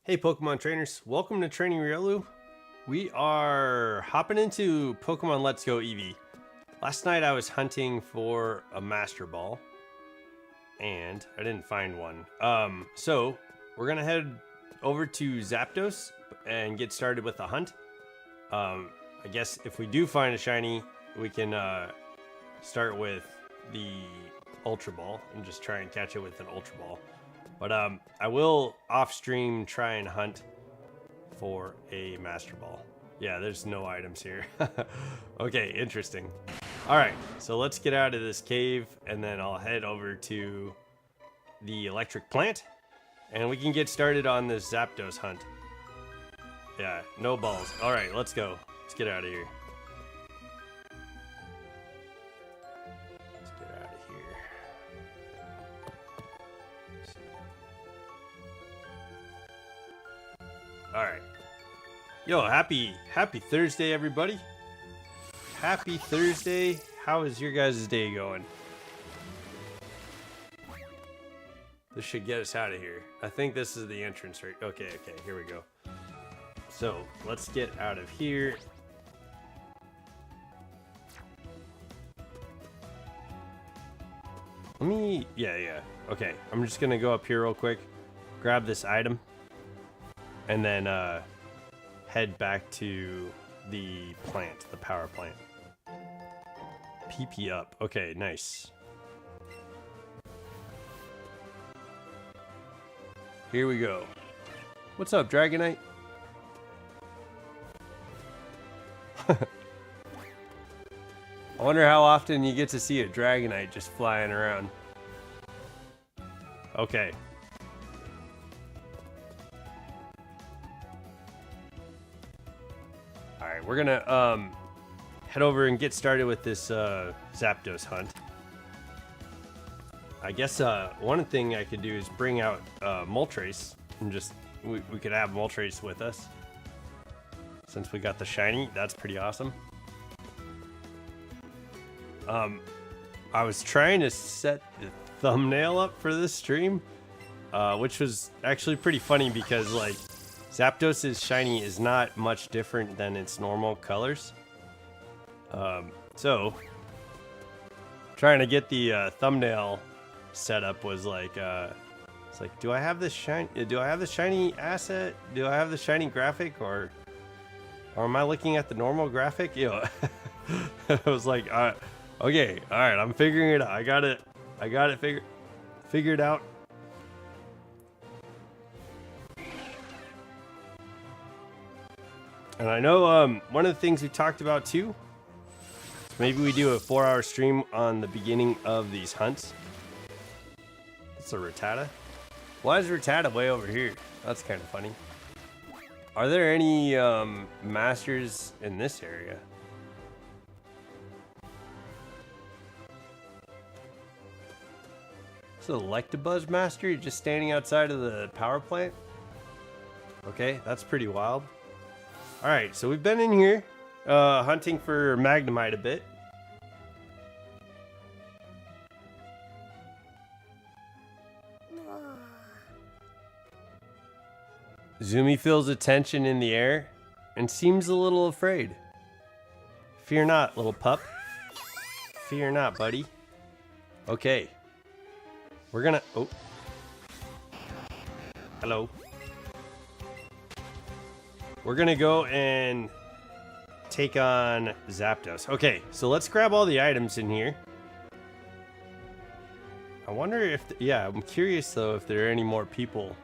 Hey Pokemon trainers, welcome to Training Riolu. We are hopping into Pokemon Let's Go Eevee. Last night I was hunting for a Master Ball and I didn't find one. So we're gonna head over to Zapdos and get started with the hunt. I guess if we do find a shiny, we can start with the Ultra Ball and just try and catch it with an Ultra Ball. But I will off stream try and hunt for a Master Ball. Yeah, there's no items here. Okay, interesting. All right, so let's get out of this cave and then I'll head over to the electric plant and we can get started on this Zapdos hunt. Yeah, no balls. All right, let's go. Let's get out of here. All right. Yo, happy Thursday, everybody. Happy Thursday. How is your guys' day going? This should get us out of here. I think this is the entrance, right? Okay, here we go. So, let's get out of here. Yeah. Okay, I'm just gonna go up here real quick, grab this item, and then head back to the plant, the power plant. PP up. Okay, nice. Here we go. What's up, Dragonite? I wonder how often you get to see a Dragonite just flying around. Okay. Alright, we're gonna head over and get started with this Zapdos hunt. I guess one thing I could do is bring out Moltres and just we could have Moltres with us. Since we got the shiny, that's pretty awesome. I was trying to set the thumbnail up for this stream, which was actually pretty funny because like Zapdos' shiny is not much different than its normal colors. So trying to get the thumbnail set up was like it's like, do I have this shiny asset? Do I have the shiny graphic, or am I looking at the normal graphic? You know, I was like, okay, all right, I'm figuring it out. I got it figured out. And I know one of the things we talked about too, maybe we do a 4-hour stream on the beginning of these hunts. It's a Rattata. Why is Rattata way over here? That's kind of funny. Are there any masters in this area? It's an Electabuzz master just standing outside of the power plant. Okay, that's pretty wild. All right, so we've been in here hunting for Magnemite a bit. Zumi feels a tension in the air and seems a little afraid. Fear not, little pup. Fear not, buddy. Okay. We're gonna... Oh. Hello. We're gonna go and take on Zapdos. Okay, so let's grab all the items in here. I wonder if... yeah, I'm curious, though, if there are any more people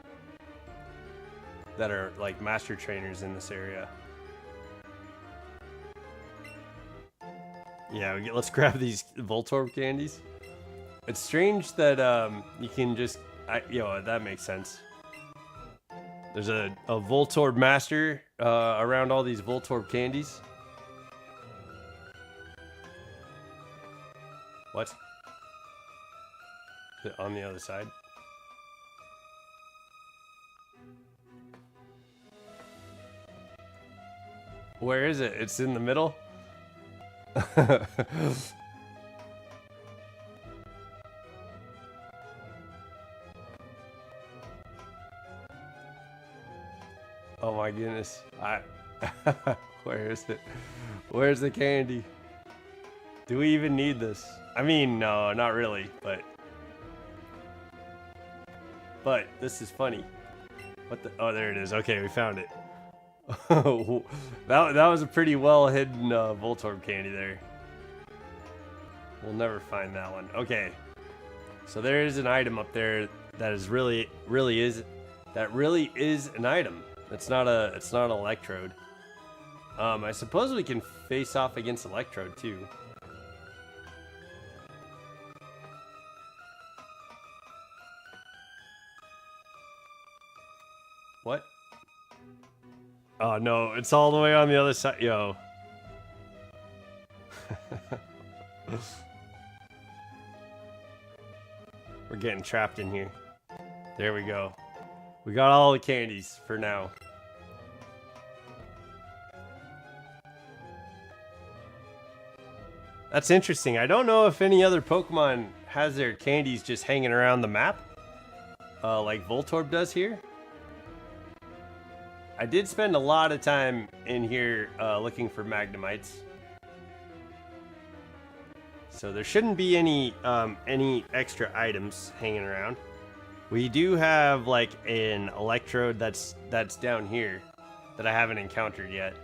that are like master trainers in this area. Yeah, let's grab these Voltorb candies. It's strange that you can just, that makes sense. There's a Voltorb master around all these Voltorb candies. What? Is it on the other side? Where is it? It's in the middle? Oh my goodness. Where is it? Where's the candy? Do we even need this? I mean, no, not really, but this is funny. What the? Oh, there it is. Okay, we found it. that was a pretty well hidden Voltorb candy there. We'll never find that one. Okay, so there is an item up there that is really is an item. It's not an Electrode. I suppose we can face off against Electrode too. What? Oh no, it's all the way on the other side. Yo. We're getting trapped in here. There we go. We got all the candies for now. That's interesting. I don't know if any other Pokemon has their candies just hanging around the map. Like Voltorb does here. I did spend a lot of time in here looking for Magnemites. So there shouldn't be any extra items hanging around. We do have like an Electrode that's down here that I haven't encountered yet.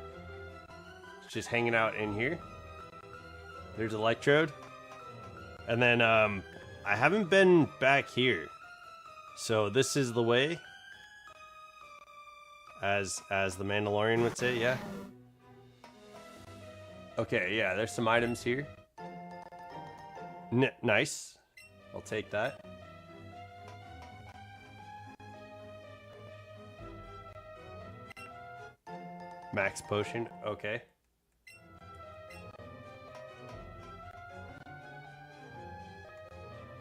It's just hanging out in here. There's Electrode. And then I haven't been back here. So this is the way. As the Mandalorian would say, yeah. Okay, yeah, there's some items here. Nice. I'll take that. Max potion, okay.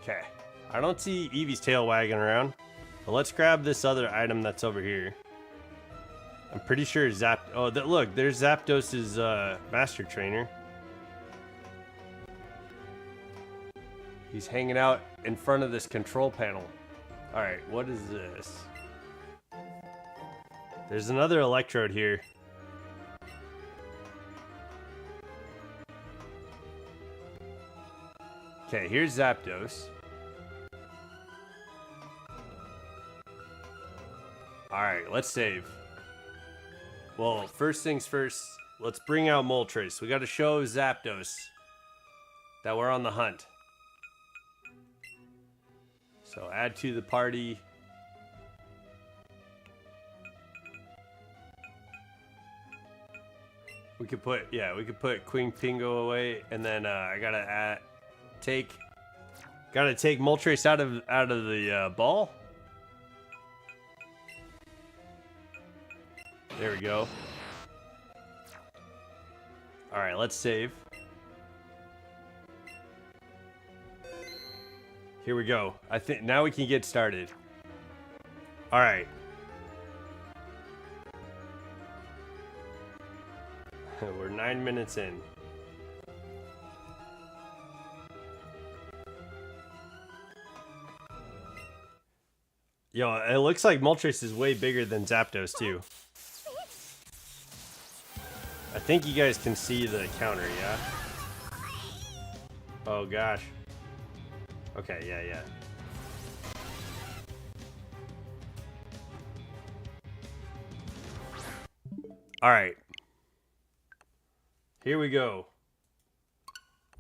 Okay. I don't see Eevee's tail wagging around. But let's grab this other item that's over here. I'm pretty sure look, there's Zapdos's master trainer. He's hanging out in front of this control panel. Alright, what is this? There's another Electrode here. Okay, here's Zapdos. Alright, let's save. Well, first things first, let's bring out Moltres. We gotta show Zapdos that we're on the hunt. So add to the party. We could put Queen Pingo away, and then I gotta take Moltres out of the ball. There we go. All right, let's save. Here we go. I think now we can get started. All right. We're 9 minutes in. Yo, it looks like Moltres is way bigger than Zapdos too. I think you guys can see the counter, yeah? Oh gosh. Okay, yeah. Alright. Here we go.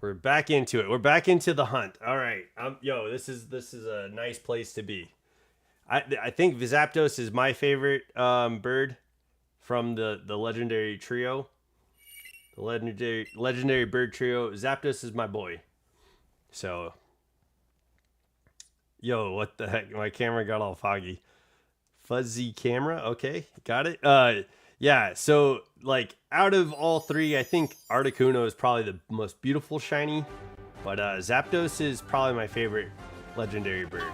We're back into it. We're back into the hunt. Alright. Yo, this is a nice place to be. I think Zapdos is my favorite bird from the legendary trio. The legendary bird trio. Zapdos is my boy. So, yo, what the heck? My camera got all foggy. Fuzzy camera. Okay, got it. Yeah. So, like, out of all three, I think Articuno is probably the most beautiful shiny, but Zapdos is probably my favorite legendary bird.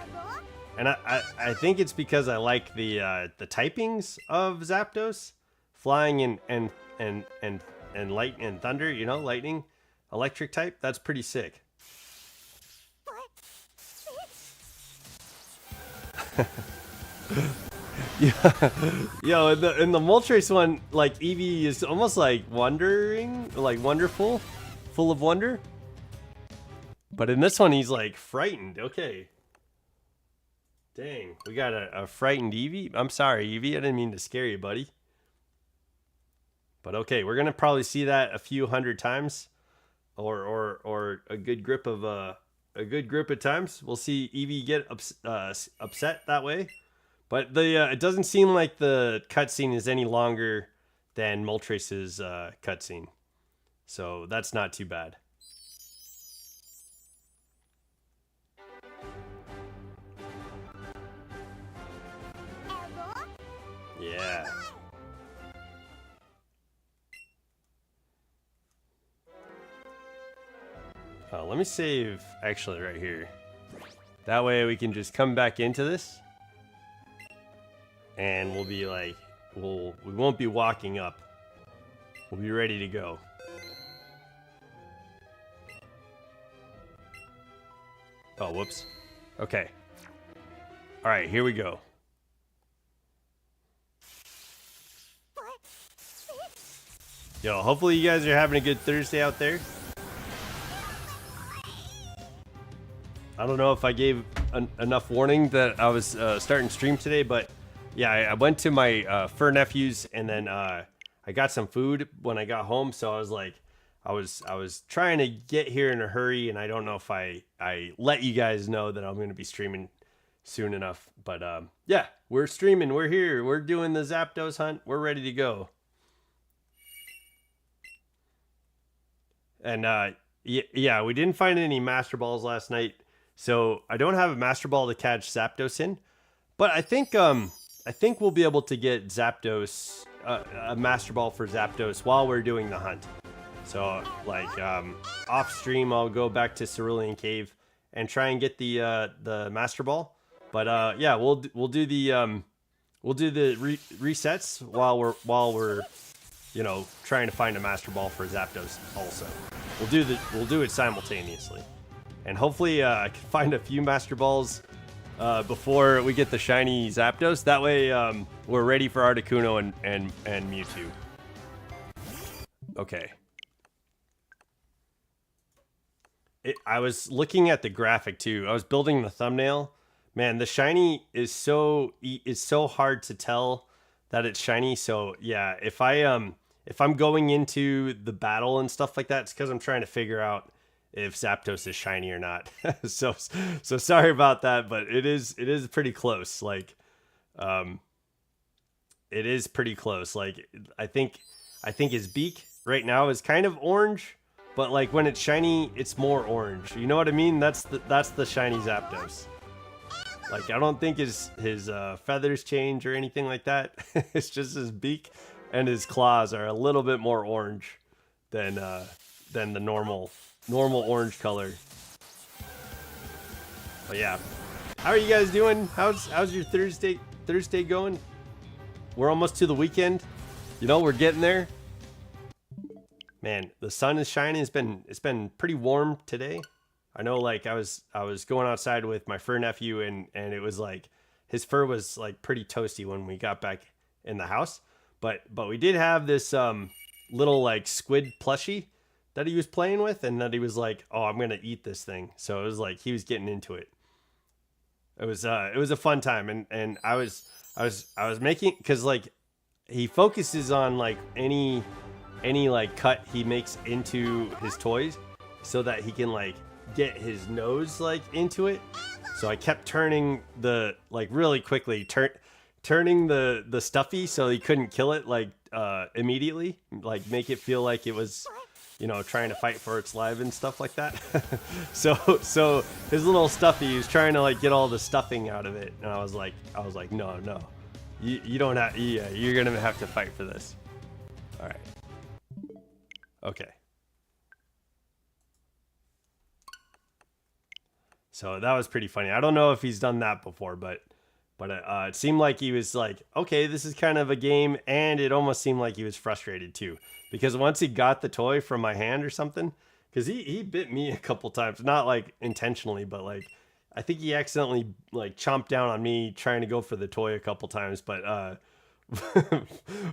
And I think it's because I like the typings of Zapdos, flying and light and thunder, you know, lightning, electric type. That's pretty sick. Yeah, yo, in the Moltres one, like Eevee is almost like wondering, like wonderful, full of wonder. But in this one, he's like frightened. Okay. Dang, we got a frightened Eevee. I'm sorry, Eevee. I didn't mean to scare you, buddy. But okay, we're gonna probably see that a few hundred times, or a good grip of times. We'll see Eevee get upset that way. But it doesn't seem like the cutscene is any longer than Moltres' cutscene, so that's not too bad. Yeah. Let me save actually right here. That way we can just come back into this. And we'll be like, we won't be walking up. We'll be ready to go. Oh, whoops. Okay. All right, here we go. Yo, hopefully you guys are having a good Thursday out there. I don't know if I gave enough warning that I was starting stream today, but yeah, I went to my fur nephew's, and then I got some food when I got home. So I was like, I was trying to get here in a hurry, and I don't know if I let you guys know that I'm going to be streaming soon enough. But yeah, we're streaming. We're here. We're doing the Zapdos hunt. We're ready to go. And yeah, we didn't find any Master Balls last night. So I don't have a Master Ball to catch Zapdos in, but I think we'll be able to get Zapdos, a Master Ball for Zapdos while we're doing the hunt. So like off stream, I'll go back to Cerulean Cave and try and get the Master Ball. But yeah, we'll do the resets while we're you know trying to find a Master Ball for Zapdos. Also, we'll do it simultaneously. And hopefully I can find a few Master Balls before we get the shiny Zapdos. That way we're ready for Articuno and Mewtwo. Okay. I was looking at the graphic too. I was building the thumbnail. Man, the shiny is so hard to tell that it's shiny. So yeah, if I'm going into the battle and stuff like that, it's because I'm trying to figure out if Zapdos is shiny or not. so sorry about that, but it is pretty close. Like it is pretty close. Like I think his beak right now is kind of orange, but like when it's shiny, it's more orange. You know what I mean? That's the shiny Zapdos. Like I don't think his feathers change or anything like that. It's just his beak and his claws are a little bit more orange than the normal orange color. But yeah, how are you guys doing? How's your Thursday going? We're almost to the weekend. You know, we're getting there. Man, the sun is shining. It's been pretty warm today. I know, like I was going outside with my fur nephew, and it was like his fur was like pretty toasty when we got back in the house. But we did have this little like squid plushie that he was playing with, and that he was like, "Oh, I'm gonna eat this thing." So it was like he was getting into it. It was a fun time, and I was making, because like he focuses on like any like cut he makes into his toys, so that he can like get his nose like into it. So I kept turning the like really quickly turning the stuffy so he couldn't kill it like immediately, like make it feel like it was, you know, trying to fight for its life and stuff like that. so his little stuffy, he was trying to like get all the stuffing out of it, and I was like no, you don't have, yeah, you're gonna have to fight for this. All right, okay. So that was pretty funny. I don't know if he's done that before, but it seemed like he was like, okay, this is kind of a game, and it almost seemed like he was frustrated too, because once he got the toy from my hand or something, because he bit me a couple times, not like intentionally, but like I think he accidentally like chomped down on me trying to go for the toy a couple times, but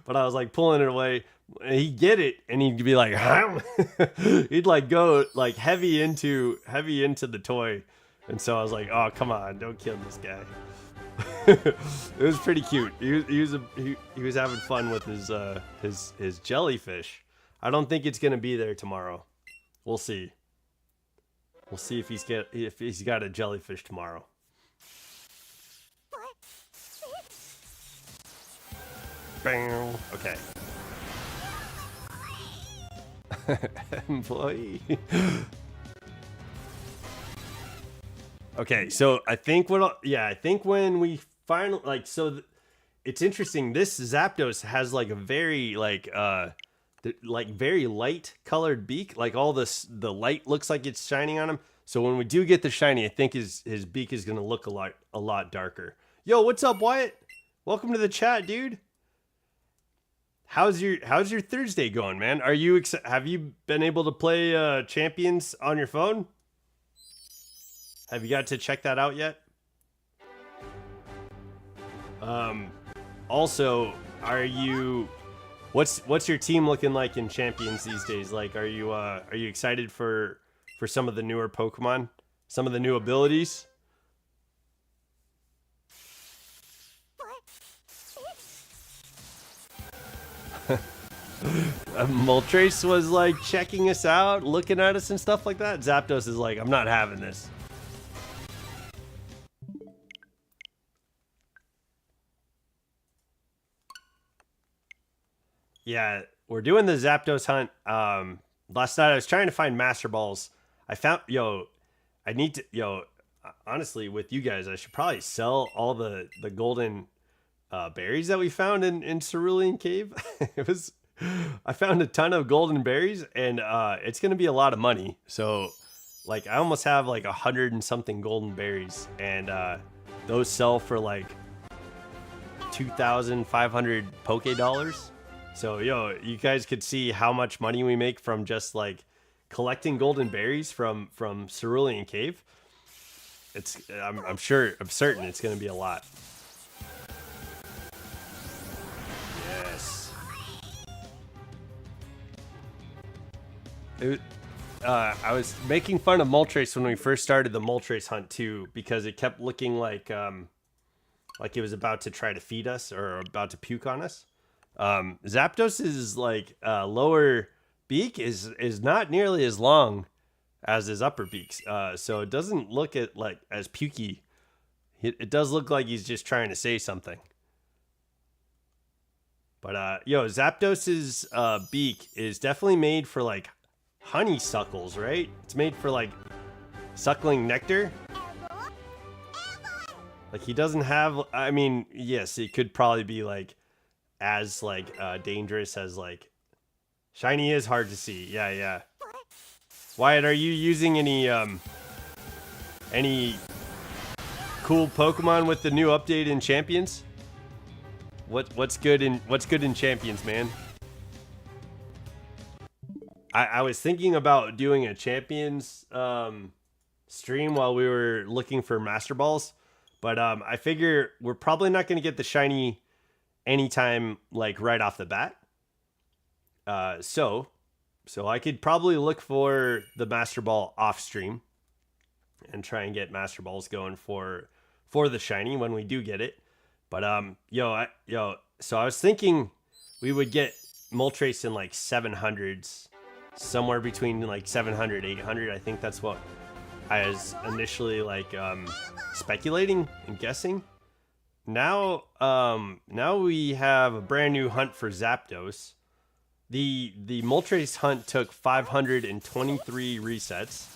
but I was like pulling it away. He'd get it and he'd be like, he'd like go like heavy into the toy, and so I was like, oh come on, don't kill this guy. It was pretty cute. He was having fun with his jellyfish. I don't think it's gonna be there tomorrow. We'll see. We'll see if he's got a jellyfish tomorrow. Bam. Okay. Employee. Okay, so I think when we finally it's interesting. This Zapdos has like a very very light colored beak. Like all the light looks like it's shining on him. So when we do get the shiny, I think his beak is gonna look a lot darker. Yo, what's up, Wyatt? Welcome to the chat, dude. How's your Thursday going, man? Have you been able to play Champions on your phone? Have you got to check that out yet? Also, what's your team looking like in Champions these days? Like, are you excited for some of the newer Pokemon, some of the new abilities? Moltres was like checking us out, looking at us and stuff like that. Zapdos is like, I'm not having this. Yeah, we're doing the Zapdos hunt. Last night I was trying to find Master Balls. I found, honestly, with you guys, I should probably sell all the golden berries that we found in Cerulean Cave. I found a ton of golden berries, and it's gonna be a lot of money. So, like, I almost have like 100 and something golden berries, and those sell for like 2,500 Poke Dollars. So, you guys could see how much money we make from just like collecting golden berries from Cerulean Cave. I'm certain it's gonna be a lot. Yes. I was making fun of Moltres when we first started the Moltres hunt too, because it kept looking like it was about to try to feed us or about to puke on us. Zapdos's like lower beak is not nearly as long as his upper beaks, so it doesn't look as pukey. It does look like he's just trying to say something. But Zapdos's beak is definitely made for like honeysuckles, right? It's made for like suckling nectar. Like he doesn't have. I mean, yes, it could probably be like as like dangerous as like shiny is hard to see. Yeah. Wyatt, are you using any cool Pokemon with the new update in Champions? What's good in Champions, man? I was thinking about doing a Champions stream while we were looking for Master Balls, but I figure we're probably not going to get the shiny anytime like right off the bat. So I could probably look for the Master Ball off stream and try and get Master Balls going for the shiny when we do get it. But so I was thinking we would get Moltres in like 700s, somewhere between like 700 800. I think that's what I was initially like speculating and guessing. Now we have a brand new hunt for Zapdos. The Moltres hunt took 523 resets,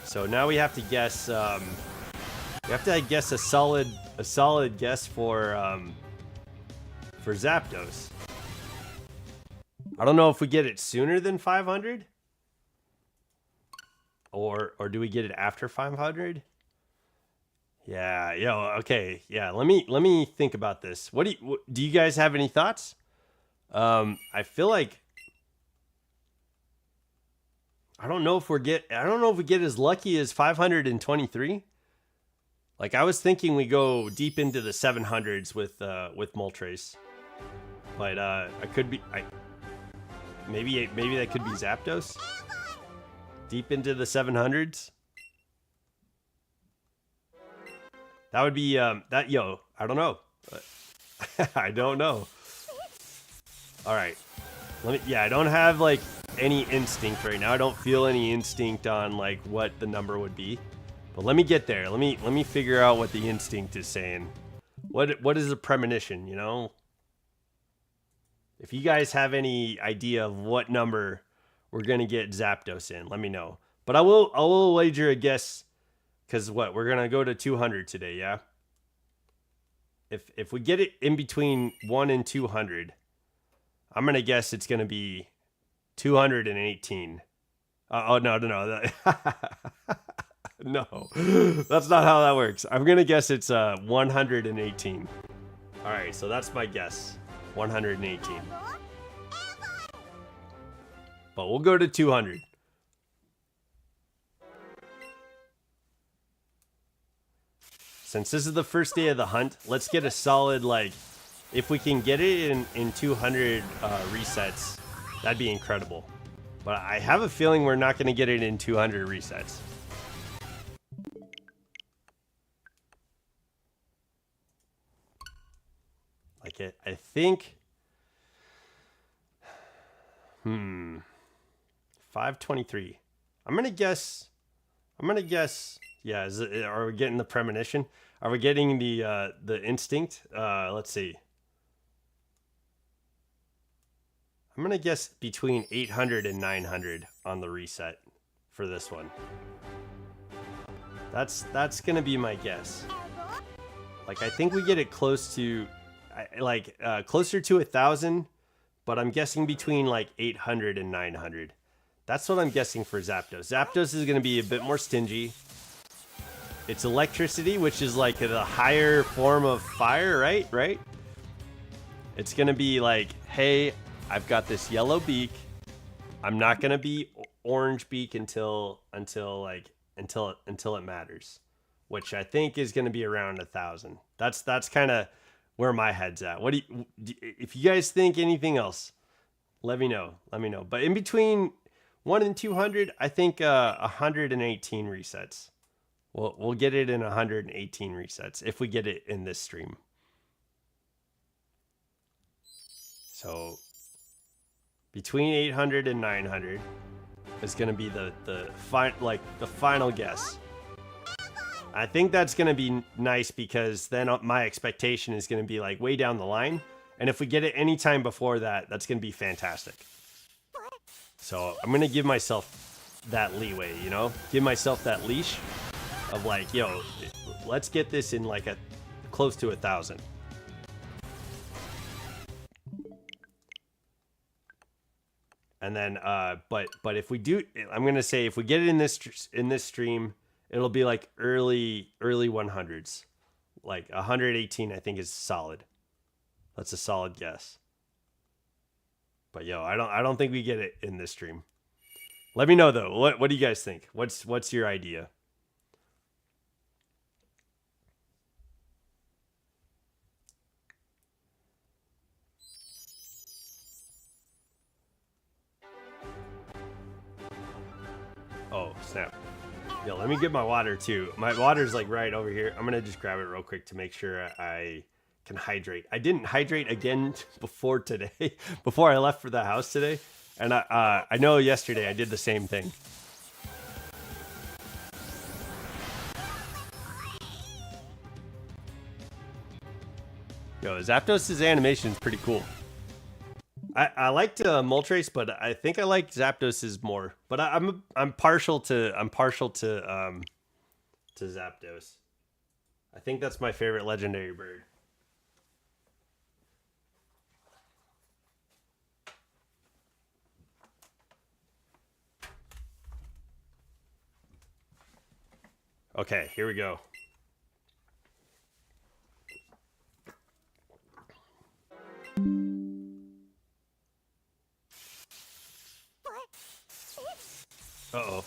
so now we have to guess. We have to guess a solid guess for Zapdos. I don't know if we get it sooner than 500, or do we get it after 500? Yeah, okay, yeah. Let me think about this. What do you guys have any thoughts? I feel like I don't know if we get as lucky as 523. Like I was thinking we go deep into the 700s with Moltres. But I could be maybe that could be Zapdos. Deep into the 700s. That would be I don't know. I don't know. All right. I don't have like any instinct right now. I don't feel any instinct on like what the number would be. But let me get there. Let me figure out what the instinct is saying. What is a premonition, you know? If you guys have any idea of what number we're going to get Zapdos in, let me know. But I will wager a guess, cuz we're going to go to 200 today, yeah? If we get it in between 1 and 200, I'm going to guess it's going to be 218. No. No. That's not how that works. I'm going to guess it's 118. All right, so that's my guess. 118. But we'll go to 200. Since this is the first day of the hunt, let's get a solid, like, if we can get it in 200 resets, that'd be incredible. But I have a feeling we're not going to get it in 200 resets. Like, I think... 523. I'm going to guess... Yeah, are we getting the premonition? Are we getting the instinct? Let's see. I'm gonna guess between 800 and 900 on the reset for this one. That's gonna be my guess. Like I think we get it close to, closer to 1,000, but I'm guessing between like 800 and 900. That's what I'm guessing for Zapdos. Zapdos is gonna be a bit more stingy. It's electricity, which is like the higher form of fire, right? It's gonna be like, hey, I've got this yellow beak. I'm not gonna be orange beak until it matters, which I think is gonna be around 1,000. That's kind of where my head's at. What do you, if you guys think anything else, let me know. But in between 1 and 200, I think 118 resets. We'll get it in 118 resets if we get it in this stream. So between 800 and 900 is going to be the final guess. I think that's going to be nice because then my expectation is going to be like way down the line. And if we get it anytime before that, that's going to be fantastic. So I'm going to give myself that leeway, you know, give myself that leash of like, yo, let's get this in like close to 1,000. And then, but if we do, I'm gonna say if we get it in this stream, it'll be like early 100s, like 118. I think is solid. That's a solid guess. But yo, I don't think we get it in this stream. Let me know though. What do you guys think? What's your idea? Oh, snap. Yo, let me get my water too. My water's like right over here. I'm gonna just grab it real quick to make sure I can hydrate. I didn't hydrate again before today, before I left for the house today. And I know yesterday I did the same thing. Yo, Zapdos' animation is pretty cool. I liked Moltres, but I think I like Zapdos's more. But I'm partial to Zapdos. I think that's my favorite legendary bird. Okay, here we go. Uh-oh.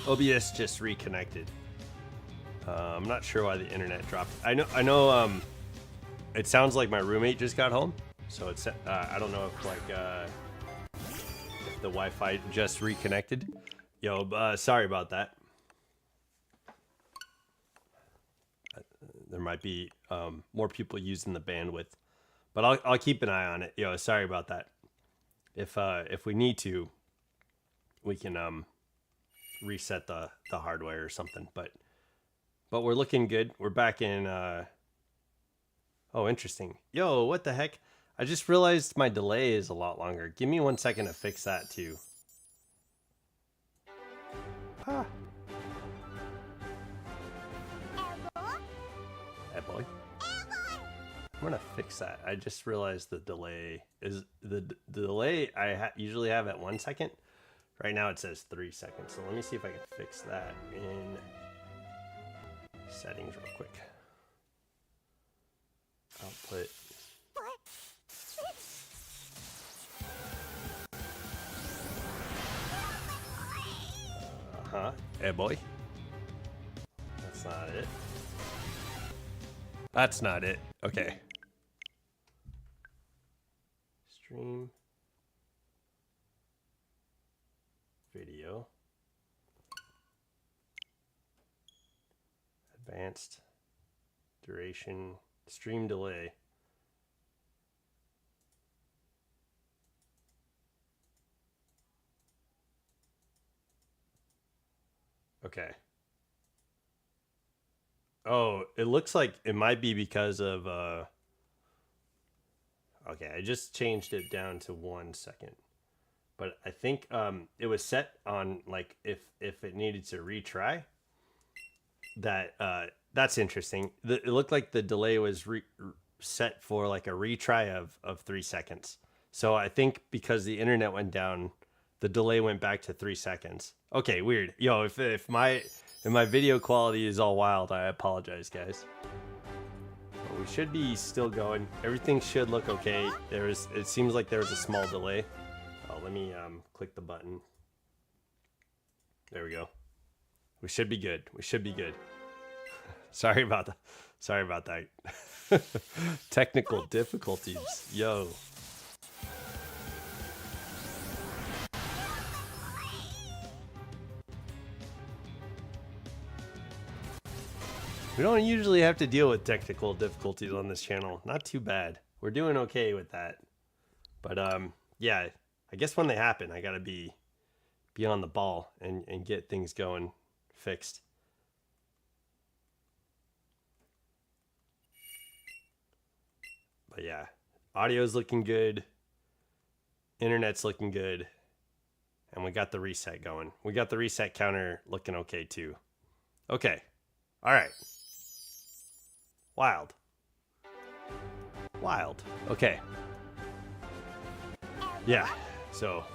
OBS just reconnected. I'm not sure why the internet dropped. I know. It sounds like my roommate just got home, so it's. I don't know if if the Wi-Fi just reconnected. Yo, sorry about that. There might be more people using the bandwidth, but I'll keep an eye on it. Yo, sorry about that. If we need to, we can reset the hardware or something. But we're looking good. We're back in. Oh, interesting. Yo, what the heck? I just realized my delay is a lot longer. Give me 1 second to fix that too. Ah. Hey boy. I'm gonna fix that. I just realized the delay is the delay I usually have at 1 second. Right now it says 3 seconds. So let me see if I can fix that in settings real quick. Output. Hey boy. That's not it. That's not it. Okay. Stream. Video. Advanced. Duration. Stream delay. Okay. Oh, it looks like it might be because of okay, I just changed it down to 1 second. But I think it was set on like if it needed to retry. That's interesting. It looked like the delay was set for like a retry of 3 seconds. So I think because the internet went down, the delay went back to 3 seconds. Okay, weird. Yo, if my video quality is all wild, I apologize, guys. But we should be still going. Everything should look okay. It seems like there was a small delay. Oh, let me click the button. There we go. We should be good. We should be good. Sorry about that. Sorry about that. Technical difficulties. Yo. We don't usually have to deal with technical difficulties on this channel. Not too bad. We're doing okay with that. But yeah, I guess when they happen, I gotta be on the ball and get things going fixed. But yeah, audio's looking good. Internet's looking good. And we got the reset going. We got the reset counter looking okay too. Okay. All right. Wild. Wild. Okay. Yeah. So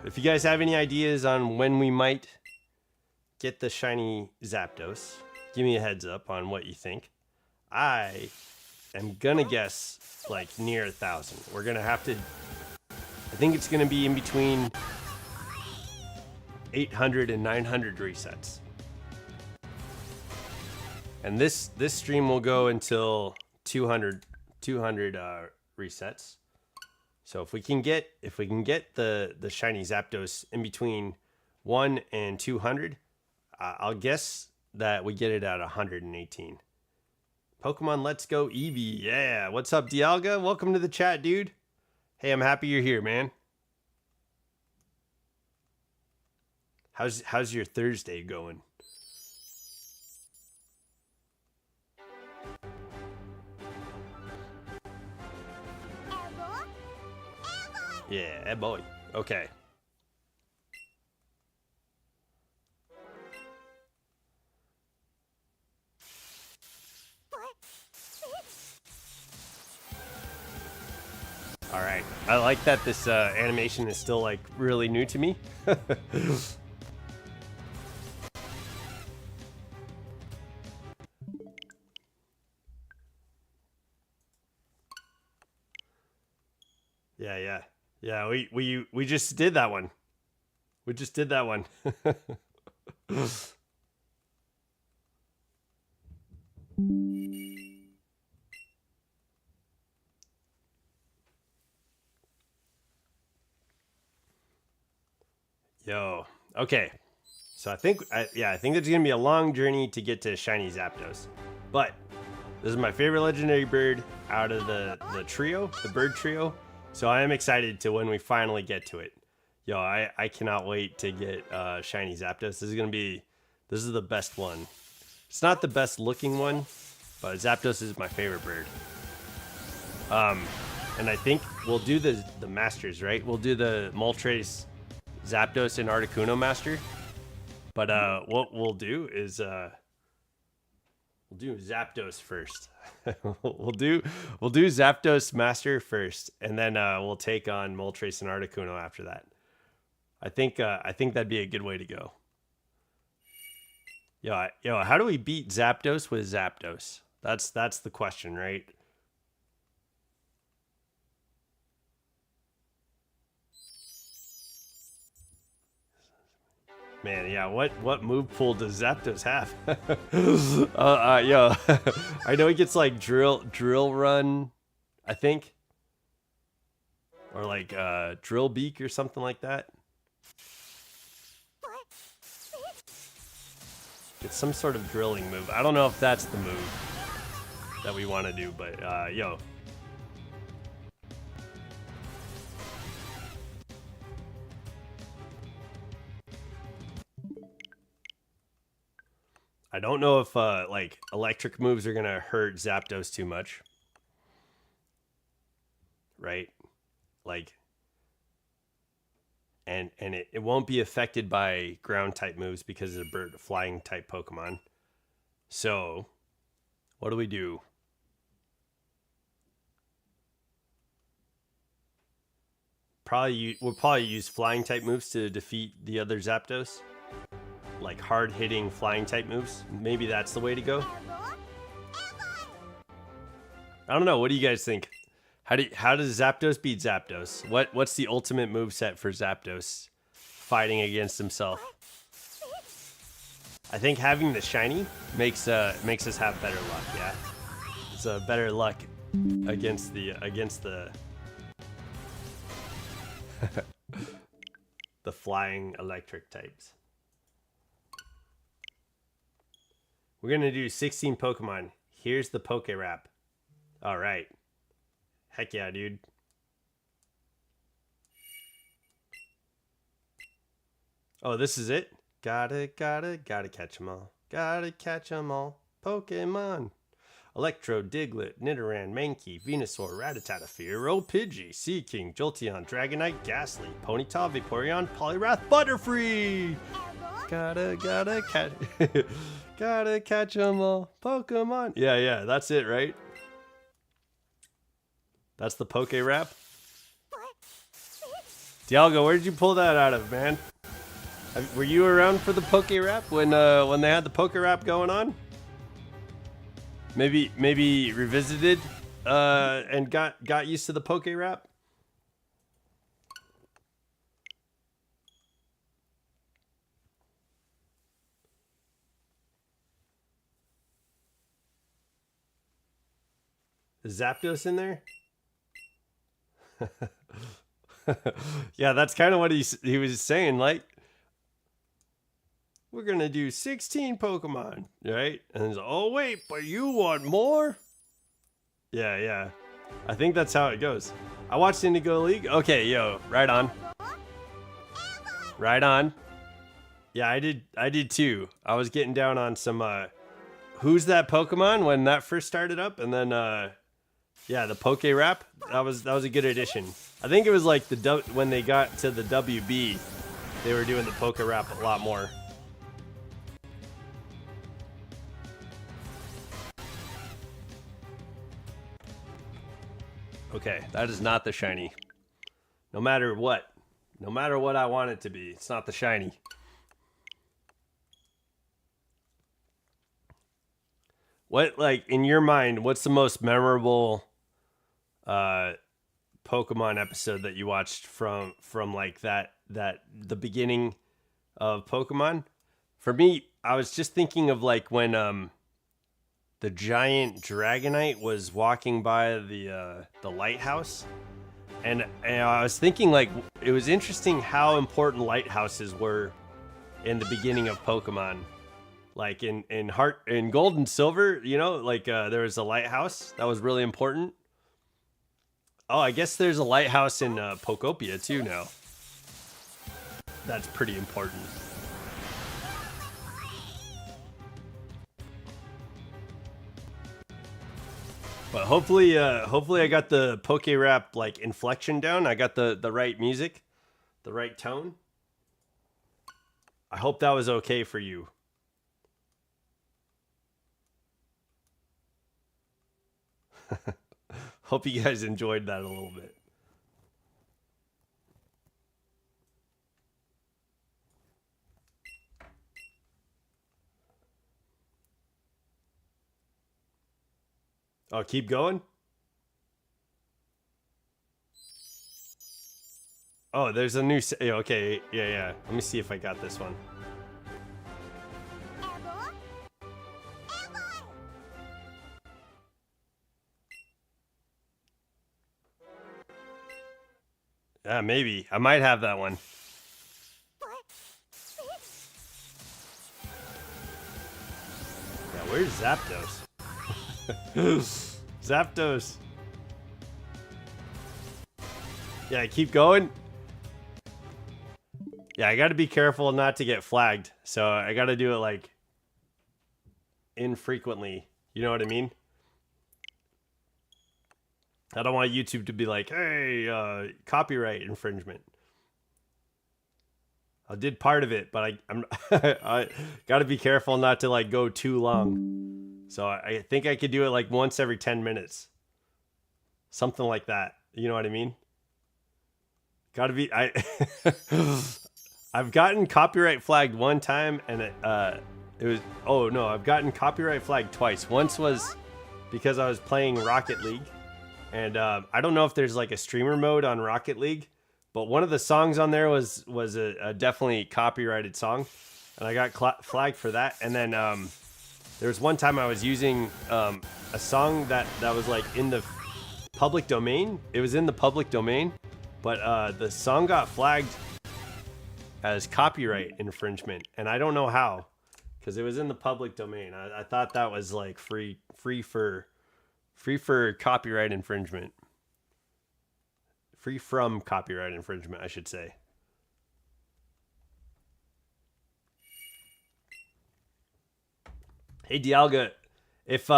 if you guys have any ideas on when we might get the shiny Zapdos, give me a heads up on what you think. I am gonna guess like near 1,000. We're gonna have to. I think it's gonna be in between 800 and 900 resets. And this stream will go until 200 resets. So if we can get the shiny Zapdos in between 1 and 200, I'll guess that we get it at 118. Pokemon Let's Go Eevee. Yeah, what's up, Dialga? Welcome to the chat, dude. Hey, I'm happy you're here, man. How's your Thursday going? Yeah, boy. Okay. All right. I like that this animation is still like really new to me. Yeah, we just did that one. We just did that one. Yo. Okay. So I think there's gonna be a long journey to get to shiny Zapdos, but this is my favorite legendary bird out of the trio, the bird trio. So I am excited to when we finally get to it. Yo, I cannot wait to get shiny Zapdos. This is the best one. It's not the best looking one, but Zapdos is my favorite bird. And I think we'll do the masters, right? We'll do the Moltres, Zapdos, and Articuno master. But what we'll do is we'll do Zapdos first. we'll do Zapdos master first, and then we'll take on Moltres and Articuno after that. I think that'd be a good way to go. Yo, how do we beat Zapdos with Zapdos? That's the question, right? Man, yeah, what move pool does Zapdos have? Yo, I know he gets like drill run, I think. Or like drill beak or something like that. It's some sort of drilling move. I don't know if that's the move that we want to do, but yo. I don't know if like electric moves are gonna hurt Zapdos too much, right? Like, and it won't be affected by ground type moves because of the flying type Pokemon. So, what do we do? We'll probably use flying type moves to defeat the other Zapdos. Like hard hitting flying type moves. Maybe that's the way to go. I don't know. What do you guys think? How does Zapdos beat Zapdos? What's the ultimate move set for Zapdos fighting against himself? I think having the shiny makes us have better luck. Yeah, it's a better luck against the the flying electric types. We're gonna do 16 Pokemon. Here's the Poke Rap. All right. Heck yeah, dude. Oh, this is it? Gotta catch 'em all. Gotta catch 'em all. Pokemon. Electro, Diglett, Nidoran, Mankey, Venusaur, Rattata, Fearow, Pidgey, Seaking, Jolteon, Dragonite, Ghastly, Ponyta, Vaporeon, Poliwrath, Butterfree. Gotta catch. Gotta catch 'em all. Pokemon. Yeah, that's it, right? That's the Poke Rap. Dialgo, where did you pull that out of, man? Were you around for the Poke Rap when they had the Poke Rap going on? Maybe revisited and got used to the Poke Rap. Is Zapdos in there? Yeah, that's kind of what he was saying. Like, we're gonna do 16 Pokemon, right? And he's like, oh wait, but you want more? Yeah. I think that's how it goes. I watched Indigo League. Okay, yo, right on. Yeah, I did too. I was getting down on some who's that Pokemon when that first started up, and then yeah, the Poke Rap. That was a good addition. I think it was like when they got to the WB, they were doing the Poke Rap a lot more. Okay, that is not the shiny. No matter what I want it to be, it's not the shiny. What, like, in your mind, what's the most memorable Pokemon episode that you watched from like that the beginning of Pokemon? For me, I was just thinking of like when the giant Dragonite was walking by the lighthouse, and I was thinking like it was interesting how important lighthouses were in the beginning of Pokemon. Like in Gold and Silver, you know, like there was a lighthouse that was really important. Oh, I guess there's a lighthouse in Pokopia too now. That's pretty important. But hopefully I got the Poke Rap like inflection down. I got the right music, the right tone. I hope that was okay for you. Hope you guys enjoyed that a little bit. Oh, keep going? Oh, there's a new... Okay, yeah. Let me see if I got this one. Yeah, maybe. I might have that one. Yeah, where's Zapdos? Zapdos. Yeah, keep going. Yeah, I gotta be careful not to get flagged. So I gotta do it like infrequently. You know what I mean? I don't want YouTube to be like, hey, copyright infringement. I did part of it, but I'm I gotta be careful not to like go too long. So I think I could do it like once every 10 minutes. Something like that. You know what I mean? Gotta be I've gotten copyright flagged one time, and it was, oh no, I've gotten copyright flagged twice. Once was because I was playing Rocket League, and I don't know if there's like a streamer mode on Rocket League, but one of the songs on there was a definitely copyrighted song, and I got flagged for that. And then there was one time I was using a song that was like in the public domain. It was in the public domain, but the song got flagged as copyright infringement, and I don't know how, because it was in the public domain. I thought that was like free for copyright infringement. Free from copyright infringement, I should say. Hey Dialga, if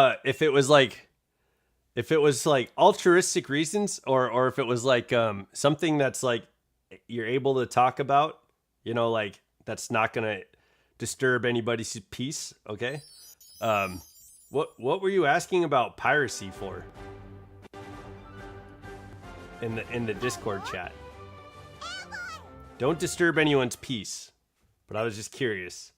it was like altruistic reasons, or if it was like something that's like you're able to talk about, you know, like that's not gonna disturb anybody's peace, okay? What were you asking about piracy for? In the Discord chat. Don't disturb anyone's peace. But I was just curious.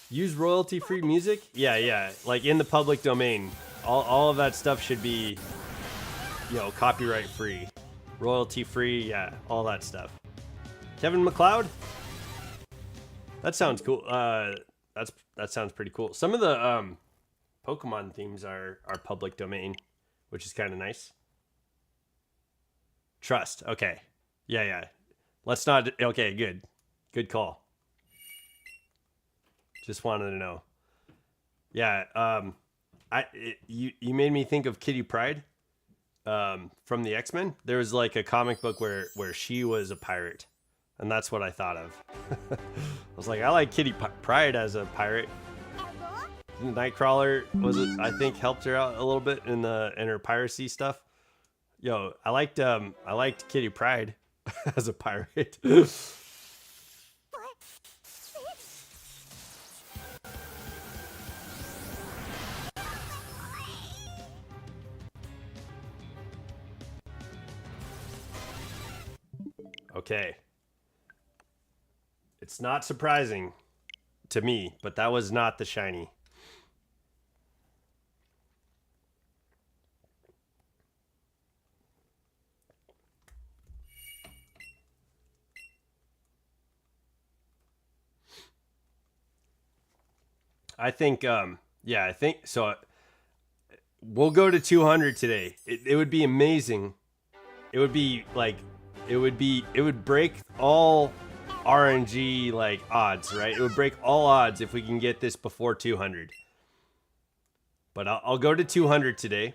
Use royalty-free music? Yeah. Like in the public domain. All of that stuff should be, you know, copyright-free. Royalty-free, yeah, all that stuff. Kevin McLeod? That sounds cool. That sounds pretty cool. Some of the Pokemon themes are public domain, which is kind of nice. Trust. Okay. Yeah. Let's not. Okay, good call. Just wanted to know. Yeah. You made me think of Kitty Pryde. From the X-Men. There was like a comic book where she was a pirate, and that's what I thought of. I was like, I like Kitty Pryde as a pirate. Nightcrawler was it? I think helped her out a little bit in her piracy stuff. Yo, I liked Kitty Pryde as a pirate. Okay. It's not surprising to me, but that was not the shiny. I think, yeah, I think so. We'll go to 200 today. It would be amazing. It would be like, it would break all RNG like odds, right? It would break all odds if we can get this before 200. But I'll go to 200 today.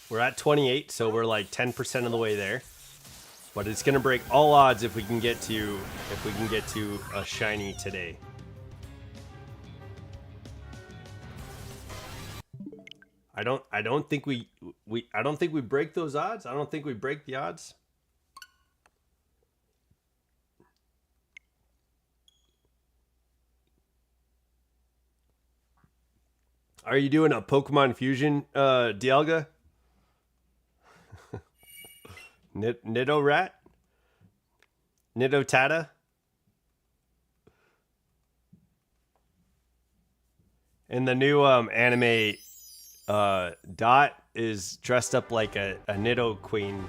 We're at 28, so we're like 10% of the way there. But it's gonna break all odds if we can get to a shiny today. I don't think we break those odds. I don't think we break the odds. Are you doing a Pokemon Fusion, Dialga? Nidorat? Nidotata? In the new anime, Dot is dressed up like a Nido queen,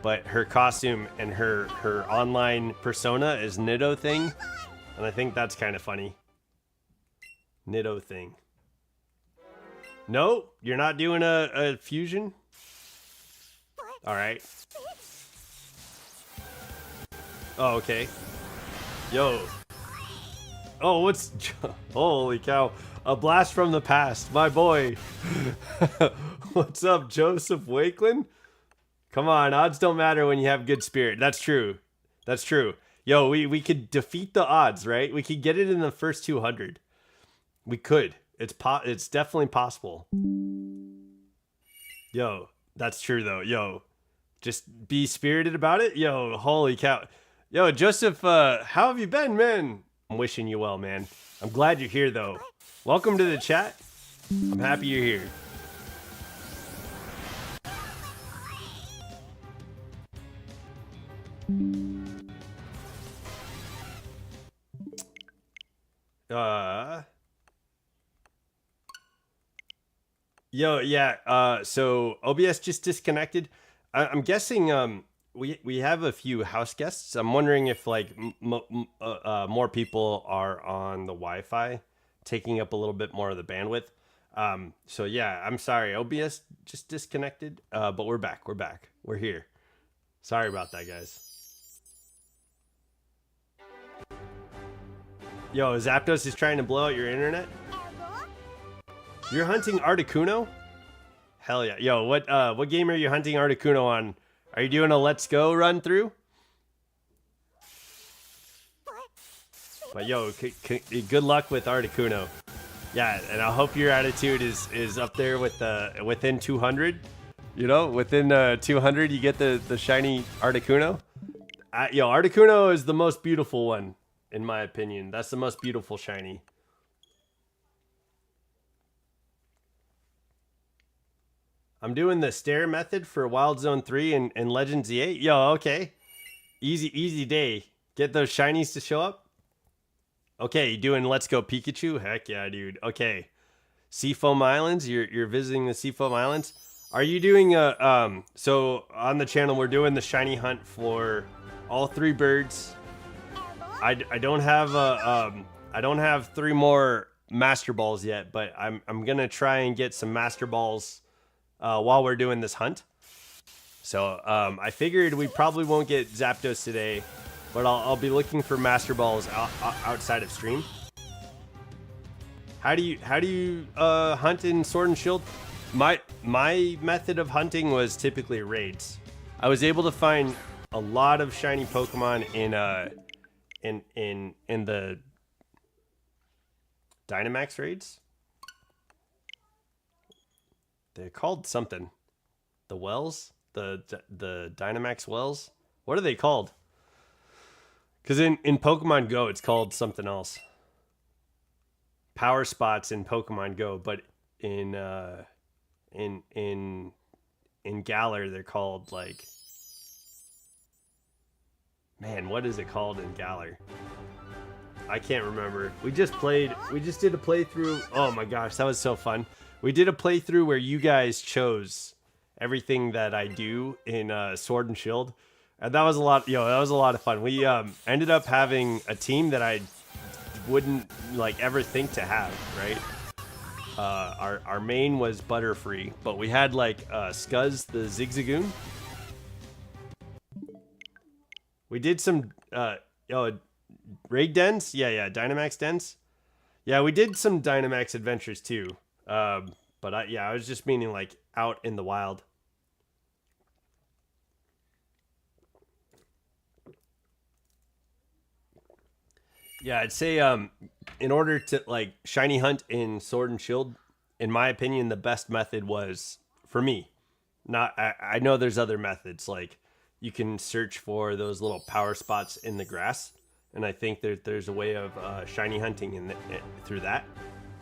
but her costume and her online persona is Nido thing, and I think that's kind of funny. Nido thing. No, you're not doing a fusion? All right. Oh, okay. Yo. Oh, what's... Holy cow. A blast from the past. My boy. What's up, Joseph Wakeland? Come on, odds don't matter when you have good spirit. That's true. That's true. Yo, we could defeat the odds, right? We could get it in the first 200. We could. It's definitely possible. Yo, that's true though. Yo, just be spirited about it. Yo, holy cow. Yo, Joseph, how have you been, man? I'm wishing you well, man. I'm glad you're here though. Welcome to the chat. I'm happy you're here. Yo, yeah, so OBS just disconnected. I'm guessing we have a few house guests. I'm wondering if like more people are on the Wi-Fi, taking up a little bit more of the bandwidth. So yeah, I'm sorry, OBS just disconnected, but we're back. We're here. Sorry about that, guys. Yo, Zapdos is trying to blow out your internet? You're hunting Articuno? Hell yeah. Yo, what game are you hunting Articuno on? Are you doing a let's go run through? But yo, good luck with Articuno. Yeah, and I hope your attitude is up there with within 200. You know, within 200 you get the shiny Articuno. Yo, Articuno is the most beautiful one, in my opinion. That's the most beautiful shiny. I'm doing the stair method for Wild Zone 3 and Legends Z8. Yo, okay. Easy day. Get those shinies to show up. Okay, you doing Let's Go Pikachu? Heck yeah, dude. Okay. Seafoam Islands. You're visiting the Seafoam Islands. Are you doing so on the channel we're doing the shiny hunt for all 3 birds. I don't have I don't have 3 more Master Balls yet, but I'm gonna try and get some Master Balls while we're doing this hunt. So I figured we probably won't get Zapdos today, but I'll be looking for Master Balls outside of stream. How do you hunt in Sword and Shield? My method of hunting was typically raids. I was able to find a lot of shiny Pokemon in the Dynamax raids. They're called something. The wells? The Dynamax wells? What are they called? Because in Pokemon Go, it's called something else. Power spots in Pokemon Go, but in Galar, they're called like... Man, what is it called in Galar? I can't remember. We just did a playthrough. Oh my gosh, that was so fun. We did a playthrough where you guys chose everything that I do in Sword and Shield. And that was a lot, that was a lot of fun. We ended up having a team that I wouldn't like ever think to have, right? Our main was Butterfree, but we had like Scuzz the Zigzagoon. We did some Raid Dens, yeah, Dynamax Dens. Yeah, we did some Dynamax adventures too. But I was just meaning like out in the wild. Yeah, I'd say in order to like shiny hunt in Sword and Shield, in my opinion, the best method was for me. I know there's other methods, like you can search for those little power spots in the grass, and I think there's a way of shiny hunting through that.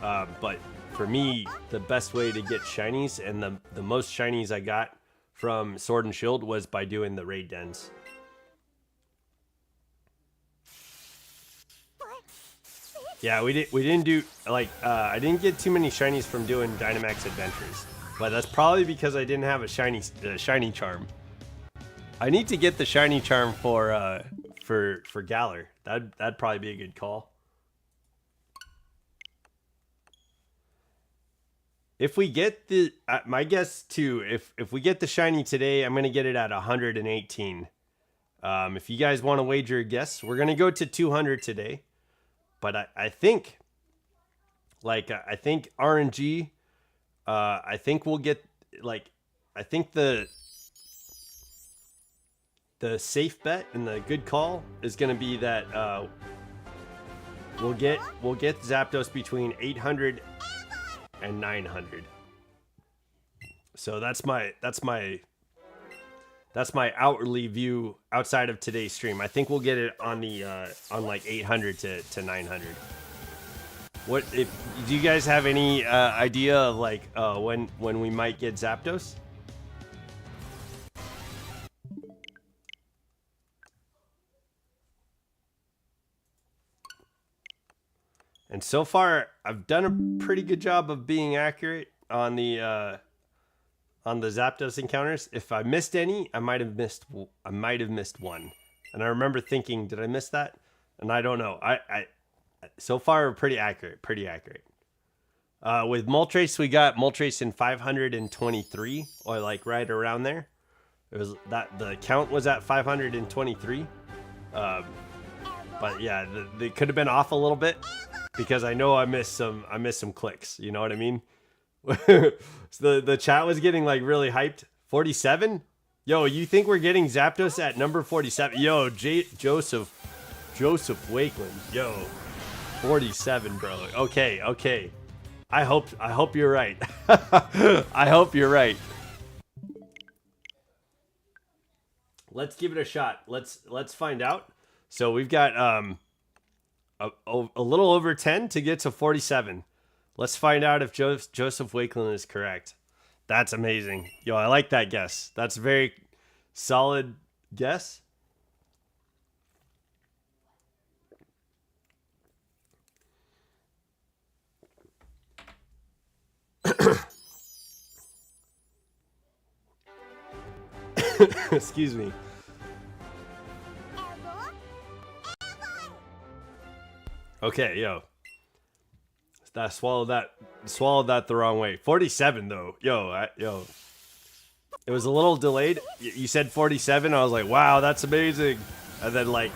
But for me, the best way to get shinies and the most shinies I got from Sword and Shield was by doing the raid dens. Yeah, we didn't do like I didn't get too many shinies from doing Dynamax Adventures, but that's probably because I didn't have a shiny charm. I need to get the shiny charm for Galar. That'd probably be a good call. If we get the my guess too, if we get the shiny today, I'm gonna get it at 118. If you guys want to wager a guess, we're gonna go to 200 today. But I think, like, I think RNG, I think we'll get, like, I think the safe bet and the good call is going to be that we'll get Zapdos between 800 and 900. So that's my outwardly view outside of today's stream. I think we'll get it on the on like 800 to 900. What if do you guys have any idea of like when we might get Zapdos? And so far, I've done a pretty good job of being accurate on the Zapdos encounters. If I missed any, I might have missed one. And I remember thinking, did I miss that? And I don't know. I so far pretty accurate. With Moltres, we got Moltres in 523, or like right around there. It was that the count was at 523. But yeah, they could have been off a little bit because I know I missed some clicks. You know what I mean? So the chat was getting like really hyped. 47? Yo, you think we're getting Zapdos at number 47? Yo, Joseph Wakeland. Yo, 47, bro. Okay. I hope you're right. I hope you're right. Let's give it a shot. Let's find out. So we've got a little over 10 to get to 47. Let's find out if Joseph Wakeland is correct. That's amazing. Yo, I like that guess. That's a very solid guess. Excuse me. Okay, yo. I swallowed that the wrong way. 47 though. Yo. It was a little delayed. You said 47. I was like, wow, that's amazing. And then like,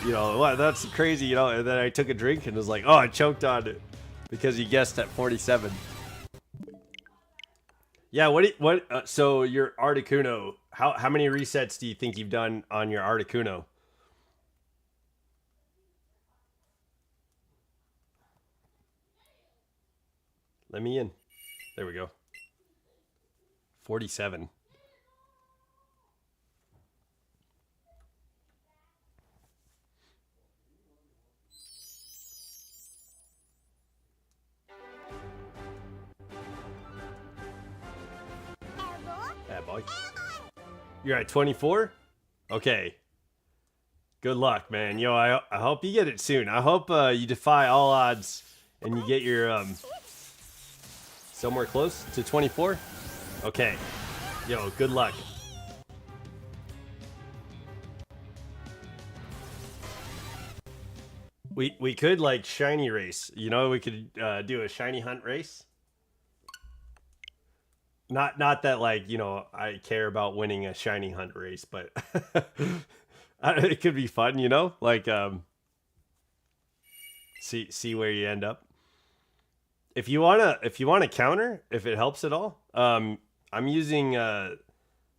you know, wow, that's crazy, you know. And then I took a drink and was like, oh, I choked on it because you guessed at 47. Yeah. So your Articuno, how many resets do you think you've done on your Articuno? Let me in. There we go. 47. Yeah, boy. You're at 24? Okay. Good luck, man. Yo, I hope you get it soon. I hope you defy all odds and you get your somewhere close to 24? Okay. Yo, good luck. We could like shiny race. You know, we could do a shiny hunt race. Not that like, you know, I care about winning a shiny hunt race, but it could be fun, you know? Like see where you end up. If you wanna counter, if it helps at all, I'm using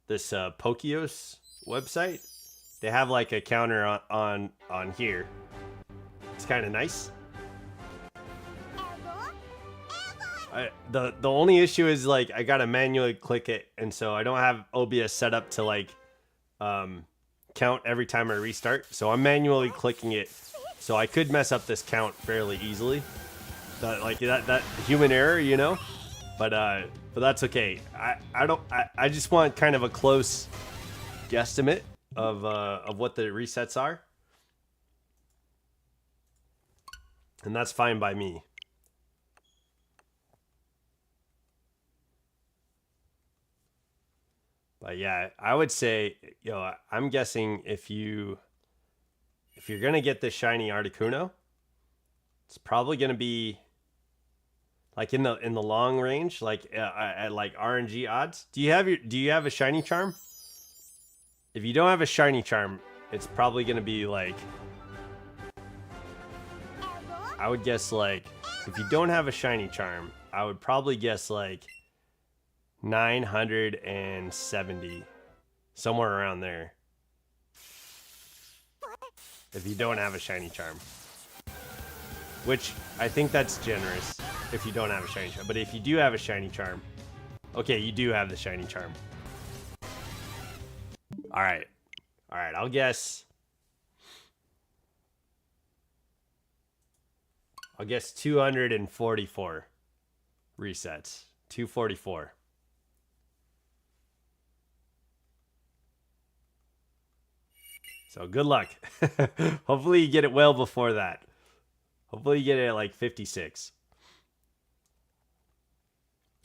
this Pokios website. They have like a counter on here. It's kind of nice. The only issue is like I gotta manually click it, and so I don't have OBS set up to like count every time I restart. So I'm manually clicking it, so I could mess up this count fairly easily. That human error, you know. But that's okay. I just want kind of a close guesstimate of what the resets are, and that's fine by me. But yeah, I would say, you know, I'm guessing if you're gonna get this shiny Articuno, it's probably gonna be like in the long range, like at like RNG odds. Do you have a shiny charm? If you don't have a shiny charm, it's probably gonna be like, I would guess like, if you don't have a shiny charm, I would probably guess like 970, somewhere around there. If you don't have a shiny charm, which I think that's generous if you don't have a shiny charm. But if you do have a shiny charm, okay, you do have the shiny charm. All right, I'll guess 244 resets. 244. So good luck. Hopefully you get it well before that. Hopefully you get it at like 56.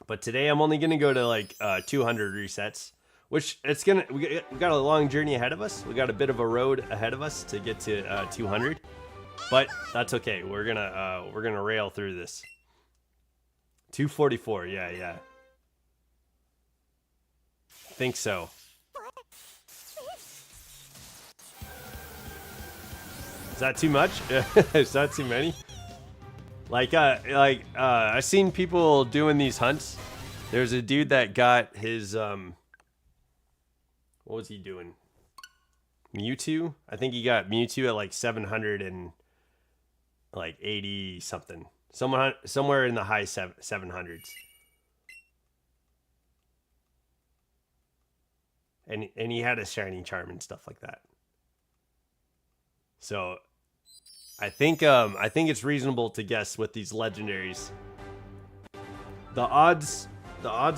But today I'm only gonna go to like 200 resets, which we got a long journey ahead of us. We got a bit of a road ahead of us to get to 200, but that's okay. We're gonna rail through this. 244, yeah. Think so. Is that too much? Is that too many? I've seen people doing these hunts. There's a dude that got his what was he doing? Mewtwo? I think he got Mewtwo at like 780 something. Somewhere in the high 700s. And he had a shiny charm and stuff like that. So I think it's reasonable to guess with these legendaries. The odds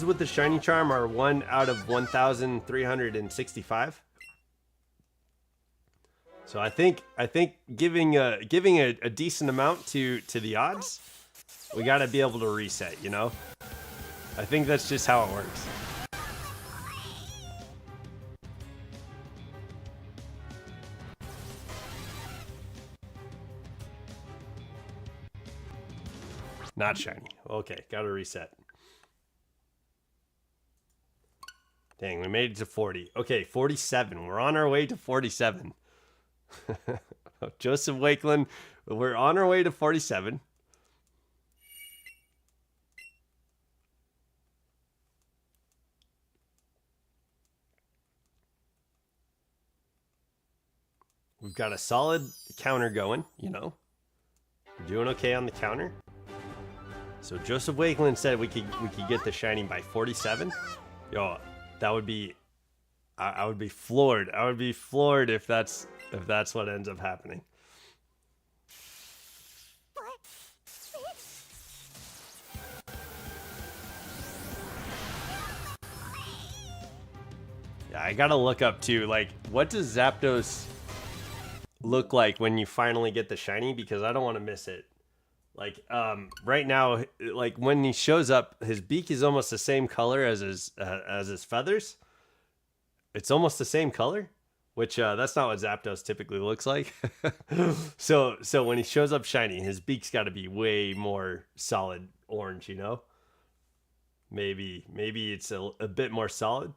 with the shiny charm are 1 out of 1,365. So I think giving a decent amount to the odds, we got to be able to reset, you know? I think that's just how it works. Not shiny. Okay, got to reset. Dang, we made it to 40. Okay, 47. We're on our way to 47. Joseph Wakeland, we're on our way to 47. We've got a solid counter going, you know. We're doing okay on the counter. So Joseph Wakeland said we could get the shiny by 47. Yo, that would be, I would be floored. I would be floored if that's what ends up happening. Yeah, I gotta look up too. Like, what does Zapdos look like when you finally get the shiny? Because I don't want to miss it. Like, right now, like when he shows up, his beak is almost the same color as his feathers. It's almost the same color. which that's not what Zapdos typically looks like. So when he shows up shiny, his beak's got to be way more solid orange, you know? Maybe it's a bit more solid.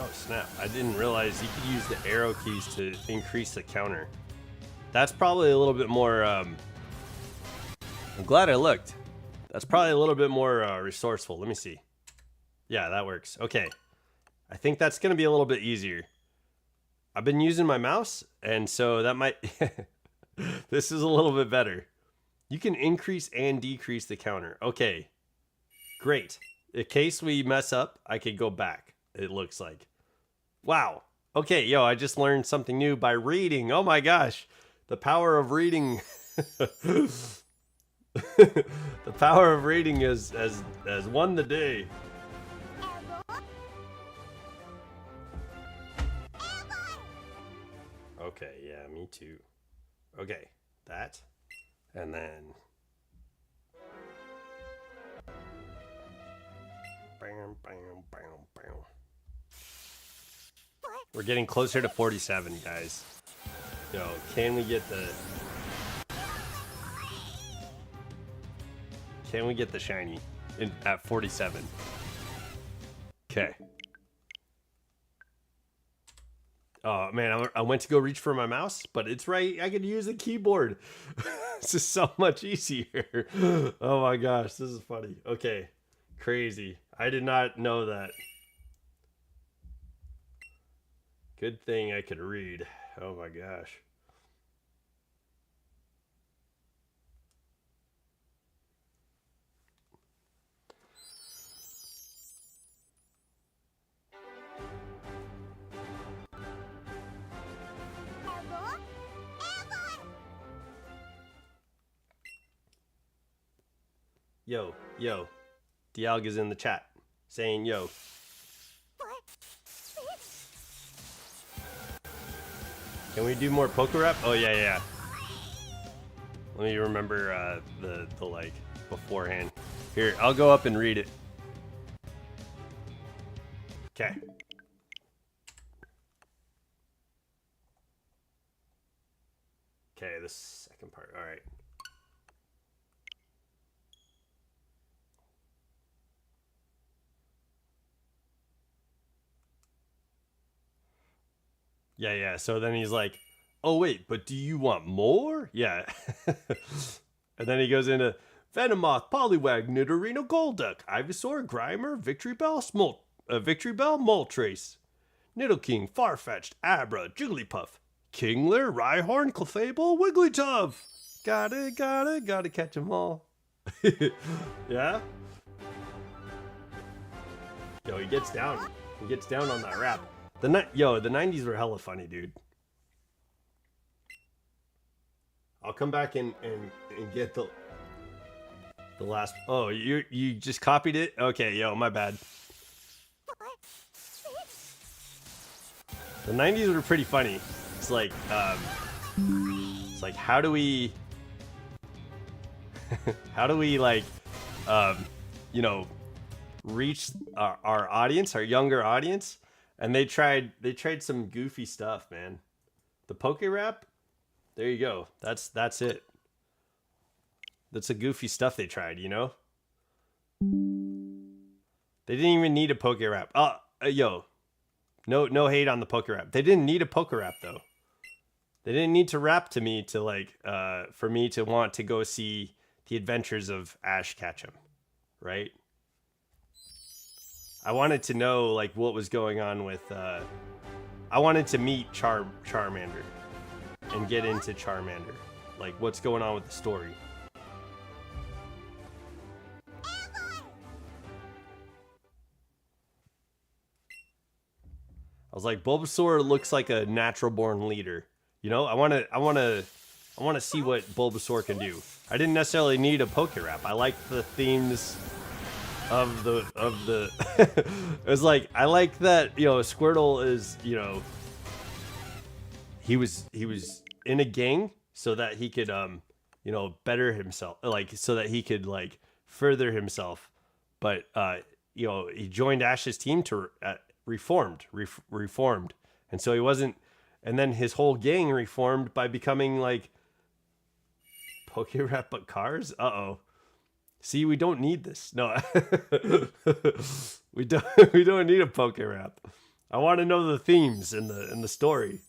Oh snap, I didn't realize you could use the arrow keys to increase the counter. That's probably a little bit more, I'm glad I looked. That's probably a little bit more resourceful. Let me see. Yeah, that works. Okay. I think that's going to be a little bit easier. I've been using my mouse, and so that might... This is a little bit better. You can increase and decrease the counter. Okay. Great. In case we mess up, I could go back, it looks like. Wow. Okay, yo, I just learned something new by reading. Oh my gosh. The power of reading. The power of reading has won the day. Okay, yeah, me too. Okay, that. And then... Bam, bam, bam, bam. We're getting closer to 47, guys. Yo, can we get the... Can we get the shiny at 47? Okay. Oh man, I went to go reach for my mouse, but it's right. I could use a keyboard. This is so much easier. Oh my gosh, this is funny. Okay, crazy. I did not know that. Good thing I could read. Oh my gosh. Yo, yo. Dialga's in the chat saying yo. Can we do more poker rap? Oh yeah, yeah. Let me remember the like beforehand. Here, I'll go up and read it. Okay. Okay, the second part. All right. Yeah, yeah. So then he's like, oh, wait, but do you want more? Yeah. And then he goes into Venomoth, Poliwag, Nidorino, Golduck, Ivysaur, Grimer, Victory Bell, Moltres, Nidoking, Farfetch'd, Abra, Jigglypuff, Kingler, Rhyhorn, Clefable, Wigglytuff. Gotta catch them all. Yeah? Yo, he gets down. He gets down on that rap. The 90s were hella funny, dude. I'll come back and get the last. Oh, you just copied it? Okay, yo, my bad. The 90s were pretty funny. It's like how do we like you know, reach our audience, our younger audience? And they tried some goofy stuff, man. The poke rap, there you go. That's it. That's a goofy stuff they tried, you know? They didn't even need a poke rap. Yo. No hate on the poke rap. They didn't need a poke rap though. They didn't need to rap to me to like for me to want to go see the adventures of Ash Ketchum, right? I wanted to know like what was going on with I wanted to meet Charmander and get into Charmander. Like what's going on with the story. I was like, Bulbasaur looks like a natural born leader. You know, I wanna I want to see what Bulbasaur can do. I didn't necessarily need a Poke Rap. I like the themes of the it was like, I like that, you know, Squirtle is, you know, he was in a gang so that he could you know, better himself, like so that he could like further himself. But you know, he joined Ash's team to reformed, and so he wasn't. And then his whole gang reformed by becoming like Poke Rap but cars. See, we don't need this. No, we don't need a Poke Rap. I want to know the themes in the story.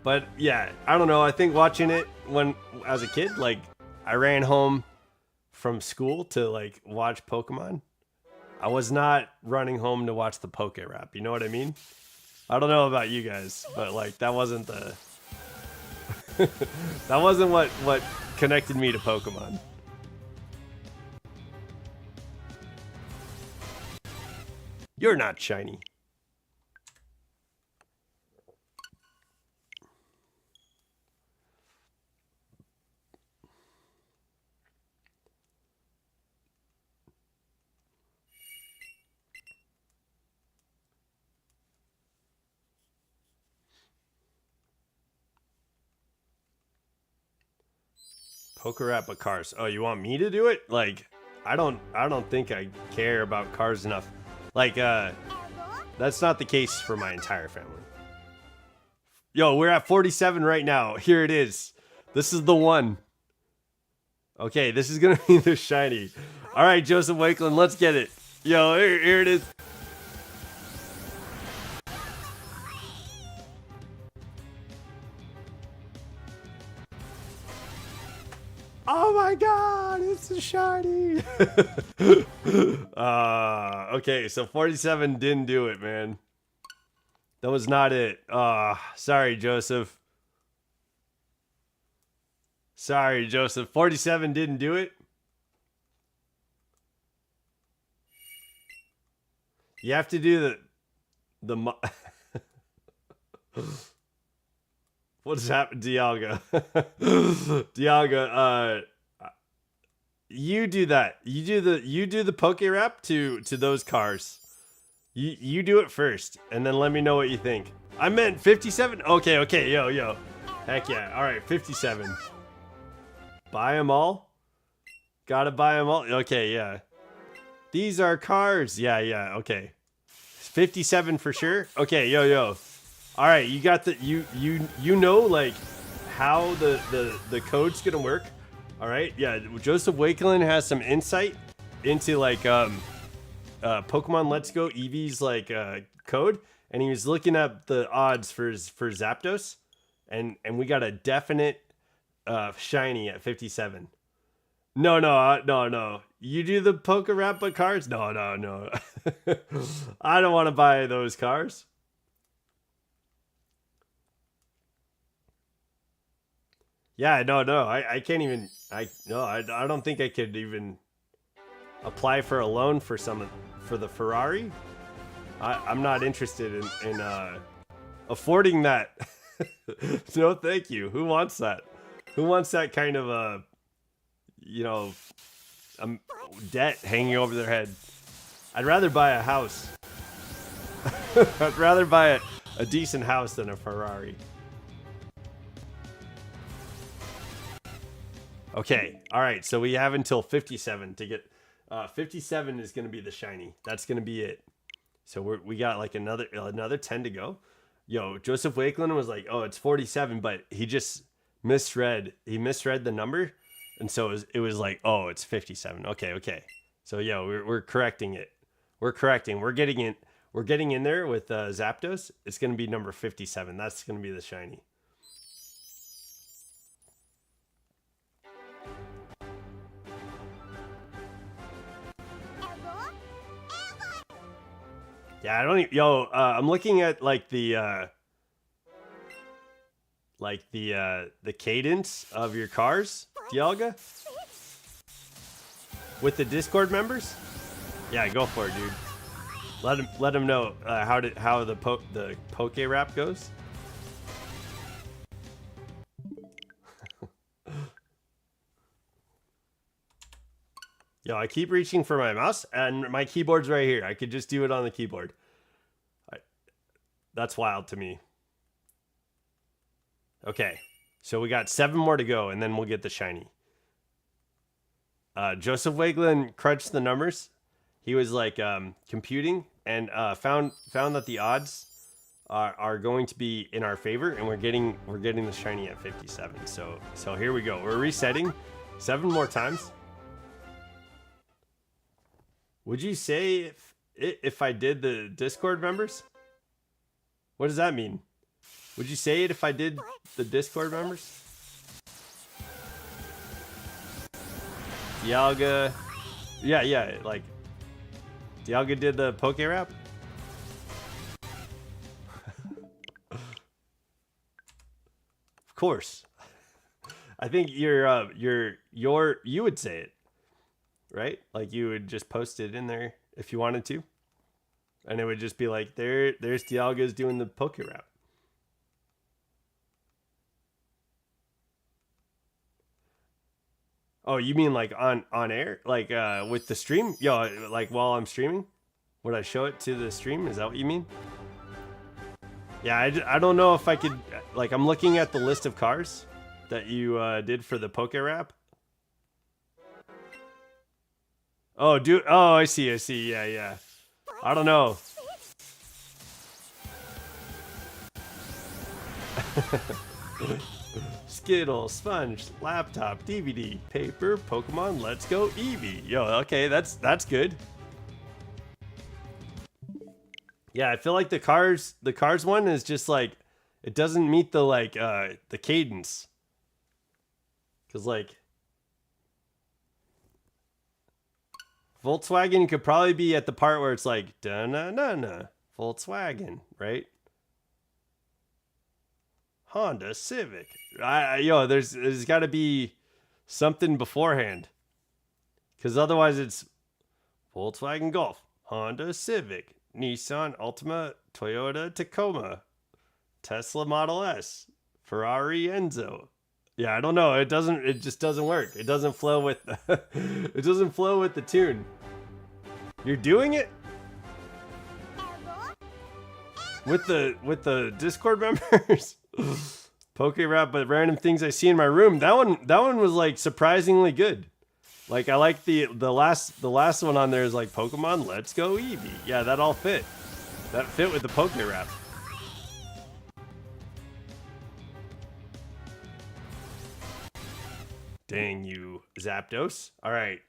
But yeah, I don't know. I think watching it when as a kid, like I ran home from school to like watch Pokemon. I was not running home to watch the Poke Rap. You know what I mean? I don't know about you guys, but like that wasn't the that wasn't what connected me to Pokemon. You're not shiny. Poke Rap but cars. Oh, you want me to do it? Like, I don't think I care about cars enough. Like, that's not the case for my entire family. Yo, we're at 47 right now. Here it is. This is the one. Okay, this is gonna be the shiny. All right, Joseph Wakeland, let's get it. Yo, here it is. Oh my god, it's a shiny. Okay, so 47 didn't do it, man. That was not it. Sorry, Joseph. Sorry, Joseph. 47 didn't do it. You have to do the What's happened, Dialga? Dialga, you do that. You do the Poke Rap to those cars. You do it first, and then let me know what you think. I meant 57. Okay, yo. Heck yeah. All right, 57. Buy them all. Gotta buy them all. Okay, yeah. These are cars. Yeah. Okay. 57 for sure. Okay, yo. All right, you got the you know like how the code's gonna work. All right, yeah. Joseph Wakeland has some insight into like Pokemon Let's Go Eevee's like code, and he was looking up the odds for Zapdos, and we got a definite shiny at 57. No. You do the Poke Rap but cars? No. I don't want to buy those cars. Yeah, no. I can't even. I don't think I could even apply for a loan for the Ferrari. I'm not interested in affording that. No, thank you. Who wants that? Who wants that kind of debt hanging over their head? I'd rather buy a house. I'd rather buy a decent house than a Ferrari. Okay, all right. So we have until 57 to get. 57 is going to be the shiny. That's going to be it. So we got like another 10 to go. Yo, Joseph Wakeland was like, "Oh, it's 47," but he just misread. He misread the number, and so it was like, "Oh, it's 57." Okay. So yo, we're correcting it. We're correcting. We're getting in. We're getting in there with Zapdos. It's going to be number 57. That's going to be the shiny. Yeah, I don't even, I'm looking at like the cadence of your cars, Dialga, with the Discord members. Yeah, go for it, dude. Let them know how the Poke Rap goes. Yo, I keep reaching for my mouse and my keyboard's right here. I could just do it on the keyboard. That's wild to me. Okay, so we got 7 more to go and then we'll get the shiny. Joseph Wakelin crunched the numbers. He was like computing and found that the odds are going to be in our favor, and we're getting the shiny at 57. So here we go. We're resetting 7 more times. Would you say if I did the Discord members? What does that mean? Would you say it if I did the Discord members? Dialga. Yeah, like Dialga did the Poke Rap. Of course. I think you would say it. Right? Like you would just post it in there if you wanted to. And it would just be like, there's Dialga's doing the Poke Rap. Oh, you mean like on air? Like with the stream? Yo, like while I'm streaming? Would I show it to the stream? Is that what you mean? Yeah, I don't know if I could... Like, I'm looking at the list of cars that you did for the Poke Rap. Oh, I see. Yeah. I don't know. Skittle, sponge, laptop, DVD, paper, Pokemon, let's go Eevee. Yo, okay, that's good. Yeah, I feel like the cars one is just like, it doesn't meet the like the cadence. Cause like Volkswagen could probably be at the part where it's like da-na-na-na, Volkswagen, right? Honda Civic. There's got to be something beforehand. Because otherwise it's Volkswagen Golf, Honda Civic, Nissan Altima, Toyota Tacoma, Tesla Model S, Ferrari Enzo. Yeah, I don't know. It just doesn't work. It doesn't flow with it doesn't flow with the tune. You're doing it? With the Discord members? Poke Rap, but random things I see in my room. That one was like surprisingly good. Like I like the last one on there is like Pokemon Let's Go Eevee. Yeah, that all fit. That fit with the Poke Rap. Dang you, Zapdos. All right,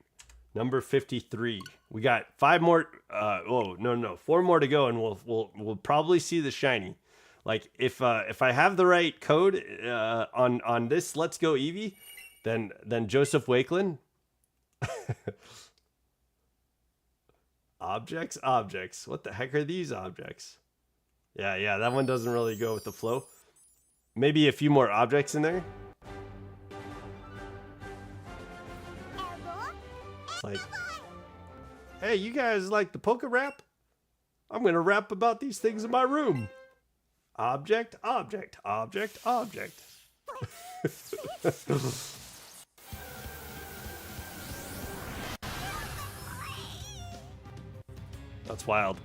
number 53. We got 5 more. 4 more to go, and we'll probably see the shiny. Like if I have the right code on this Let's Go Eevee, then Joseph Wakelin. Objects. What the heck are these objects? Yeah, that one doesn't really go with the flow. Maybe a few more objects in there. It's like, hey, you guys like the Poke Rap? I'm gonna rap about these things in my room. Object. That's wild.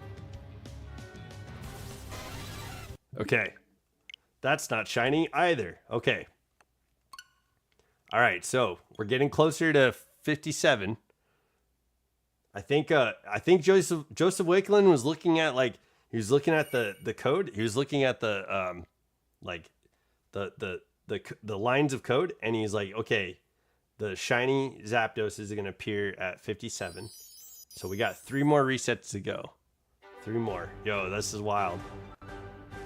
Okay. That's not shiny either. Okay. All right, so we're getting closer to 57. I think Joseph Wakelin was looking at like he was looking at the code. He was looking at the like the lines of code, and he's like, okay, the shiny Zapdos is gonna appear at 57. So we got 3 more resets to go. 3 more. Yo, this is wild.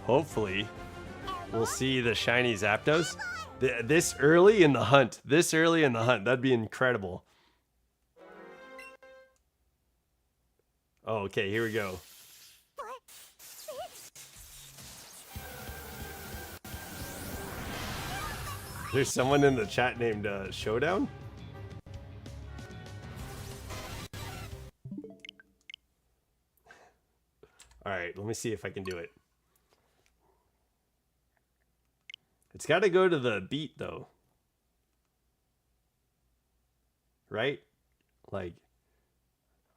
Hopefully, we'll see the shiny Zapdos this early in the hunt. That'd be incredible. Oh, okay, here we go. There's someone in the chat named Showdown. All right, let me see if I can do it. It's got to go to the beat though. Right? Like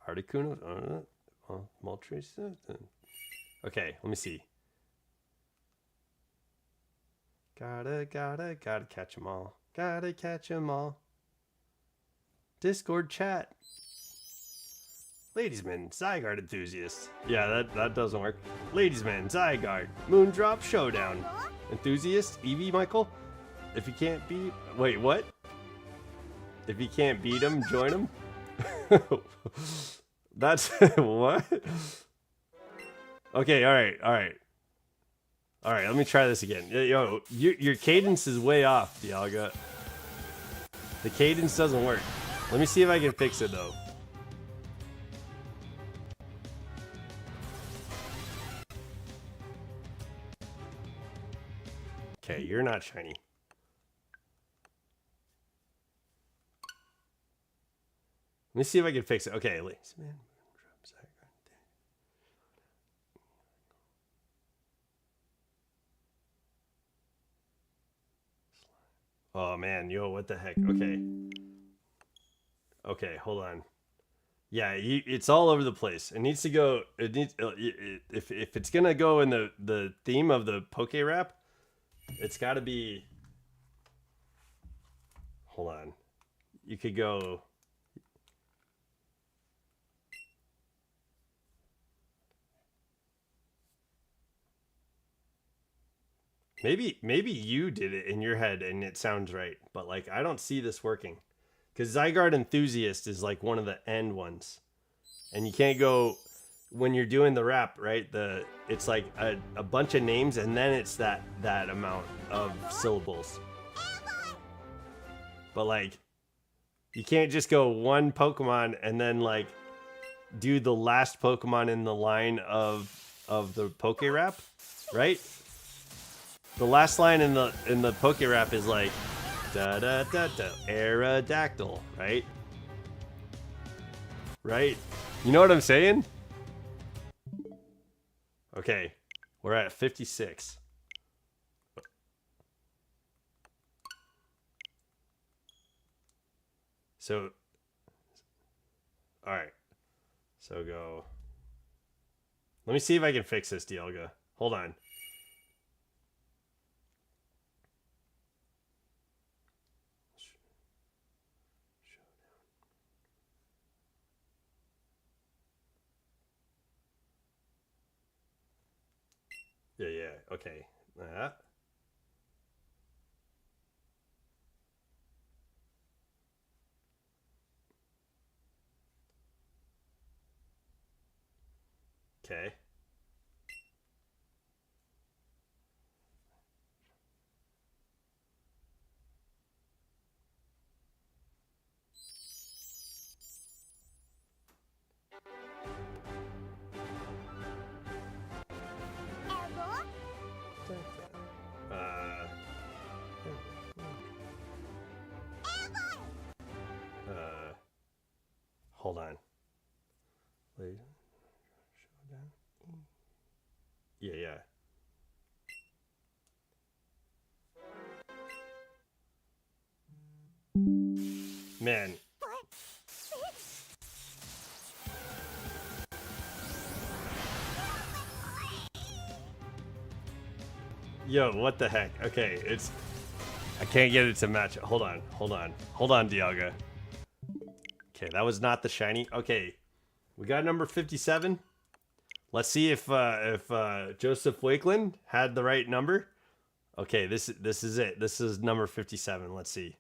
Articuno. Moltres. Okay, let me see. Gotta catch them all. Gotta catch them all. Discord chat. Ladiesman, Zygarde enthusiast. Yeah, that doesn't work. Ladiesman, Zygarde, Moondrop Showdown. Enthusiast, Eevee, Michael. If you can't beat... Wait, what? If you can't beat him, join him? That's... What? Okay, alright, let me try this again. Yo, your cadence is way off, Dialga. The cadence doesn't work. Let me see if I can fix it, though. Okay, you're not shiny. Let me see if I can fix it. Okay, oh man, yo, what the heck? Okay, hold on. Yeah, it's all over the place. It needs to go. It needs if it's gonna go in the theme of the Poke Rap, it's got to be. Hold on, you could go. Maybe you did it in your head and it sounds right, but like I don't see this working. Because Zygarde Enthusiast is like one of the end ones. And you can't go, when you're doing the rap, right? It's like a bunch of names and then it's that amount of syllables. But like, you can't just go one Pokemon and then like do the last Pokemon in the line of the Poke Rap, right? The last line in the Poke Rap is like da da da da Aerodactyl, right? Right? You know what I'm saying? Okay, we're at 56. So, all right. So go. Let me see if I can fix this, Dialga. Hold on. Yeah, okay. That. Okay. Hold on. Wait. Yeah. Man. Yo, what the heck? Okay, I can't get it to match. Hold on, Dialga. Okay, that was not the shiny. Okay, we got number 57. Let's see if Joseph Wakeland had the right number. Okay, this is it. This is number 57. Let's see.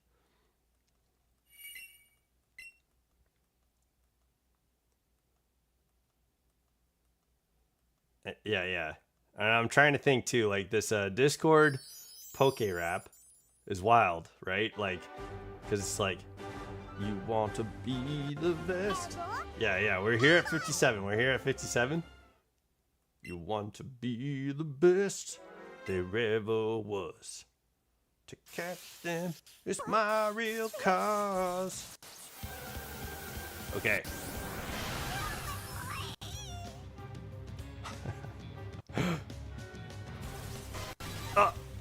Yeah. And I'm trying to think too. Like this Discord Poke Rap is wild, right? Like, because it's like, you want to be the best. Yeah. We're here at 57. You want to be the best there ever was. To catch them is my real cause. Okay.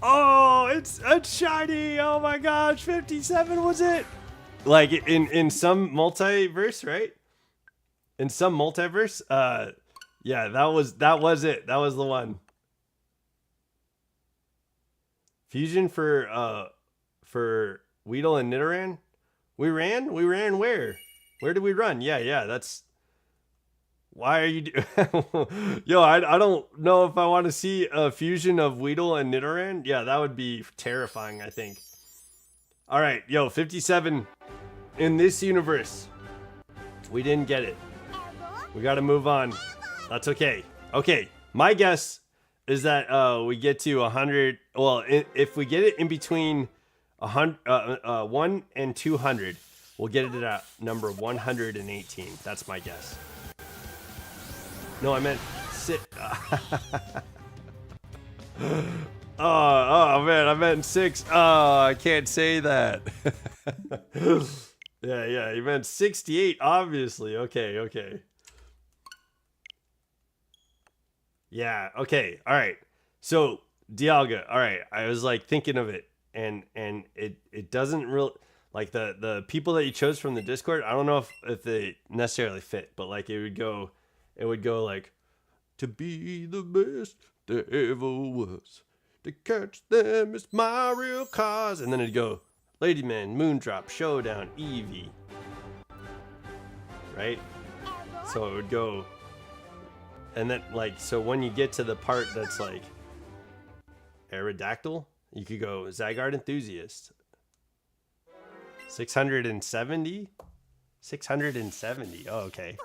Oh, it's shiny. Oh my gosh, 57 was it? Like in some multiverse, right? In some multiverse, yeah, that was it. That was the one. Fusion for Weedle and Nidoran. We ran where? Where did we run? Yeah, that's. Why are you Yo, I don't know if I want to see a fusion of Weedle and Nidoran. Yeah, that would be terrifying, I think. All right, yo, 57 in this universe. We didn't get it. We got to move on. That's okay. Okay, my guess is that we get to 100. Well, if we get it in between 1 and 200, we'll get it at number 118. That's my guess. No, I meant sit. Oh man, I meant 6. Oh, I can't say that. Yeah, you meant 68, obviously. Okay. Yeah, okay, all right. So Dialga, all right. I was like thinking of it, and it doesn't really like the people that you chose from the Discord. I don't know if they necessarily fit, but like it would go like, to be the best there ever was, to catch them is my real cause, and then it'd go Ladyman, Moondrop, Showdown, Eevee, right? So it would go, and then like, so when you get to the part that's like Aerodactyl, you could go Zygarde Enthusiast. 670. Oh, okay.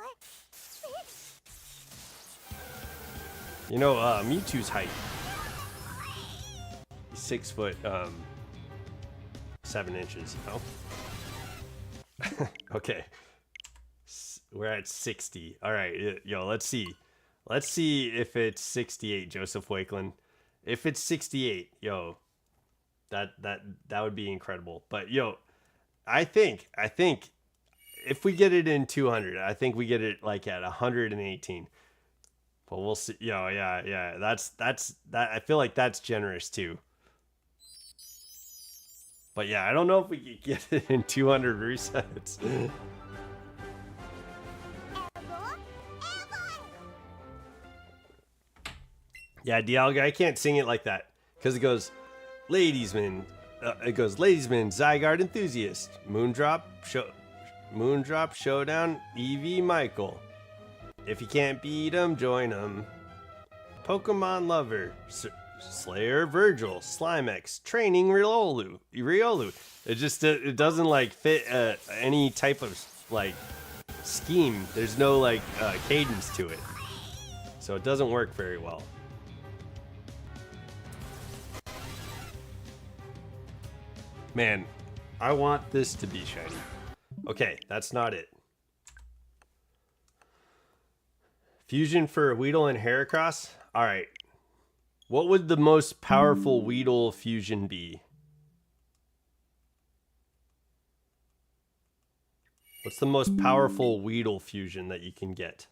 You know, Mewtwo's height. He's 6 foot 7 inches, you know? Okay. We're at 60. All right, yo, let's see. Let's see if it's 68, Joseph Wakeland. If it's 68, yo, that would be incredible. But yo, I think if we get it in 200, I think we get it like at 118. But we'll see. Yo, yeah. That's that. I feel like that's generous too. But yeah, I don't know if we could get it in 200 resets. Yeah, Dialga, I can't sing it like that because it goes, Ladiesman. It goes, Ladiesman, Zygarde Enthusiast, Moondrop, Showdown, Eevee, Michael. If you can't beat him, join him. Pokemon Lover, Slayer, Virgil, Slimex, Training, Riolu. It doesn't like fit any type of like scheme. There's no like cadence to it, so it doesn't work very well. Man, I want this to be shiny. Okay, that's not it. Fusion for Weedle and Heracross? Alright. What would the most powerful Weedle fusion be? What's the most powerful Weedle fusion that you can get?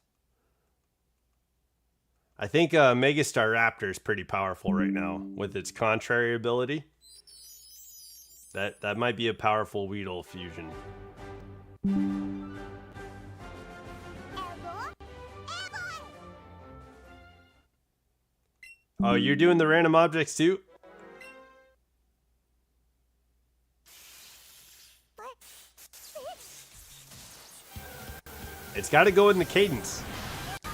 I think Megastar Raptor is pretty powerful right now with its contrary ability. That might be a powerful Weedle fusion. Oh, you're doing the random objects too? It's got to go in the cadence.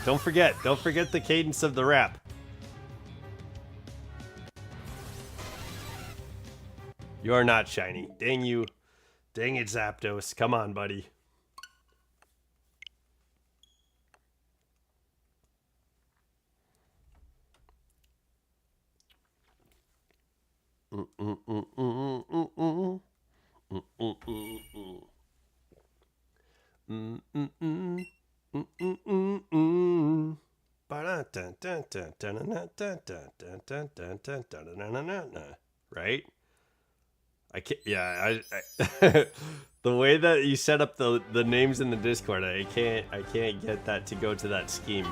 Don't forget the cadence of the rap. You are not shiny. Dang you. Dang it, Zapdos. Come on, buddy. Right? I can't. Yeah, I the way that you set up the names in the Discord, I can't get that to go to that scheme.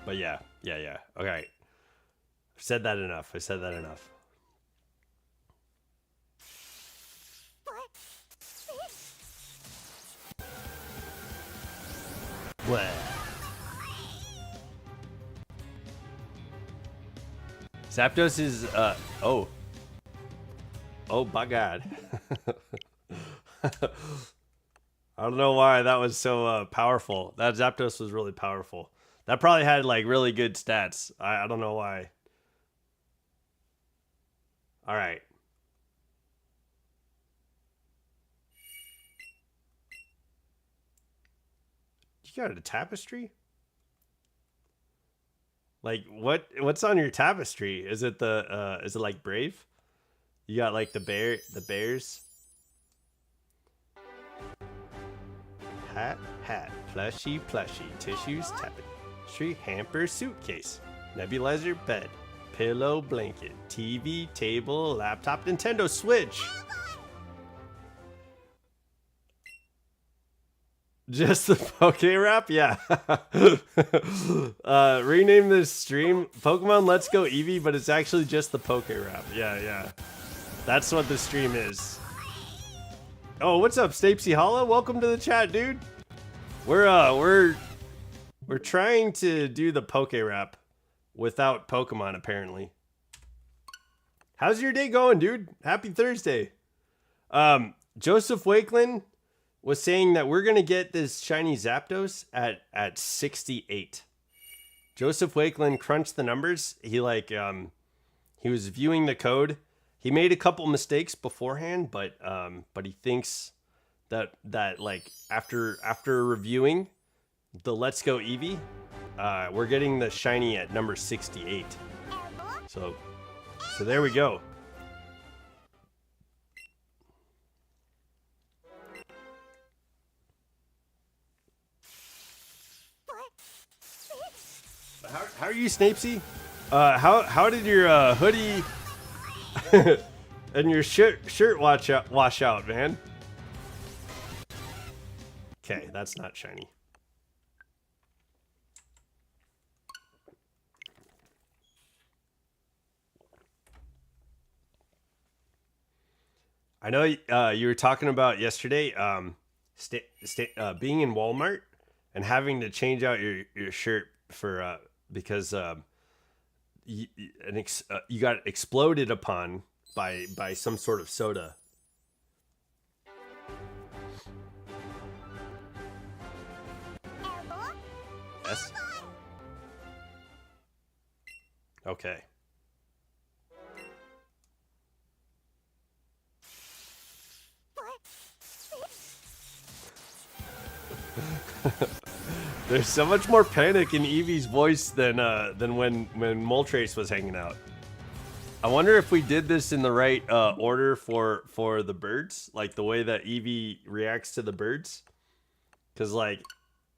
But yeah. Okay. I've said that enough. Bleh. Zapdos is, oh. Oh, my God. I don't know why that was so powerful. That Zapdos was really powerful. That probably had, like, really good stats. I don't know why. All right. You got a tapestry? Like, what's on your tapestry? Is it like Brave? You got like the bears. Hat, plushy, tissues, tapestry, hamper, suitcase, nebulizer, bed, pillow, blanket, TV, table, laptop, Nintendo Switch. Just the Poke Rap? Yeah. Rename this stream Pokemon Let's Go Eevee, but it's actually just the Poke Rap. Yeah. That's what the stream is. Oh, what's up, Stapesy Holla? Welcome to the chat, dude. We're trying to do the Poke Rap without Pokemon, apparently. How's your day going, dude? Happy Thursday. Joseph Wakeland was saying that we're gonna get this shiny Zapdos at 68. Joseph Wakeland crunched the numbers. He was viewing the code. He made a couple mistakes beforehand, but he thinks that like after reviewing the Let's Go Eevee, we're getting the shiny at number 68. So there we go. How are you, Snapesy? How did your hoodie and your shirt wash out, man? Okay, that's not shiny. I know you were talking about yesterday being in Walmart and having to change out your shirt for because you got exploded upon by some sort of soda. Yes. Okay. There's so much more panic in Eevee's voice than when Moltres was hanging out. I wonder if we did this in the right order for the birds, like the way that Eevee reacts to the birds. Because like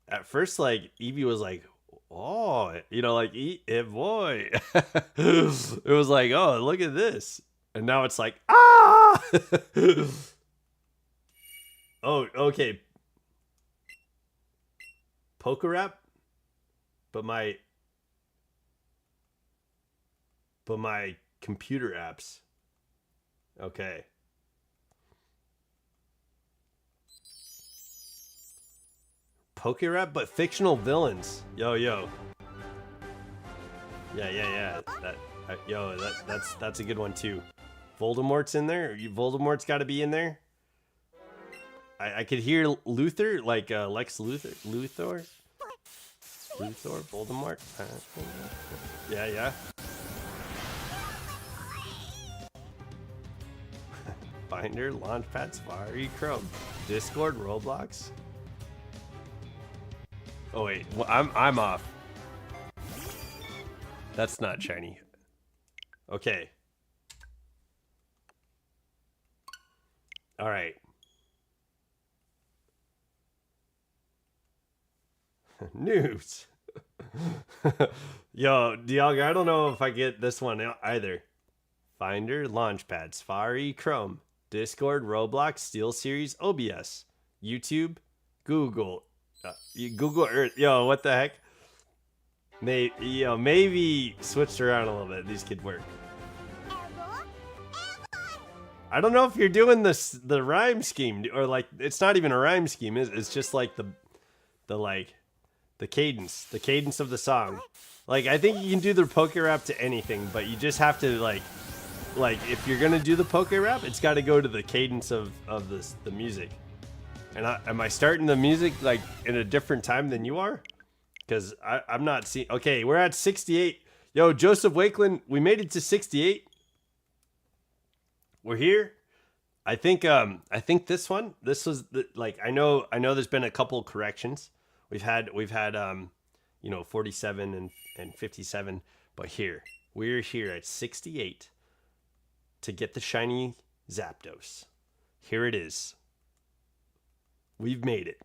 at first, like Eevee was like, "Oh, you know, like boy." It was like, "Oh, look at this," and now it's like, "Ah!" Oh, okay. Poker Rap, but my computer apps. Okay. Poker Rap, but fictional villains. Yo. Yeah. That's a good one too. Voldemort's in there. Voldemort's got to be in there. I could hear Luthor, like Lex Luthor, Voldemort. Yeah. Binder, Launchpad, Safari, Chrome, Discord, Roblox. Oh wait, well, I'm off. That's not shiny. Okay. All right. News. Yo, Dialga, I don't know if I get this one either. Finder, Launchpad, Safari, Chrome, Discord, Roblox, SteelSeries, OBS, YouTube, Google, Google Earth. Yo, what the heck? Maybe switched around a little bit. These could work. I don't know if you're doing the rhyme scheme or like it's not even a rhyme scheme. It's just like the like. The cadence of the song. Like, I think you can do the poke rap to anything, but you just have to like if you're gonna do the poke rap, it's got to go to the cadence of the music. And am I starting the music like in a different time than you are? Because I'm not seeing. Okay, we're at 68. Yo, Joseph Wakeland, we made it to 68. We're here. I think this one. This was like I know there's been a couple corrections. We've had 47 and 57, but we're here at 68 to get the shiny Zapdos. Here it is. We've made it.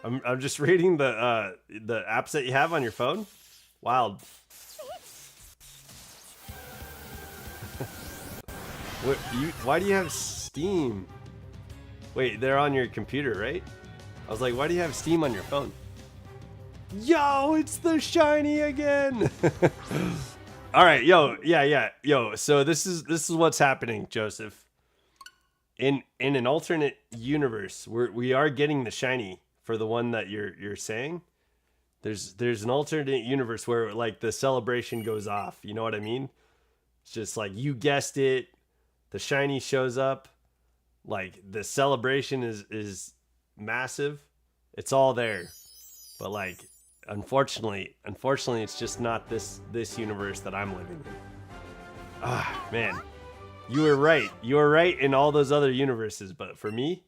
I'm just reading the apps that you have on your phone. Wild. Why do you have Steam? Wait, they're on your computer, right? I was like, why do you have Steam on your phone? Yo, it's the shiny again. All right, yo, yo. So this is what's happening, Joseph. In an alternate universe, we are getting the shiny for the one that you're saying. There's an alternate universe where like the celebration goes off. You know what I mean? It's just like you guessed it. The shiny shows up. Like the celebration is massive. It's all there. But like unfortunately it's just not this universe that I'm living in. Ah, man. You were right. You were right in all those other universes, but for me,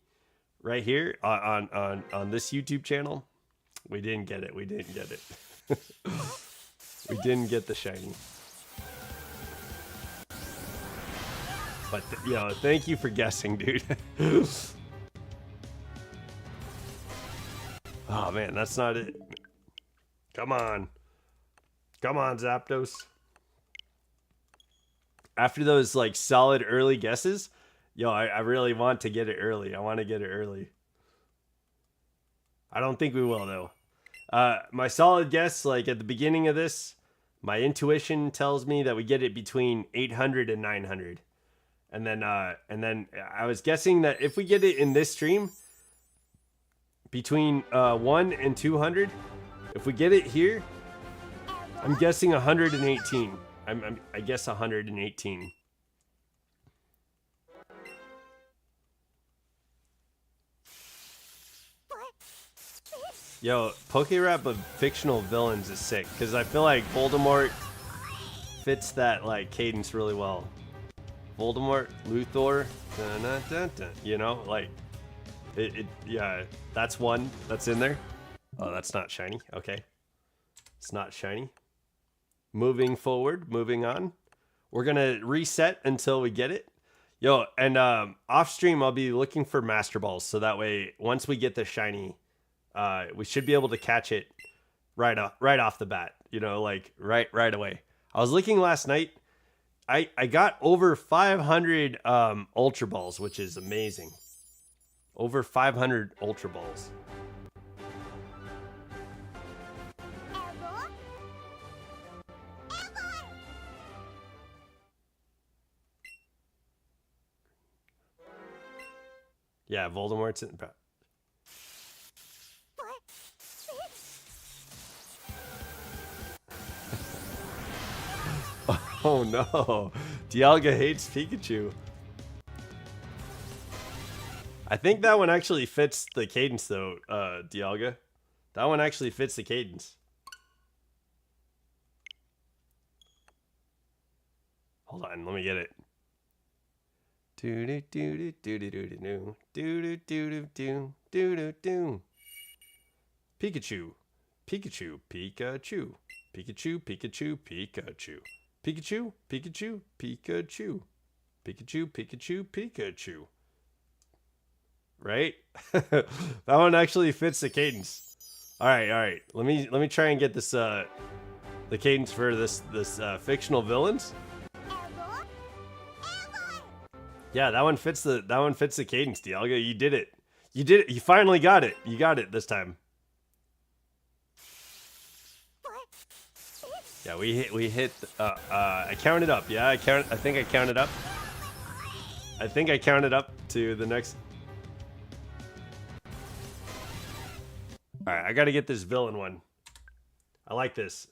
right here on this YouTube channel, we didn't get it. We didn't get it. We didn't get the shiny. But thank you for guessing, dude. Oh man, that's not it. Come on, Zapdos. After those like solid early guesses, I really want to get it early. I want to get it early. I don't think we will though. My solid guess, like at the beginning of this, my intuition tells me that we get it between 800 and 900. And then I was guessing that if we get it in this stream, between 1 and 200, if we get it here, I'm guessing 118. I guess 118. Yo, Poke Rap of fictional villains is sick because I feel like Voldemort fits that like cadence really well. Voldemort, Luthor, dun, dun, dun, dun, like yeah, that's one that's in there. Oh, that's not shiny. Okay, it's not shiny. Moving forward, moving on. We're gonna reset until we get it. Yo, and off stream I'll be looking for Master Balls so that way once we get the shiny, we should be able to catch it right off the bat. Like right away. I was looking last night. I got over 500 Ultra Balls, which is amazing. Over 500 Ultra Balls. Yeah, Voldemort's in. Oh no, Dialga hates Pikachu. I think that one actually fits the cadence though, Dialga. That one actually fits the cadence. Hold on, let me get it. Do do do do do do do do do do do do do do. Pikachu, Pikachu, Pikachu, Pikachu, Pikachu, Pikachu. Pikachu, Pikachu, Pikachu. Pikachu, Pikachu, Pikachu. Right? That one actually fits the cadence. All right. Let me try and get this the cadence for this fictional villains. Yeah, that one fits the cadence, Dialga. You did it. You finally got it. You got it this time. Yeah, we hit. I counted up. Yeah, I think I counted up. I think I counted up to the next. All right, I got to get this villain one. I like this.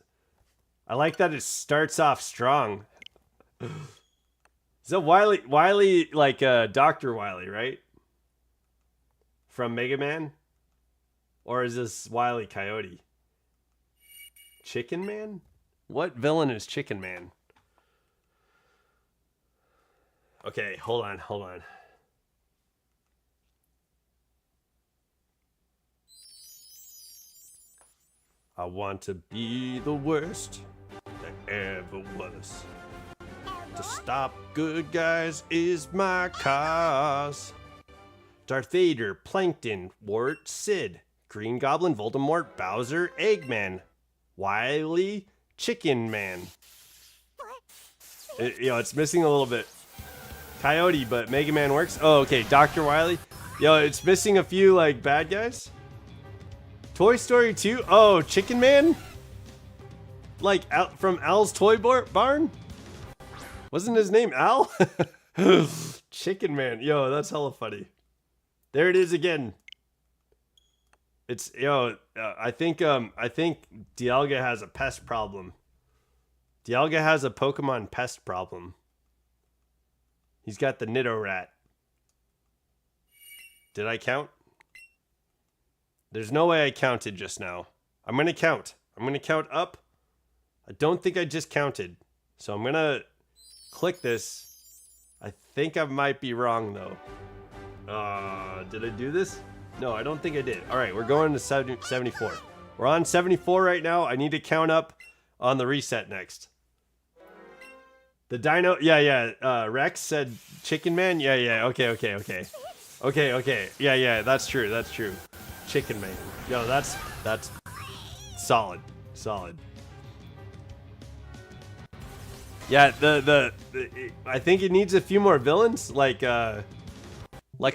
I like that it starts off strong. Is that Wily like Dr. Wily, right? From Mega Man? Or is this Wily Coyote? Chicken Man? What villain is Chicken Man? Okay, hold on. I want to be the worst that ever was. To stop good guys is my cause. Darth Vader, Plankton, Wart, Sid, Green Goblin, Voldemort, Bowser, Eggman, Wily, Chicken Man. It's missing a little bit. Coyote, but Mega Man works. Oh, okay, Dr. Wily. It's missing a few, like, bad guys. Toy Story 2? Oh, Chicken Man? Like, from Al's Toy Barn? Wasn't his name Al? Chicken Man. That's hella funny. There it is again. It's, I think Dialga has a pest problem. Dialga has a Pokemon pest problem. He's got the Nidorat. Did I count? There's no way I counted just now. I'm going to count. I'm going to count up. I don't think I just counted. So I'm going to click this. I think I might be wrong, though. Did I do this? No, I don't think I did. All right, we're going to 74. We're on 74 right now. I need to count up on the reset next. The Dino, yeah. Rex said Chicken Man. Yeah. Okay. Yeah. That's true. Chicken Man. That's solid. Yeah, the I think it needs a few more villains. Like Lex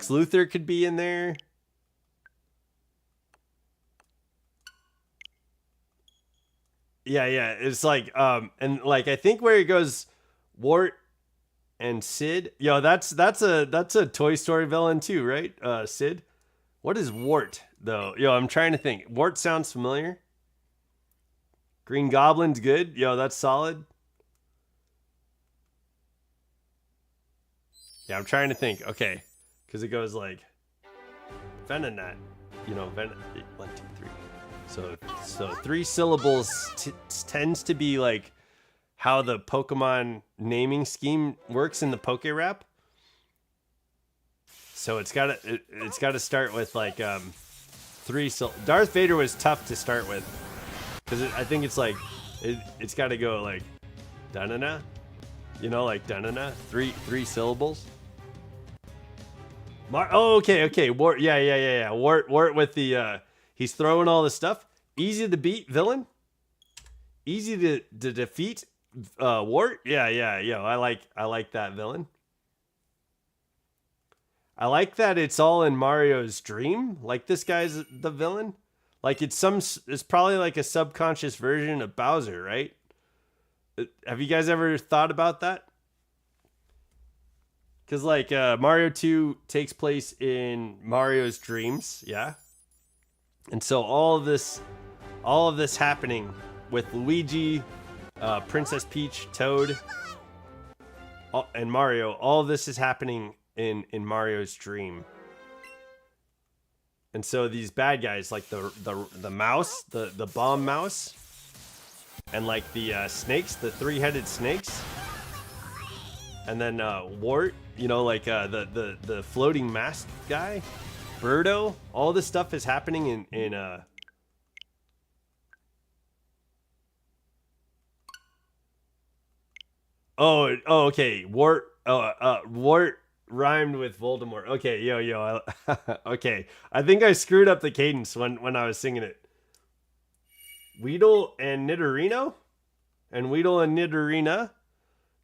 Luthor could be in there. Yeah. It's like and like I think where it goes. Wart and Sid. That's a Toy Story villain too, right? Sid. What is Wart though? I'm trying to think. Wart sounds familiar. Green Goblin's good. That's solid. Yeah, I'm trying to think. Okay, because it goes like Venonat. 1, 2, 3. So 3 syllables tends to be like how the Pokemon naming scheme works in the Poke Rap. So it's gotta start with like 3 syllables. Darth Vader was tough to start with because I think it's like it's got to go like da-na-na, like da-na-na, 3 syllables. Okay. Wart, yeah. Wart with the he's throwing all the stuff. Easy to beat villain. Easy to defeat. Wart, yeah. I like that villain. I like that it's all in Mario's dream. Like this guy's the villain. Like it's probably like a subconscious version of Bowser, right? Have you guys ever thought about that? Because like Mario 2 takes place in Mario's dreams, yeah. And so all of this happening with Luigi, Princess Peach, Toad, and Mario, all of this is happening in Mario's dream. And so these bad guys, like the mouse, the bomb mouse, and like the snakes, the 3-headed snakes, and then Wart, like the floating mask guy, Birdo, all this stuff is happening in okay. Wart rhymed with Voldemort. Okay, yo. Okay, I think I screwed up the cadence when I was singing it. Weedle and Nidorino, and Weedle and Nidorina.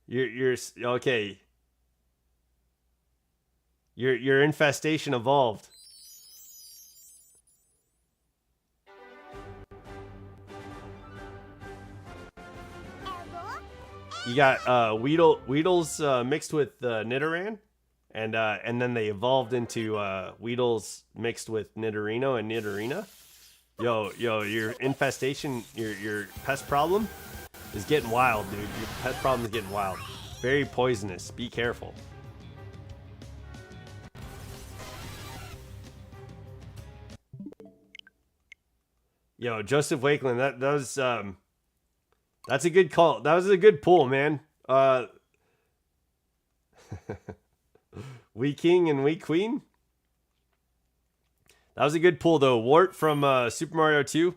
You're okay. Your infestation evolved. You got Weedle's mixed with Nidoran, and then they evolved into Weedle's mixed with Nidorino and Nidorina. Yo, your infestation, your pest problem is getting wild, dude. Your pest problem is getting wild. Very poisonous. Be careful. Yo, Joseph Wakeland, that was that's a good call. That was a good pull, man. Wee King and Wee Queen. That was a good pull, though. Wart from Super Mario 2.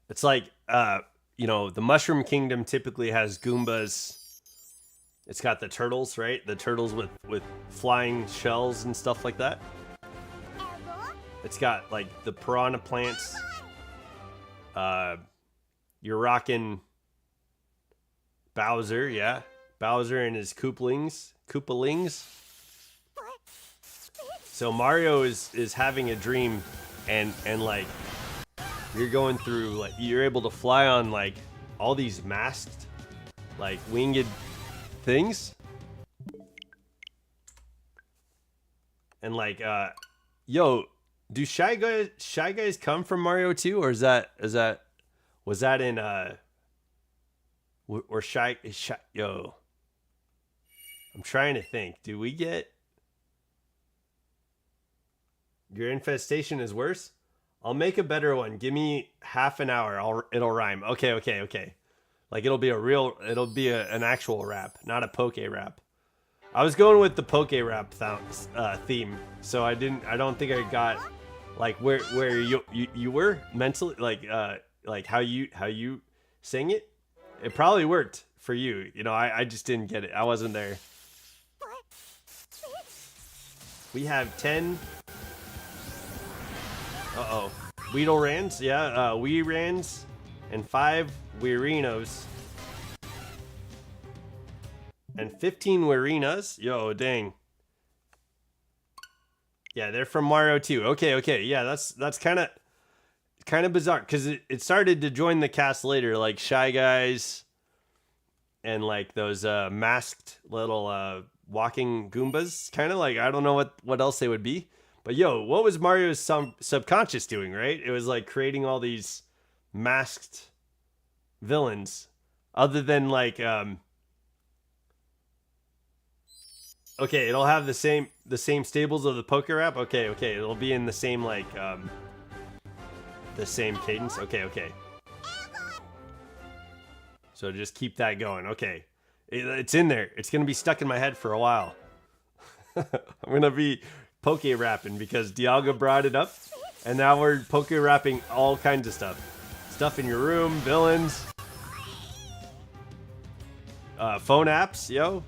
It's like, you know, the Mushroom Kingdom typically has Goombas. It's got the turtles, right? The turtles with flying shells and stuff like that. It's got, like, the piranha plants. You're rocking Bowser, yeah. Bowser and his Koopalings. So Mario is having a dream, and like, you're going through, like, you're able to fly on, like, all these masked, like, winged things. And like, yo, do Shy Guys come from Mario 2, or was that in or Shy, yo, I'm trying to think. Do we get your infestation is worse? I'll make a better one. Give me half an hour. It'll rhyme. Okay. Like it'll be an actual rap, not a poke rap. I was going with the poke rap theme, so I don't think I got like where you were mentally, like how you sang it. It probably worked for you. You know, I just didn't get it. I wasn't there. We have 10. Weedlerans, yeah, Weerans, and 5 Weerinos. And 15 Weerinas. Yo, dang. Yeah, they're from Mario 2. Okay. Yeah, that's kind of bizarre, because it started to join the cast later, like Shy Guys and like those masked little walking Goombas. Kind of like, I don't know what else they would be. But yo, what was Mario's subconscious doing, right? It was like creating all these masked villains, other than like, okay, it'll have the same stables of the poker rap. Okay, it'll be in the same like the same cadence. Okay. So just keep that going. Okay, it's in there. It's gonna be stuck in my head for a while. I'm gonna be poke rapping because Dialga brought it up, and now we're poke rapping all kinds of stuff in your room, villains, phone apps. Yo,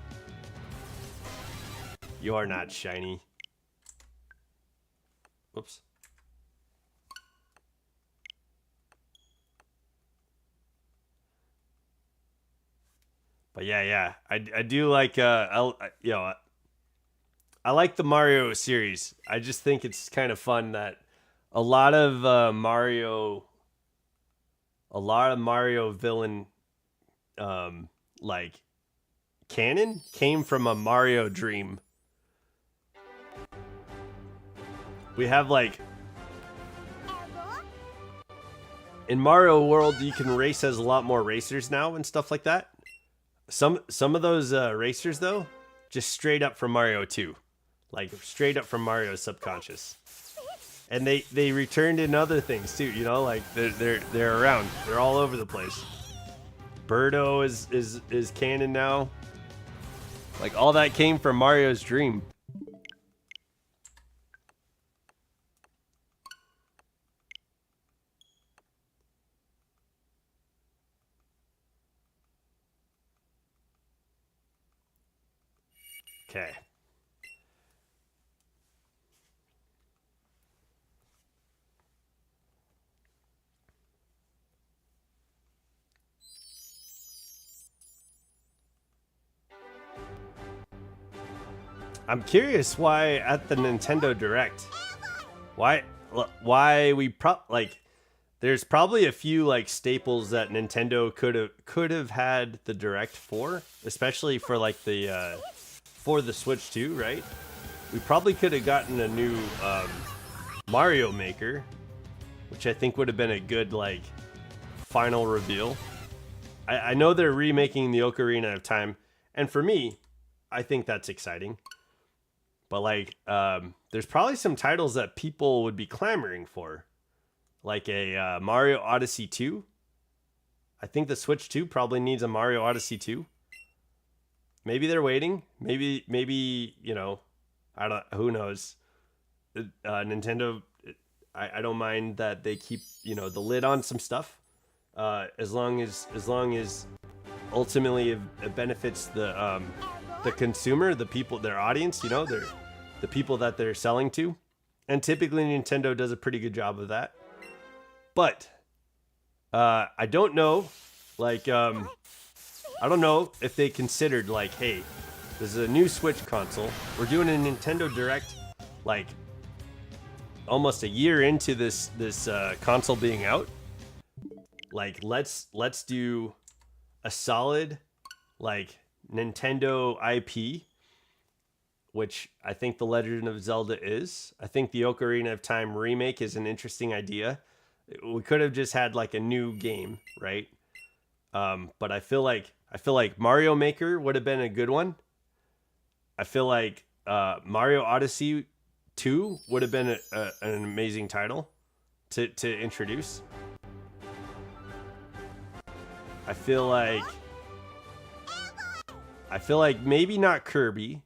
you are not shiny. Whoops. But yeah, I do like I like the Mario series. I just think it's kind of fun that a lot of Mario villain like canon came from a Mario dream. We have like, in Mario World you can race as a lot more racers now and stuff like that. Some of those racers though, just straight up from Mario 2. Like straight up from Mario's subconscious. And they returned in other things too, you know, like they're around. They're all over the place. Birdo is canon now. Like all that came from Mario's dream. Okay. I'm curious why at the Nintendo Direct why we like there's probably a few like staples that Nintendo could have had the Direct for, especially for like the for the Switch 2, right? We probably could have gotten a new Mario Maker, which I think would have been a good like final reveal. I know they're remaking the Ocarina of Time, and for me, I think that's exciting. But like, there's probably some titles that people would be clamoring for, like a Mario Odyssey 2. I think the Switch 2 probably needs a Mario Odyssey 2. Maybe they're waiting. Maybe you know, I don't. Who knows? Nintendo. I don't mind that they keep the lid on some stuff, as long as ultimately it benefits the consumer, the people, their audience. They're the people that they're selling to, and typically Nintendo does a pretty good job of that. But I don't know, like I don't know if they considered like, hey, this is a new Switch console. We're doing a Nintendo Direct, like almost a year into this console being out. Like let's do a solid like Nintendo IP, which I think The Legend of Zelda is. I think the Ocarina of Time remake is an interesting idea. We could have just had like a new game, right? But I feel like Mario Maker would have been a good one. I feel like Mario Odyssey 2 would have been an amazing title to introduce. I feel like maybe not Kirby.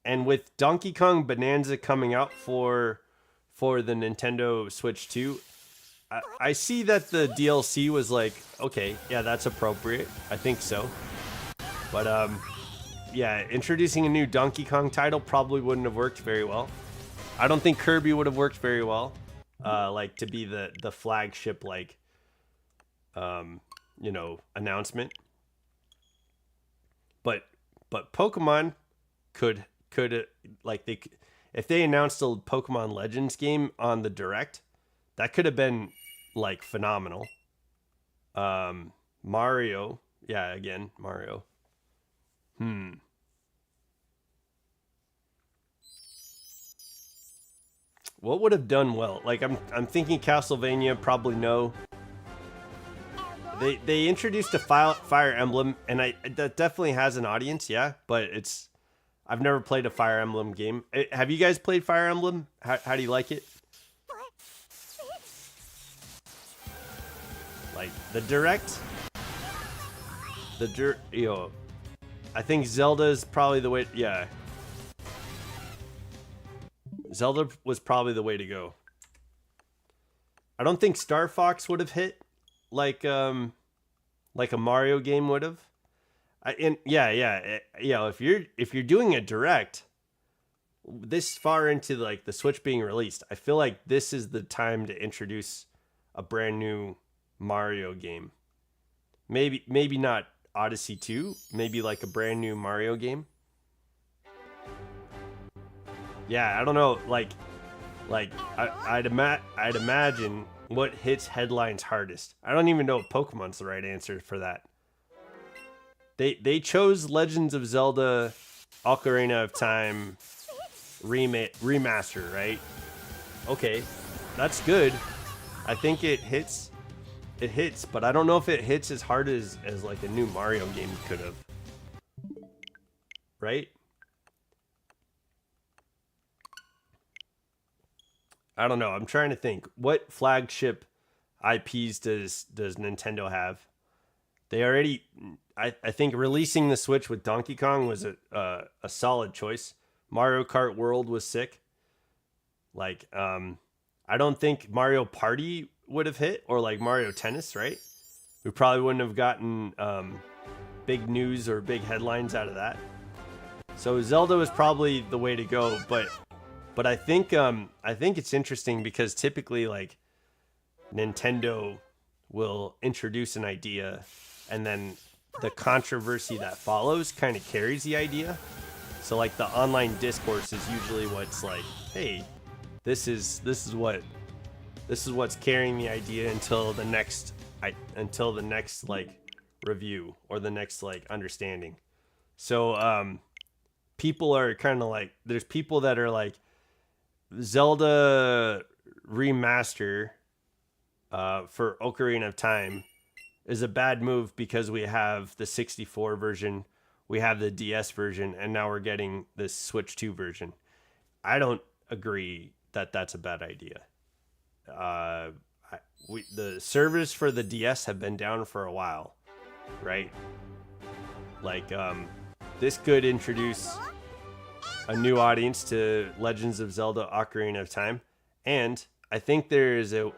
And with Donkey Kong Bonanza coming out for the Nintendo Switch 2, I see that the DLC was like, okay, yeah, that's appropriate. I think so. But yeah, introducing a new Donkey Kong title probably wouldn't have worked very well. I don't think Kirby would have worked very well, like to be the flagship like announcement. But Pokemon could like if they announced a Pokemon Legends game on the Direct, that could have been like phenomenal. Mario, yeah, again, Mario. What would have done well? Like I'm thinking Castlevania, probably no. They introduced a Fire Emblem, and that definitely has an audience, yeah. But I've never played a Fire Emblem game. Have you guys played Fire Emblem? How do you like it? Like the Direct, I think Zelda is probably the way. Yeah, Zelda was probably the way to go. I don't think Star Fox would have hit like a Mario game would have. If you're doing a Direct this far into like the Switch being released, I feel like this is the time to introduce a brand new Mario game. Maybe not Odyssey 2, maybe like a brand new Mario game. Yeah, I don't know, I'd imagine what hits headlines hardest. I don't even know if Pokemon's the right answer for that. They chose Legends of Zelda Ocarina of Time remaster, right? Okay, that's good. I think it hits, but I don't know if it hits as hard as like a new Mario game could have. Right? I don't know. I'm trying to think. What flagship IPs does Nintendo have? They already, I think releasing the Switch with Donkey Kong was a solid choice. Mario Kart World was sick. Like, I don't think Mario Party would have hit, or like Mario Tennis, right? We probably wouldn't have gotten big news or big headlines out of that. So Zelda was probably the way to go, but I think it's interesting because typically like Nintendo will introduce an idea and then the controversy that follows kind of carries the idea. So like the online discourse is usually what's like, hey, what's carrying the idea until the next like review or the next like understanding. So people are kind of like, there's people that are like, Zelda remaster for Ocarina of Time is a bad move because we have the 64 version, we have the DS version, and now we're getting this Switch 2 version. I don't agree that that's a bad idea. The servers for the DS have been down for a while, right? Like, this could introduce a new audience to Legends of Zelda Ocarina of Time. And I think there is a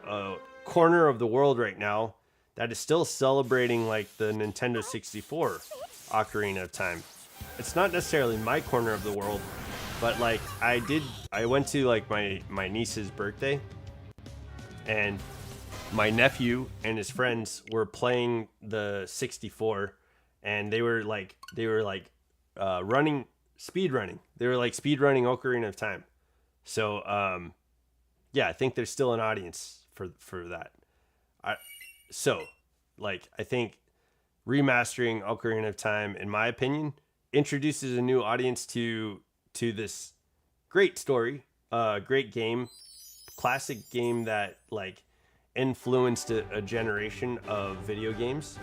corner of the world right now that is still celebrating like the Nintendo 64 Ocarina of Time. It's not necessarily my corner of the world, but like I went to like my niece's birthday, and my nephew and his friends were playing the 64, and they were like speed running. They were like speed running Ocarina of Time. So yeah, I think there's still an audience for that. I think remastering Ocarina of Time, in my opinion, introduces a new audience to this great story, great game, classic game that like influenced a generation of video games,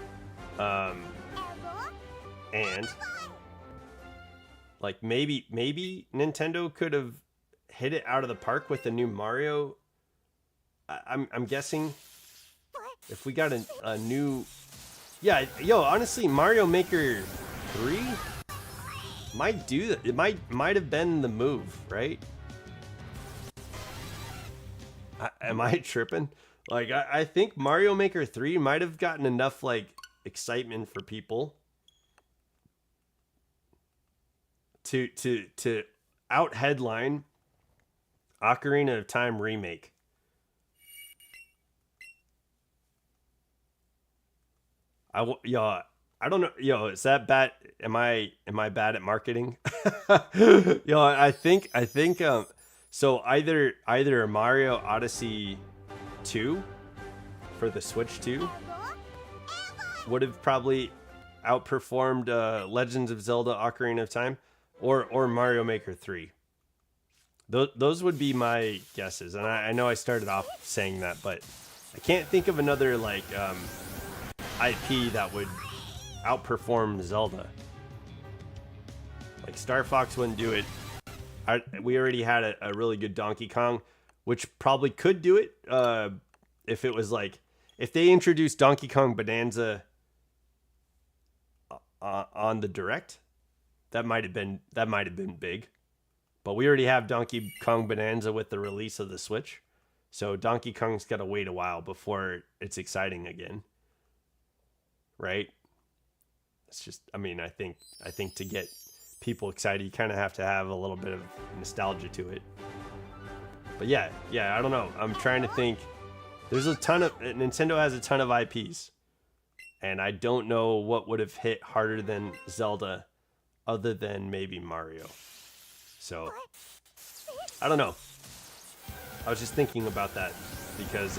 and like maybe Nintendo could have hit it out of the park with the new Mario. I'm guessing if we got a new, yeah, honestly, Mario Maker 3 might do that. It might have been the move, right? Am I tripping? Like, I think Mario Maker 3 might have gotten enough like excitement for people to out headline Ocarina of Time remake. I don't know. Is that bad? Am I bad at marketing? I think so either Mario Odyssey 2 for the Switch 2 would have probably outperformed Legends of Zelda Ocarina of Time, or Mario Maker 3. Those would be my guesses. And I know I started off saying that, but I can't think of another like IP that would outperform Zelda. Like Star Fox wouldn't do it. We already had a really good Donkey Kong, which probably could do it if it was like, if they introduced Donkey Kong Bonanza on the Direct, that might have been big. But we already have Donkey Kong Bonanza with the release of the Switch, so Donkey Kong's got to wait a while before it's exciting again, right? It's just, I mean, I think to get people excited, you kind of have to have a little bit of nostalgia to it. But yeah, I don't know. I'm trying to think. There's Nintendo has a ton of IPs, and I don't know what would have hit harder than Zelda, other than maybe Mario. So I don't know. I was just thinking about that because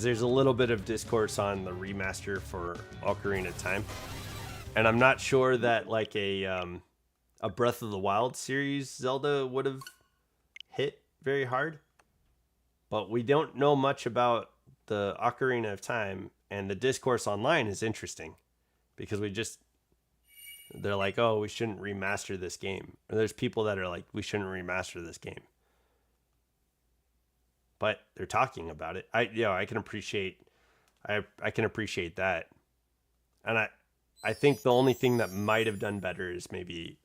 there's a little bit of discourse on the remaster for Ocarina of Time, and I'm not sure that like a Breath of the Wild series Zelda would have hit very hard. But we don't know much about the Ocarina of Time, and the discourse online is interesting because they're like, oh, we shouldn't remaster this game. Or there's people that are like, we shouldn't remaster this game. But they're talking about it. I can appreciate that. And I think the only thing that might have done better is maybe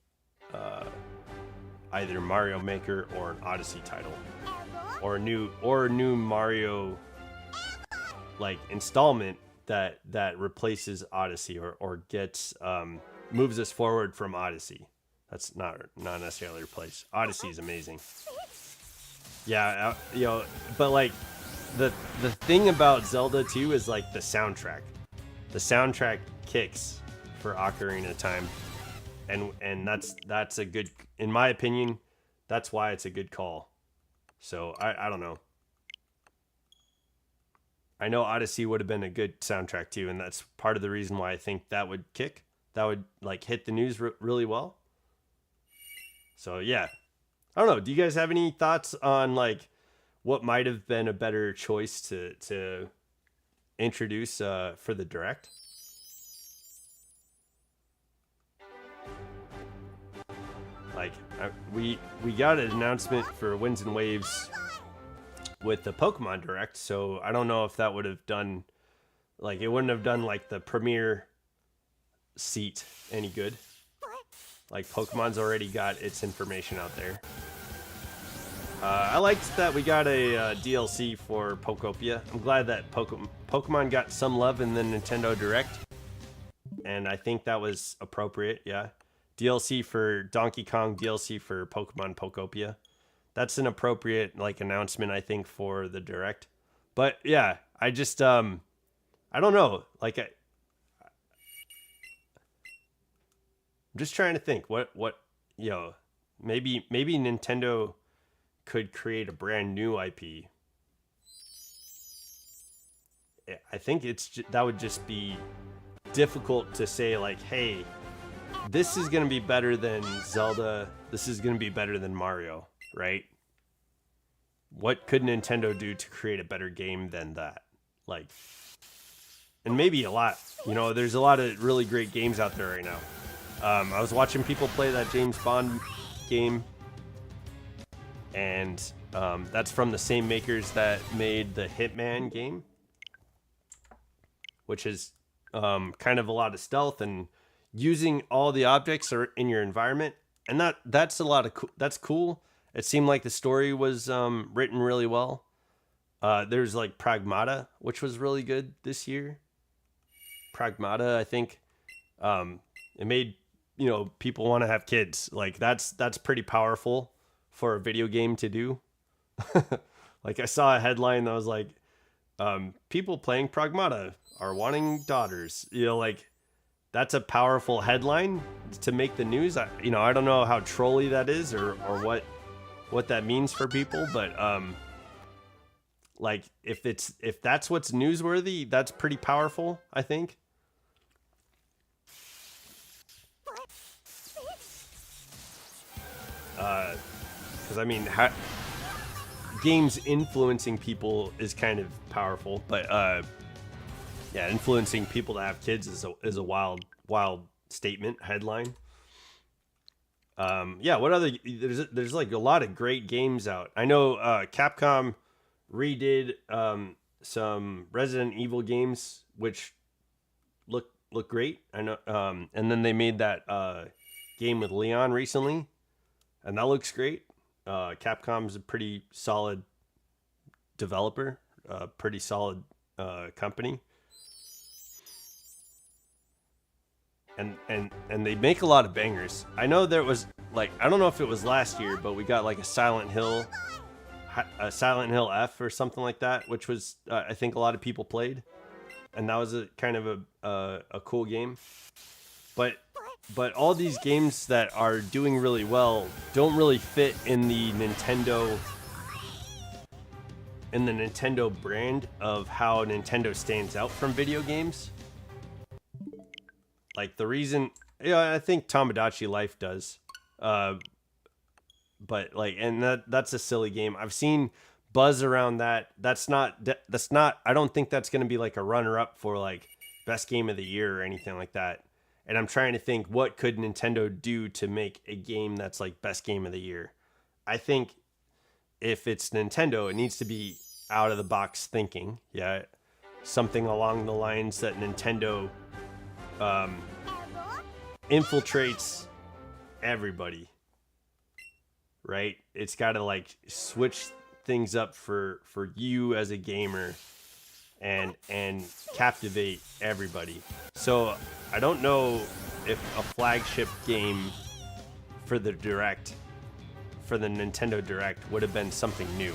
either Mario Maker or an Odyssey title, or a new Mario like installment that replaces Odyssey or gets moves us forward from Odyssey. That's not necessarily replace. Odyssey is amazing. Yeah, but like the thing about Zelda 2 is like the soundtrack. The soundtrack kicks for Ocarina of Time, and that's a good, in my opinion, that's why it's a good call. So I don't know. I know Odyssey would have been a good soundtrack too, and that's part of the reason why I think that would kick. That would like hit the news really well. So yeah, I don't know. Do you guys have any thoughts on like what might have been a better choice to introduce for the direct? Like we got an announcement for Winds and Waves with the Pokemon Direct, so I don't know if that would have done like it wouldn't have done like the premiere seat any good. Like Pokemon's already got its information out there. I liked that we got a DLC for Pokopia. I'm glad that Pokemon got some love in the Nintendo Direct, and I think that was appropriate. Yeah, DLC for Donkey Kong, DLC for Pokemon Pokopia. That's an appropriate like announcement, I think, for the Direct. But yeah, I just I don't know. Like I'm just trying to think what you know, maybe Nintendo could create a brand new IP. I think that would just be difficult to say like, hey, this is going to be better than Zelda. This is going to be better than Mario, right? What could Nintendo do to create a better game than that? Like, and maybe a lot. You know, there's a lot of really great games out there right now. I was watching people play that James Bond game, and that's from the same makers that made the Hitman game, which is kind of a lot of stealth and using all the objects are in your environment, and that's a lot of that's cool. It seemed like the story was written really well. There's like Pragmata, which was really good this year. Pragmata, I think, it made people want to have kids. Like that's pretty powerful for a video game to do. Like I saw a headline that was like, people playing Pragmata are wanting daughters. Like that's a powerful headline to make the news. I don't know how trolly that is or what that means for people, but like if that's what's newsworthy, that's pretty powerful, I think. Because I mean, games influencing people is kind of powerful, but yeah, influencing people to have kids is a wild statement headline. Yeah, what other there's like a lot of great games out. I know Capcom redid some Resident Evil games which look great. I know, and then they made that game with Leon recently, and that looks great. Capcom's a pretty solid developer, pretty solid company. And they make a lot of bangers. I know there was like, I don't know if it was last year, but we got like a Silent Hill F or something like that, which was I think a lot of people played, and that was a kind of a cool game. But all these games that are doing really well don't really fit in the Nintendo brand of how Nintendo stands out from video games. Like the reason, I think Tomodachi Life does, but like, and that's a silly game. I've seen buzz around that. That's not. I don't think that's going to be like a runner-up for like best game of the year or anything like that. And I'm trying to think, what could Nintendo do to make a game that's like best game of the year? I think if it's Nintendo, it needs to be out of the box thinking. Yeah, something along the lines that Nintendo infiltrates everybody, right? It's got to like switch things up for you as a gamer and captivate everybody. So I don't know if a flagship game for the Direct, for the Nintendo Direct, would have been something new.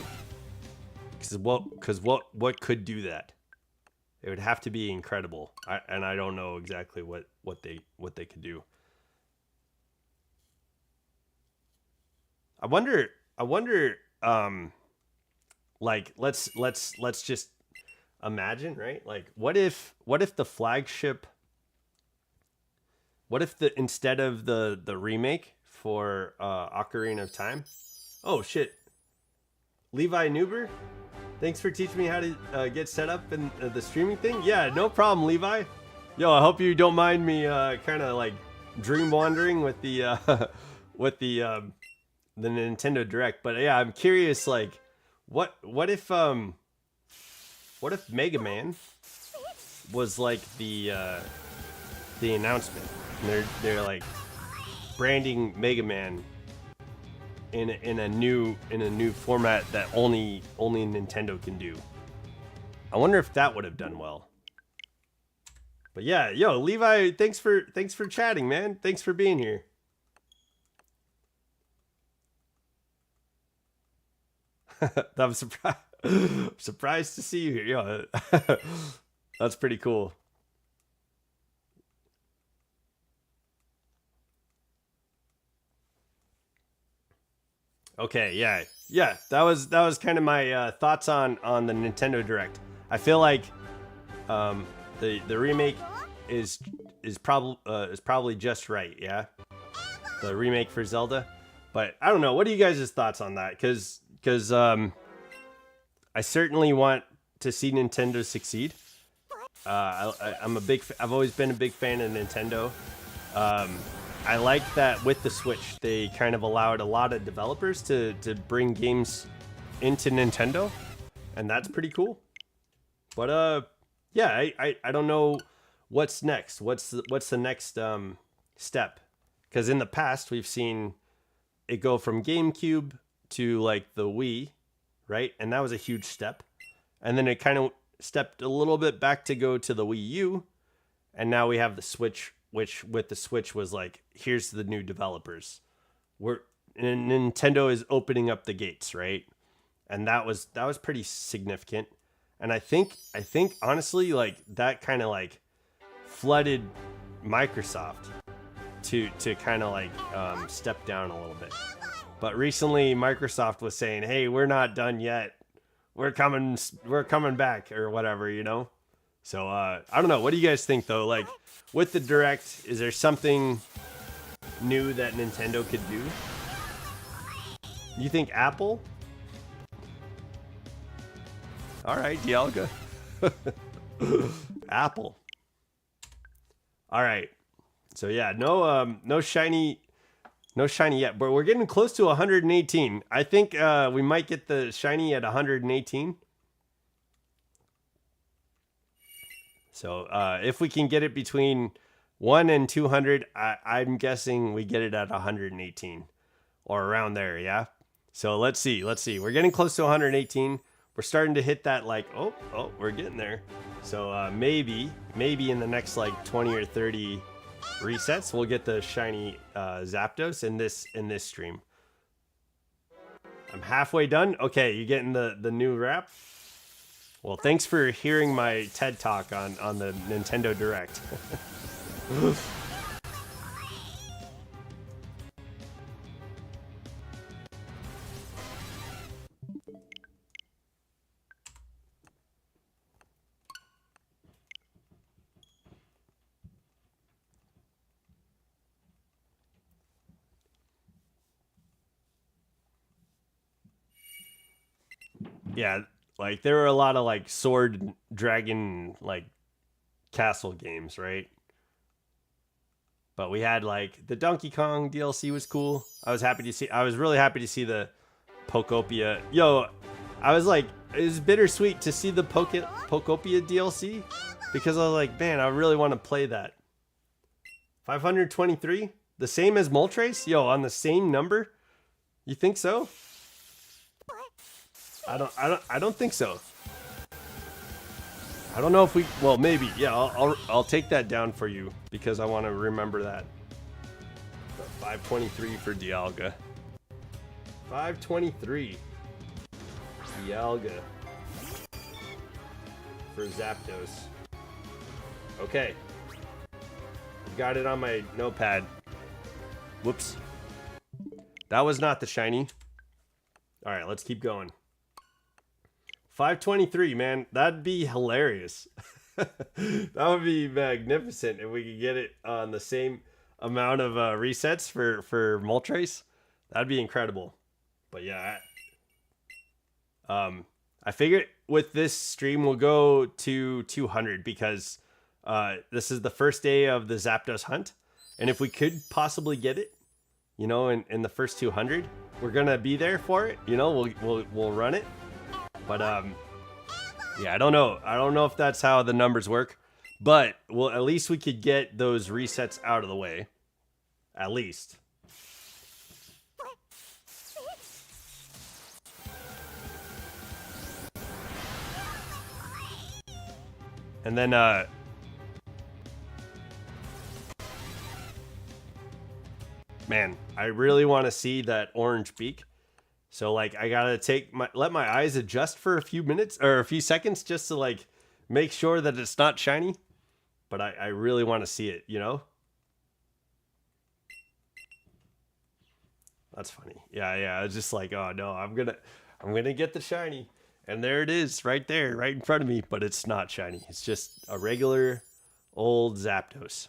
Because what could do that? It would have to be incredible, and I don't know exactly what they could do. I wonder. Like let's just imagine, right? Like, what if the flagship? What if the instead of the remake for Ocarina of Time? Oh shit, Levi Nuber, thanks for teaching me how to get set up in the streaming thing. Yeah, no problem, Levi. Yo, I hope you don't mind me kind of like dream wandering with the with the Nintendo Direct. But yeah, I'm curious, like, what if Mega Man was like the announcement? And they're like branding Mega Man in a new format that only Nintendo can do. I wonder if that would have done well. But yeah, yo, Levi, thanks for chatting, man. Thanks for being here. I'm surprised to see you here. Yo, that's pretty cool. Okay, yeah. That was kind of my thoughts on the Nintendo Direct. I feel like the remake is probably just right. Yeah, the remake for Zelda. But I don't know. What are you guys' thoughts on that? Because I certainly want to see Nintendo succeed. I've always been a big fan of Nintendo. I like that with the Switch, they kind of allowed a lot of developers to bring games into Nintendo, and that's pretty cool. But yeah, I don't know what's next. What's the next step? Because in the past we've seen it go from GameCube to like the Wii, right? And that was a huge step. And then it kind of stepped a little bit back to go to the Wii U, and now we have the Switch, which with the Switch was like, here's the new developers. Nintendo is opening up the gates, right? And that was pretty significant. And I think honestly, like, that kind of like flooded Microsoft to kind of like step down a little bit. But recently Microsoft was saying, hey, we're not done yet. We're coming back, or whatever, you know? So I don't know. What do you guys think though? Like, with the Direct, is there something new that Nintendo could do? You think Apple? All right, Dialga. Apple. All right. So yeah, no shiny yet, but we're getting close to 118. I think we might get the shiny at 118. So if we can get it between 1 and 200, I'm guessing we get it at 118 or around there, yeah? So let's see. We're getting close to 118. We're starting to hit that, like, oh, we're getting there. So maybe in the next like 20 or 30 resets, we'll get the shiny Zapdos in this stream. I'm halfway done. Okay, you getting the new wrap? Well, thanks for hearing my TED Talk on the Nintendo Direct. Yeah, like there were a lot of like sword dragon like castle games, right? But we had like the Donkey Kong DLC was cool. I was really happy to see the Pokopia. Yo, I was like, it was bittersweet to see the Pokopia DLC, because I was like, man, I really want to play that. 523? The same as Moltres? Yo, on the same number? You think so? I don't think so. I don't know if we, well, maybe. Yeah, I'll take that down for you, because I want to remember that. But 523 for Dialga. 523. Dialga. For Zapdos. Okay. Got it on my notepad. Whoops. That was not the shiny. All right, let's keep going. 523, man. That'd be hilarious. That would be magnificent if we could get it on the same amount of resets for Moltres. That'd be incredible. But yeah, I figured with this stream we'll go to 200 because this is the first day of the Zapdos hunt, and if we could possibly get it, you know, in the first 200, we're gonna be there for it. You know, we'll run it. But yeah, I don't know if that's how the numbers work, but well, at least we could get those resets out of the way, at least. And then man, I really want to see that orange beak. So like I gotta let my eyes adjust for a few minutes or a few seconds just to like make sure that it's not shiny. But I really want to see it, you know? That's funny. Yeah. It's just like, oh no, I'm gonna get the shiny. And there it is, right there, right in front of me, but it's not shiny. It's just a regular old Zapdos.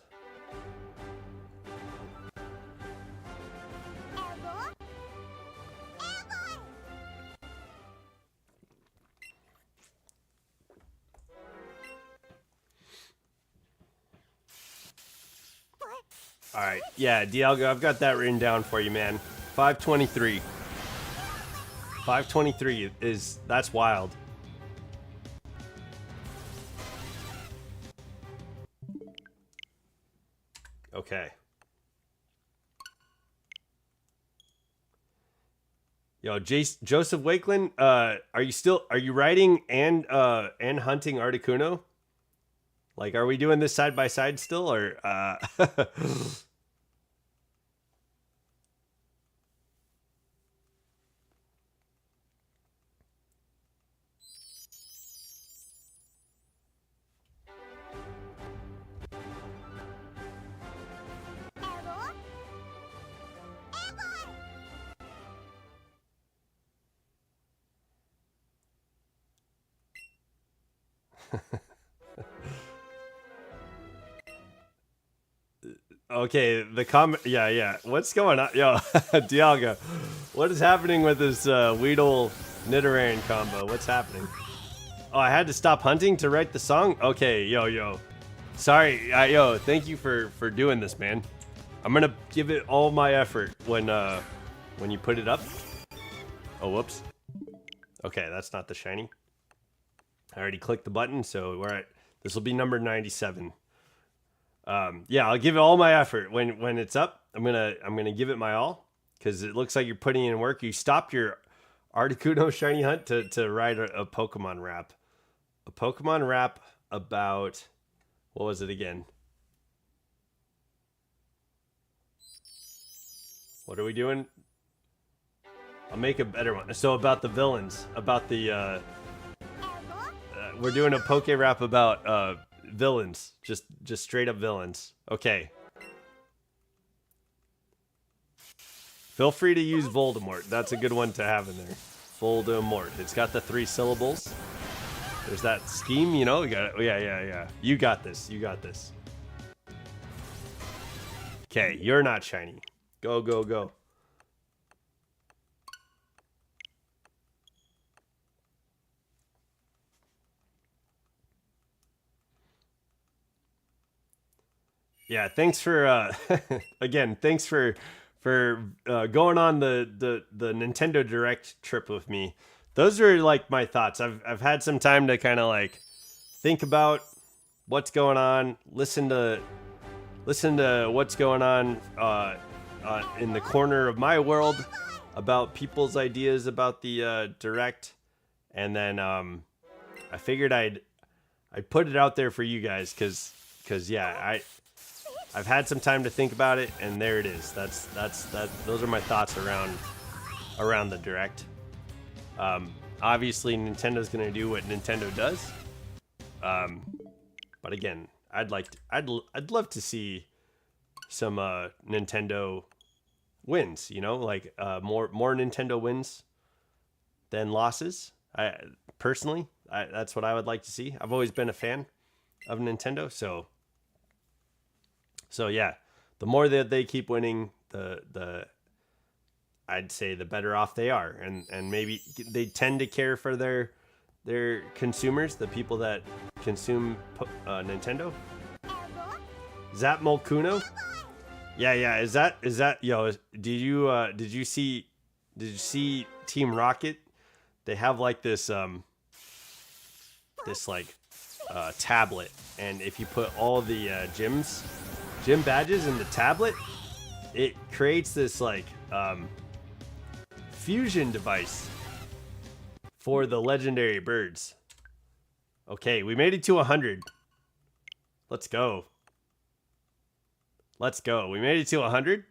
All right, yeah, Dialgo, I've got that written down for you, man. 523. 523 that's wild. Okay. Yo, Joseph Wakeland, are you writing and hunting Articuno? Like, are we doing this side by side still, or okay, the comment, yeah. What's going on? Yo, Dialga, what is happening with this Weedle Nidoran combo? What's happening? Oh, I had to stop hunting to write the song? Okay, yo. Sorry, yo, thank you for doing this, man. I'm gonna give it all my effort when you put it up. Oh, whoops. Okay, that's not the shiny. I already clicked the button, so we're at, this will be number 97. Yeah, I'll give it all my effort when it's up. I'm gonna give it my all because it looks like you're putting in work. You stopped your Articuno shiny hunt to write a Pokemon rap. A Pokemon rap about, what was it again? What are we doing? I'll make a better one. So about the villains, about the we're doing a Poke rap about villains, just straight up villains. Okay. Feel free to use Voldemort. That's a good one to have in there. Voldemort. It's got the 3 syllables. There's that scheme, you know. You got it. Yeah. You got this. Okay, you're not shiny. Go. Yeah, thanks for again. Thanks for going on the Nintendo Direct trip with me. Those are like my thoughts. I've had some time to kind of like think about what's going on, listen to what's going on in the corner of my world about people's ideas about the Direct, and then I figured I'd put it out there for you guys because yeah, I've had some time to think about it, and there it is. That's those are my thoughts around the Direct. Obviously Nintendo's gonna do what Nintendo does, but again, I'd love to see some Nintendo wins, you know, like more Nintendo wins than losses. I personally, that's what I would like to see. I've always been a fan of Nintendo, so yeah, the more that they keep winning, the I'd say the better off they are, and maybe they tend to care for their consumers, the people that consume Nintendo. Zapmolkuno? Yeah. Is that yo? Did you see Team Rocket? They have like this tablet, and if you put all the gym badges in the tablet, it creates this like fusion device for the legendary birds. Okay, we made it to 100. Let's go. We made it to 100.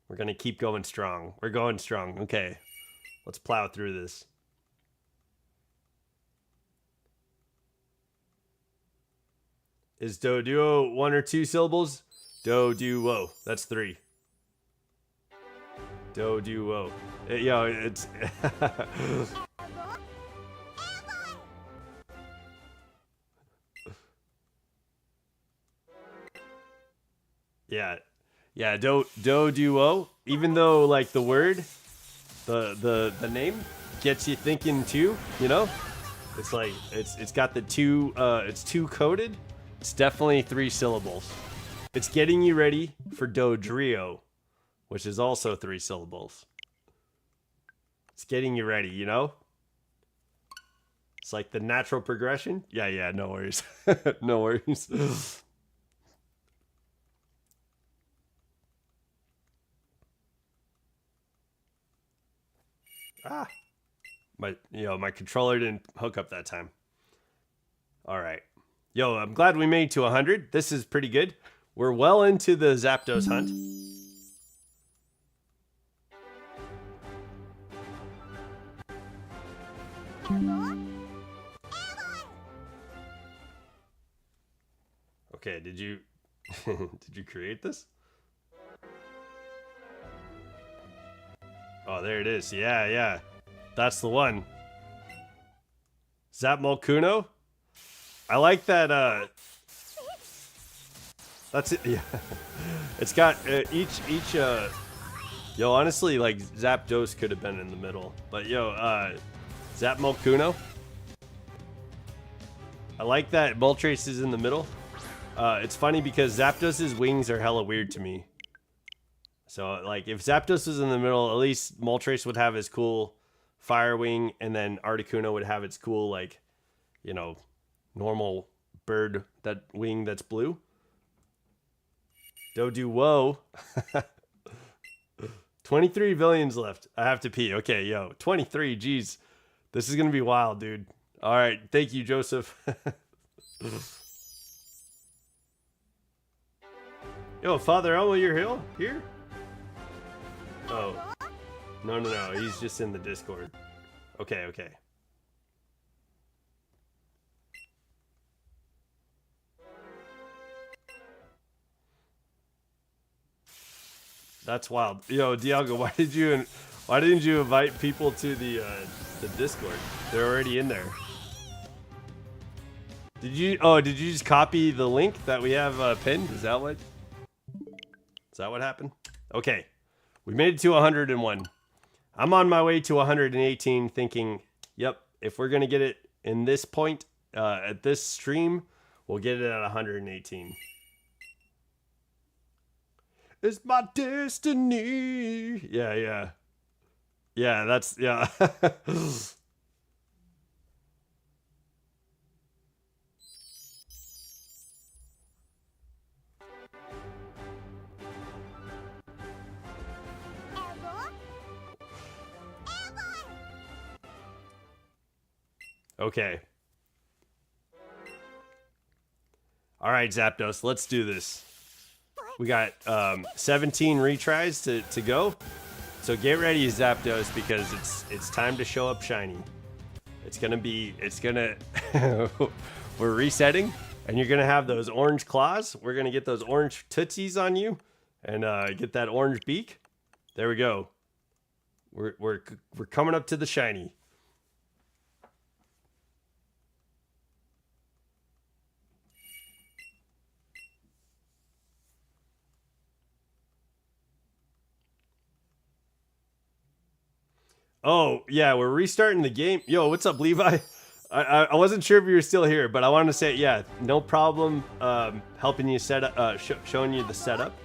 We're gonna keep going strong. We're going strong. Okay, let's plow through this. Is Doduo 1 or 2 syllables? Doduo. That's 3. Doduo. Yo, it's... Yeah, Doduo. Even though, like, the word, the name gets you thinking too, you know? It's like, it's got the 2, it's 2 coded. It's definitely 3 syllables. It's getting you ready for Dodrio, which is also 3 syllables. It's getting you ready, you know? It's like the natural progression. Yeah, no worries. No worries. My controller didn't hook up that time. All right. Yo, I'm glad we made it to 100. This is pretty good. We're well into the Zapdos hunt. Okay, did you create this? Oh, there it is. Yeah. That's the one. Zapmolkuno? I like that, that's it, yeah. It's got, yo, honestly, like, Zapdos could have been in the middle. But, yo, Zapmolkuno? I like that Moltres is in the middle. It's funny because Zapdos's wings are hella weird to me. So, like, if Zapdos was in the middle, at least Moltres would have his cool fire wing, and then Articuno would have its cool, like, you know, normal bird that wing that's blue. Doduo. 23 billions left. I have to pee. Okay, yo, 23. Geez, this is gonna be wild, dude. All right, thank you, Joseph. Yo, Father Elmo, you're here? Oh, no. He's just in the Discord. Okay. That's wild. Yo, Dialgo, why didn't you invite people to the Discord? They're already in there. Did you just copy the link that we have pinned? Is that what happened? Okay. We made it to 101. I'm on my way to 118 thinking, yep, if we're going to get it in this point at this stream, we'll get it at 118. It's my destiny. Yeah. Yeah, that's, yeah. Okay. All right, Zapdos, let's do this. We got 17 retries to go. So get ready, Zapdos, because it's time to show up shiny. We're resetting, and you're gonna have those orange claws. We're gonna get those orange tootsies on you, and get that orange beak. There we go. We're coming up to the shiny. Oh, yeah, we're restarting the game. Yo, what's up, Levi? I wasn't sure if you were still here, but I wanted to say, yeah, no problem helping you set up, showing you the setup.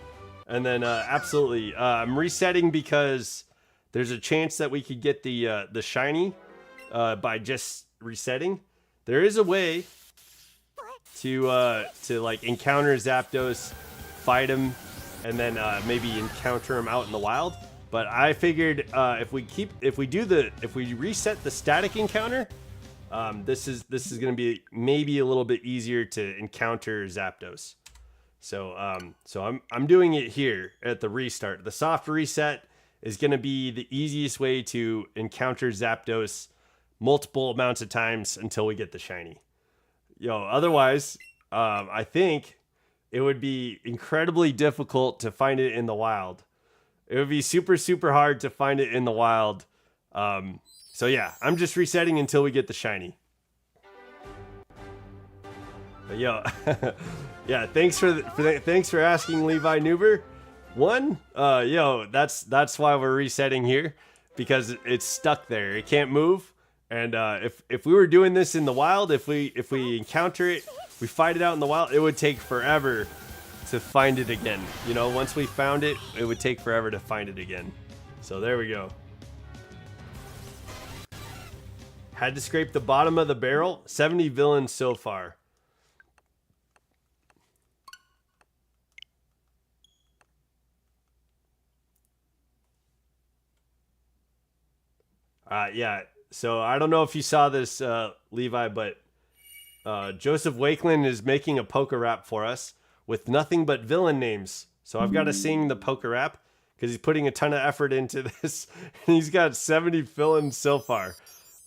And then, absolutely, I'm resetting because there's a chance that we could get the shiny by just resetting. There is a way to like encounter Zapdos, fight him, and then maybe encounter him out in the wild. But I figured if we reset the static encounter, this is going to be maybe a little bit easier to encounter Zapdos. So I'm doing it here at the restart. The soft reset is going to be the easiest way to encounter Zapdos multiple amounts of times until we get the shiny. Otherwise, I think it would be incredibly difficult to find it in the wild. It would be super, super hard to find it in the wild. So yeah, I'm just resetting until we get the shiny. But yeah, thanks for asking, Levi Nuber. That's why we're resetting here, because it's stuck there. It can't move. And if we were doing this in the wild, if we encounter it, we fight it out in the wild, it would take forever to find it again. Once we found it, it would take forever to find it again. So there we go. Had to scrape the bottom of the barrel. 70 villains so far. Yeah. So I don't know if you saw this, Levi, but Joseph Wakeland is making a poker rap for us with nothing but villain names. So I've got to sing the poker rap because he's putting a ton of effort into this. He's got 70 villains so far.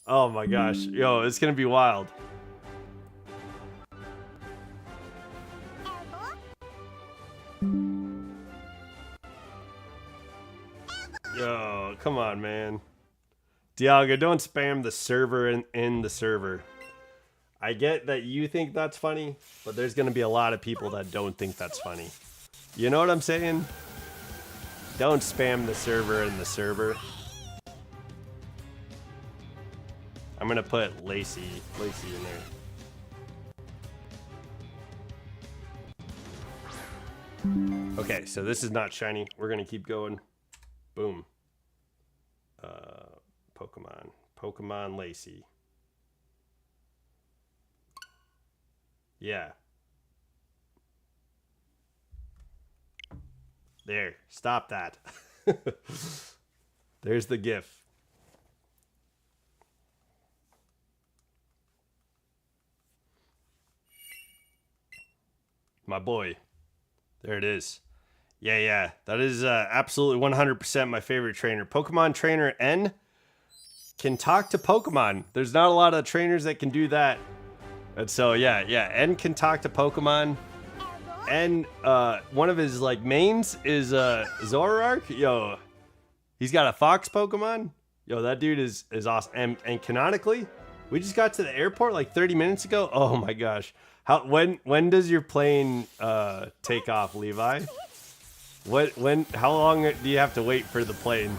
Oh my gosh. It's going to be wild. Yo, come on, man. Dialga, don't spam the server in the server. I get that you think that's funny, but there's going to be a lot of people that don't think that's funny. You know what I'm saying? Don't spam the server in the server. I'm going to put Lacey in there. Okay, so this is not shiny. We're going to keep going. Boom. Pokemon Lacey. Yeah. There. Stop that. There's the GIF. My boy. There it is. Yeah. That is absolutely 100% my favorite trainer. Pokemon Trainer N can talk to Pokemon. There's not a lot of trainers that can do that. And so, yeah. N can talk to Pokemon. And one of his mains is Zoroark. Yo, he's got a fox Pokemon. Yo, that dude is awesome. And canonically, we just got to the airport like 30 minutes ago. Oh my gosh. When does your plane take off, Levi? How long do you have to wait for the plane?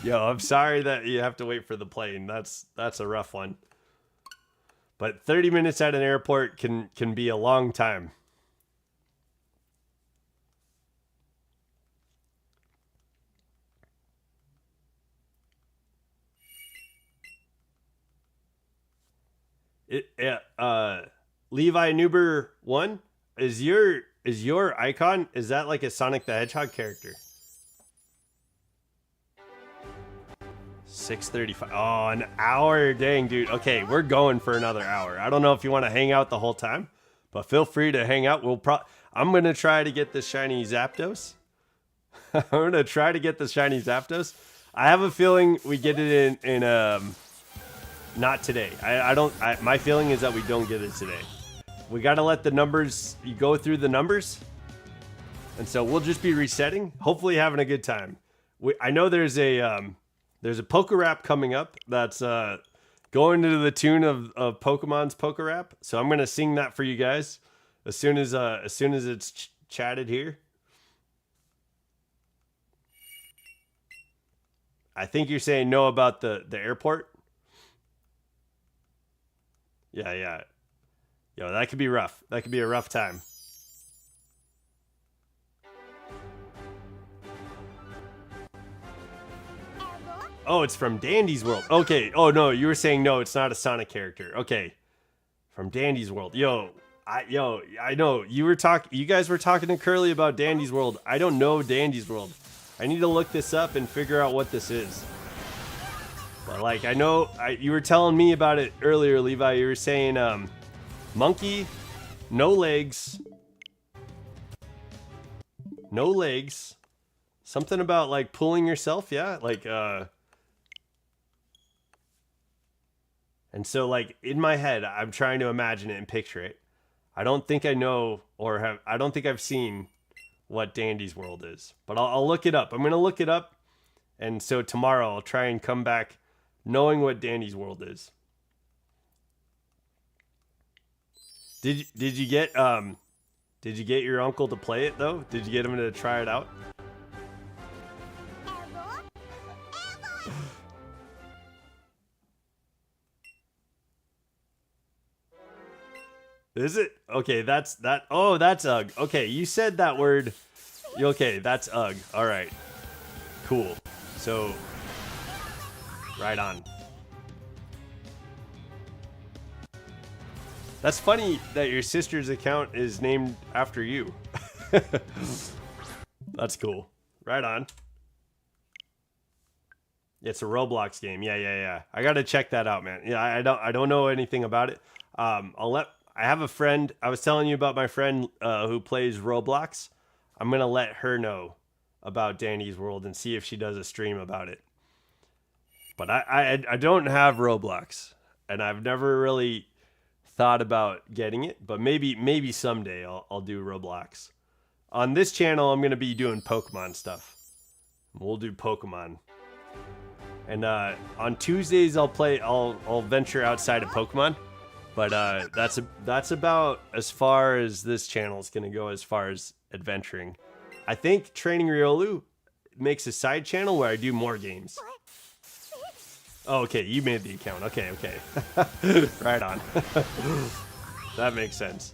Yo, I'm sorry that you have to wait for the plane. That's a rough one. But 30 minutes at an airport can be a long time. Levi Nuber 1, is your icon, is that like a Sonic the Hedgehog character? 6:35. Oh, an hour. Dang, dude. Okay, we're going for another hour. I don't know if you want to hang out the whole time, but feel free to hang out. I'm going to try to get the shiny Zapdos. I'm going to try to get the shiny Zapdos. I have a feeling we get it in not today. My feeling is that we don't get it today. We got to let the numbers, you go through the numbers. And so we'll just be resetting, hopefully having a good time. I know there's a Poké Rap coming up that's going to the tune of Pokemon's Poké Rap. So I'm gonna sing that for you guys as soon as it's chatted here. I think you're saying no about the airport. Yeah. Yo, that could be rough. That could be a rough time. Oh, it's from Dandy's World. Okay. Oh no, you were saying no, it's not a Sonic character. Okay. From Dandy's World. I know you guys were talking to Curly about Dandy's World. I don't know Dandy's World. I need to look this up and figure out what this is. But like you were telling me about it earlier, Levi. You were saying monkey, no legs. No legs. Something about like pulling yourself, yeah? Like and so like in my head, I'm trying to imagine it and picture it. I don't think I know I don't think I've seen what Dandy's World is, but I'll look it up. I'm going to look it up. And so tomorrow I'll try and come back knowing what Dandy's World is. Did you get your uncle to play it though? Did you get him to try it out? Is it? Okay, that's that. Oh, that's Ugg. Okay, you said that word. Okay, that's Ugg. All right. Cool. So, right on. That's funny that your sister's account is named after you. That's cool. Right on. It's a Roblox game. Yeah. I gotta check that out, man. Yeah, I don't know anything about it. I have a friend. I was telling you about my friend who plays Roblox. I'm gonna let her know about Dandy's World and see if she does a stream about it. But I don't have Roblox, and I've never really thought about getting it. But maybe someday I'll do Roblox. On this channel, I'm gonna be doing Pokemon stuff. We'll do Pokemon. And on Tuesdays I'll venture outside of Pokemon. But that's about as far as this channel is gonna go as far as adventuring. I think Training Riolu makes a side channel where I do more games. Oh, okay, you made the account. Okay. Right on. That makes sense.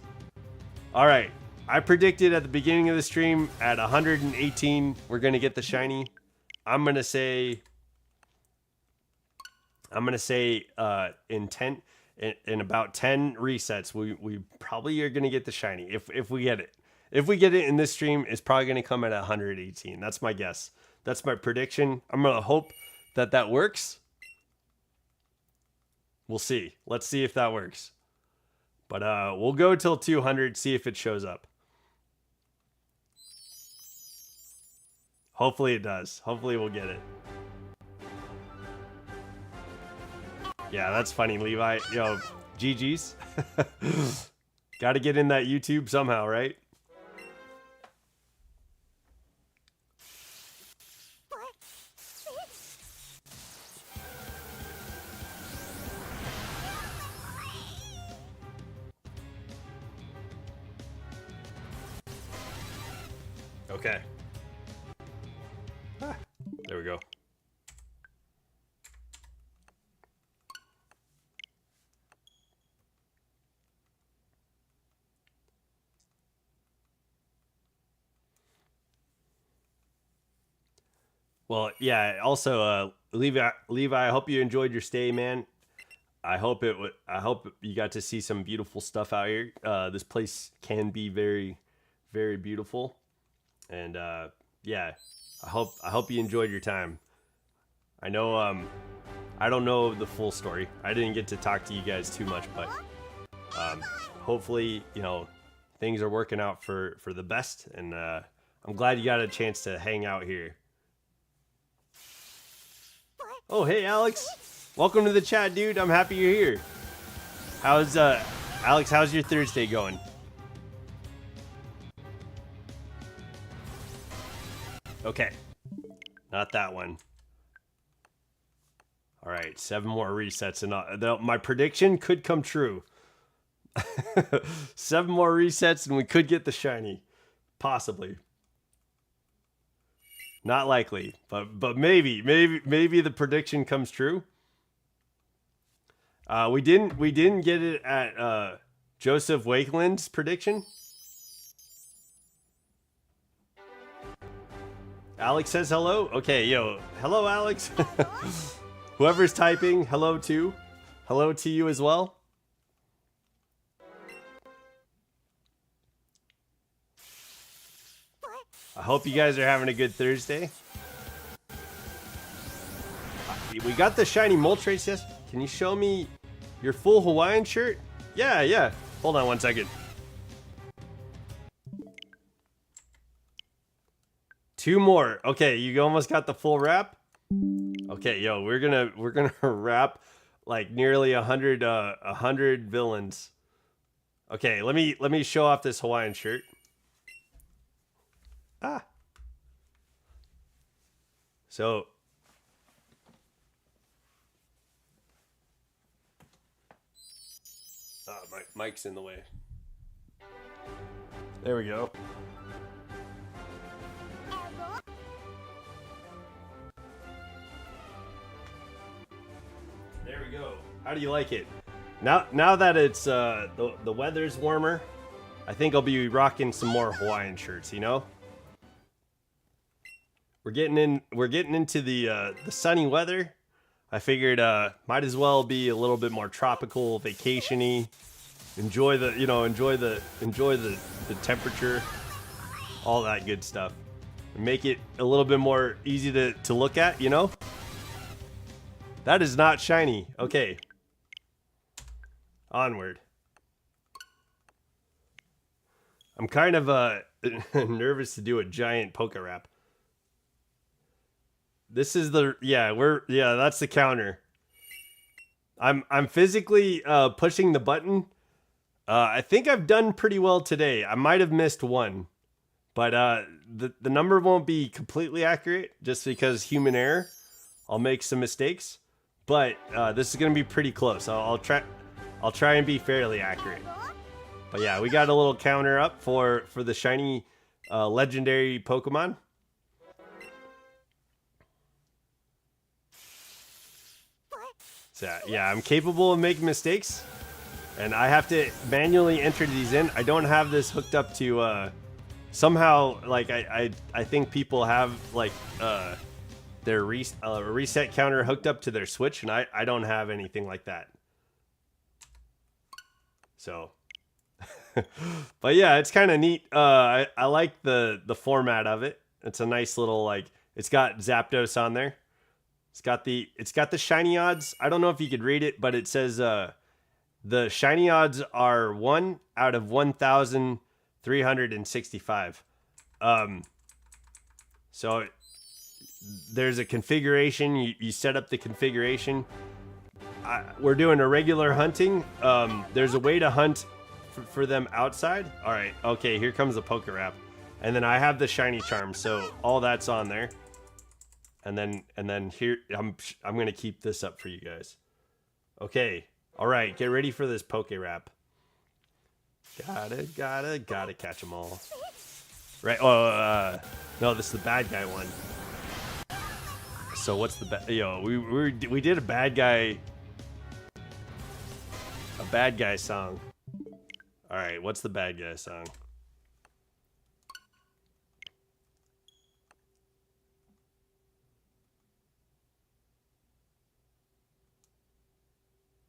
All right, I predicted at the beginning of the stream at 118 we're gonna get the shiny. I'm gonna say in about 10 resets, we probably are going to get the shiny if we get it. If we get it in this stream, it's probably going to come at 118. That's my guess. That's my prediction. I'm going to hope that works. We'll see. Let's see if that works. But we'll go till 200, see if it shows up. Hopefully it does. Hopefully we'll get it. Yeah, that's funny, Levi. Yo, GG's. Got to get in that YouTube somehow, right? Okay. There we go. Well, yeah. Also, Levi, I hope you enjoyed your stay, man. I hope you got to see some beautiful stuff out here. This place can be very, very beautiful, and yeah, I hope you enjoyed your time. I know I don't know the full story. I didn't get to talk to you guys too much, but hopefully, things are working out for the best, and I'm glad you got a chance to hang out here. Oh, hey, Alex. Welcome to the chat, dude. I'm happy you're here. How's Alex? How's your Thursday going? Okay, not that one. All right, 7 more resets, and my prediction could come true. 7 more resets, and we could get the shiny, possibly. Not likely, but maybe the prediction comes true. We didn't get it at Joseph Wakeland's prediction. Alex says hello. Okay, yo, hello, Alex. Whoever's typing, hello to you as well. I hope you guys are having a good Thursday. We got the shiny Moltres, yes. Can you show me your full Hawaiian shirt? Yeah. Hold on one second. 2 more. Okay, you almost got the full wrap. Okay, yo, we're gonna wrap like nearly 100 villains. Okay, let me show off this Hawaiian shirt. So my mic's in the way. There we go. There we go. How do you like it? Now that it's the weather's warmer, I think I'll be rocking some more Hawaiian shirts, you know? We're getting into the sunny weather. I figured might as well be a little bit more tropical, vacation-y. Enjoy the temperature, all that good stuff. Make it a little bit more easy to look at, you know? That is not shiny. Okay. Onward. I'm kind of nervous to do a giant poke wrap. This is that's the counter. I'm physically pushing the button. I think I've done pretty well today. I might have missed one, but the number won't be completely accurate just because human error. I'll make some mistakes, but this is gonna be pretty close. I'll try and be fairly accurate. But yeah, we got a little counter up for the shiny legendary Pokemon. So yeah, I'm capable of making mistakes, and I have to manually enter these in. I don't have this hooked up to somehow, like I think people have like their reset counter hooked up to their Switch, and I don't have anything like that. So, but yeah, it's kind of neat. I like the format of it. It's a nice little, like, it's got Zapdos on there. It's got the shiny odds. I don't know if you could read it, but it says the shiny odds are 1 out of 1,365. So there's a configuration. You set up the configuration. We're doing a regular hunting. There's a way to hunt for them outside. All right. Okay. Here comes the poke wrap, and then I have the shiny charm. So all that's on there. And then here I'm gonna keep this up for you guys. Okay, all right, get ready for this poke wrap. Gotta catch them all. Right? Oh, no, this is the bad guy one. So what's the we did a bad guy song. All right, what's the bad guy song?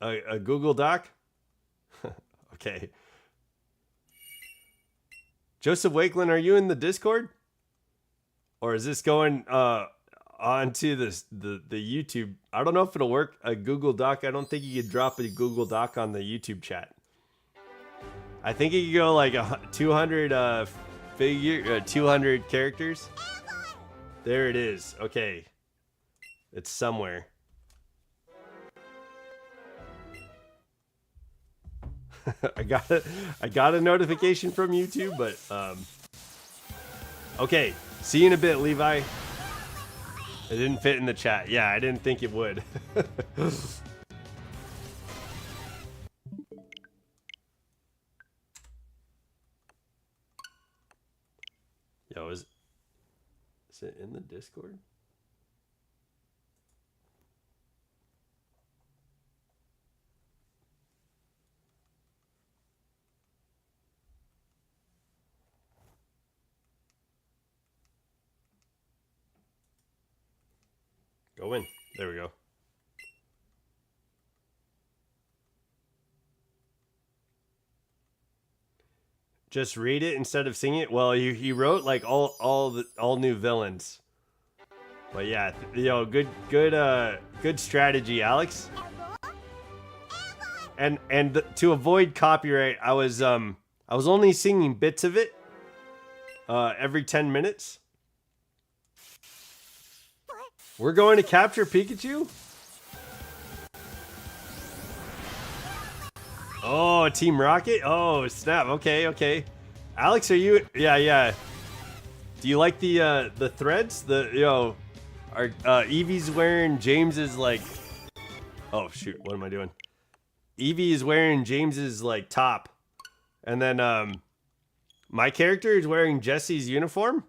A Google Doc? Okay. Joseph Wakeland, are you in the Discord? Or is this going onto the YouTube? I don't know if it'll work. A Google Doc. I don't think you could drop a Google Doc on the YouTube chat. I think you could go like 200 200 characters. There it is. Okay. It's somewhere. I got a notification from YouTube, but okay. See you in a bit, Levi. It didn't fit in the chat. Yeah, I didn't think it would. Yo, is it in the Discord? Go in. There we go. Just read it instead of sing it. Well, he wrote like all new villains. But yeah, yo, good strategy, Alex. And to avoid copyright, I was only singing bits of it every 10 minutes. We're going to capture Pikachu? Oh, Team Rocket? Oh, snap. Okay, okay. Alex, are you... Yeah. Do you like the threads? Eevee's wearing James's, like... Oh, shoot. What am I doing? Eevee is wearing James's, like, top. And then, my character is wearing Jesse's uniform.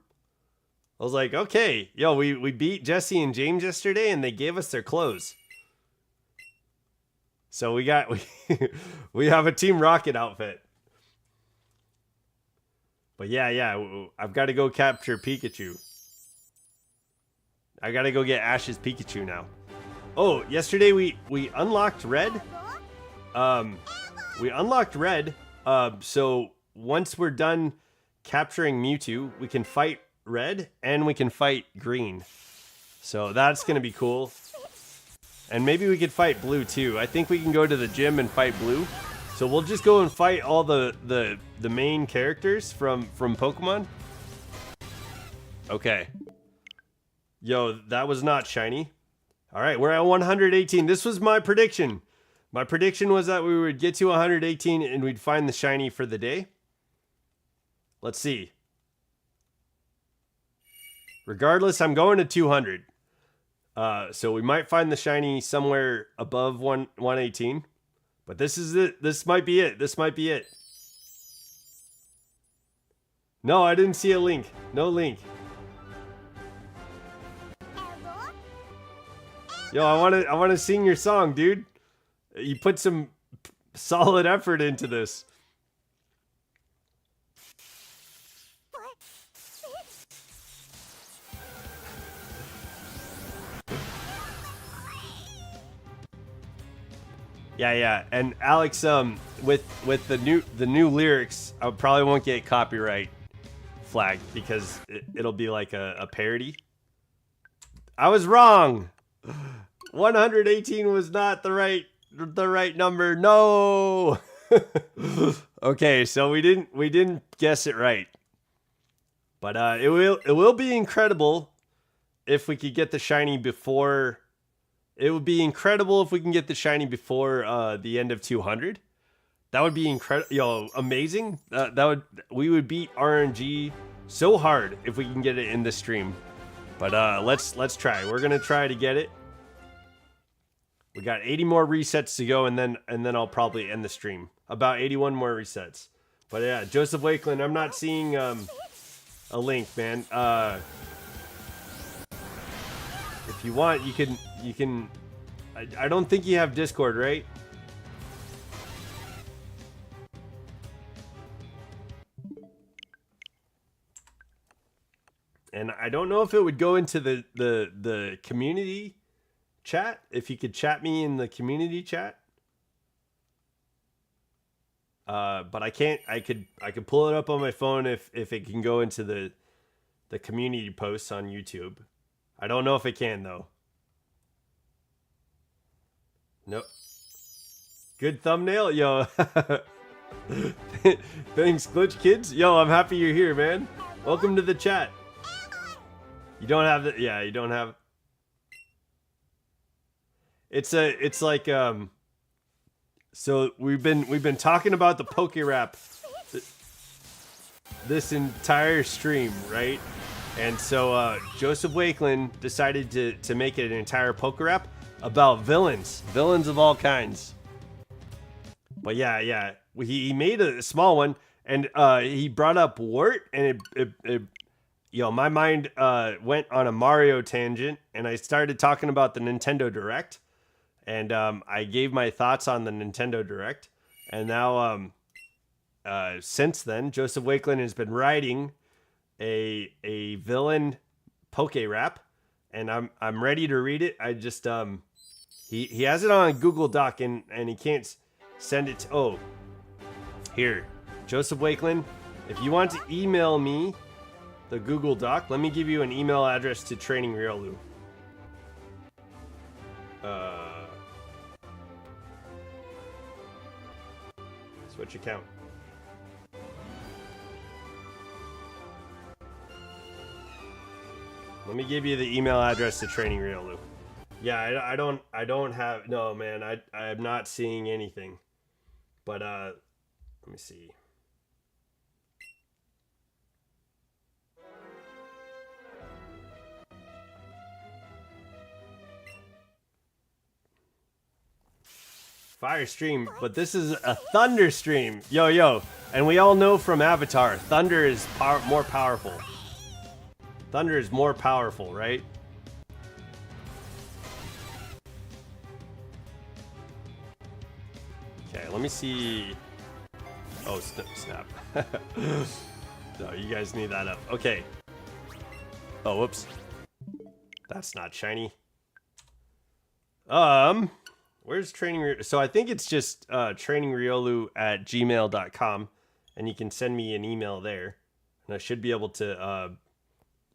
I was like, okay. Yo, we beat Jesse and James yesterday, and they gave us their clothes. So we have a Team Rocket outfit. But yeah, I've got to go capture Pikachu. I got to go get Ash's Pikachu now. Oh, yesterday we unlocked Red. We unlocked Red. So once we're done capturing Mewtwo, we can fight Red and we can fight Green. So that's going to be cool. And maybe we could fight Blue too. I think we can go to the gym and fight Blue. So we'll just go and fight all the main characters from Pokemon. Okay. Yo, that was not shiny. All right, we're at 118. This was my prediction. My prediction was that we would get to 118 and we'd find the shiny for the day. Let's see. Regardless, I'm going to 200. So we might find the shiny somewhere above 118. But this is it. This might be it. This might be it. No, I didn't see a link. No link. Yo, I want to sing your song, dude. You put some solid effort into this. Yeah. And Alex, with the new lyrics, I probably won't get copyright flagged because it'll be like a parody. I was wrong. 118 was not the right number. No. Okay, so we didn't guess it right. But it will be incredible if we could get the shiny before. It would be incredible if we can get the shiny before the end of 200. That would be incredible. Yo, amazing. We would beat RNG so hard if we can get it in the stream. But let's try. We're gonna try to get it. We got 80 more resets to go, and then I'll probably end the stream. About 81 more resets. But yeah, Joseph Wakeland, I'm not seeing a link, man. If you want, you can. I don't think you have Discord, right? And I don't know if it would go into the community chat. If you could chat me in the community chat. But I can't. I could pull it up on my phone if it can go into the community posts on YouTube. I don't know if it can though. Nope. Good thumbnail, yo. Thanks, Glitch Kids. Yo, I'm happy you're here, man. Welcome to the chat. You don't have the, yeah, you don't have. It's like So we've been talking about the Poke Rap this entire stream, right? And so Joseph Wakeland decided to make it an entire Poke Rap about villains of all kinds. But yeah, he made a small one, and he brought up Wart, and it my mind went on a Mario tangent, and I started talking about the Nintendo Direct, and I gave my thoughts on the Nintendo Direct, and now since then, Joseph Wakeland has been writing a villain Poke Rap, and I'm ready to read it. I just he has it on Google Doc, and he can't send it to, here, Joseph Wakeland, if you want to email me the Google Doc, let me give you an email address to Training Riolu. Switch account. Let me give you the email address to Training Riolu. Yeah, I don't have, no man, I'm not seeing anything. But let me see. Fire stream, but this is a thunder stream. Yo, and we all know from Avatar, thunder is more powerful. Thunder is more powerful, right? Okay, let me see. Oh, snap. No, you guys need that up. Okay. Oh, whoops. That's not shiny. Where's Training? So I think it's just trainingriolu@gmail.com, and you can send me an email there, and I should be able to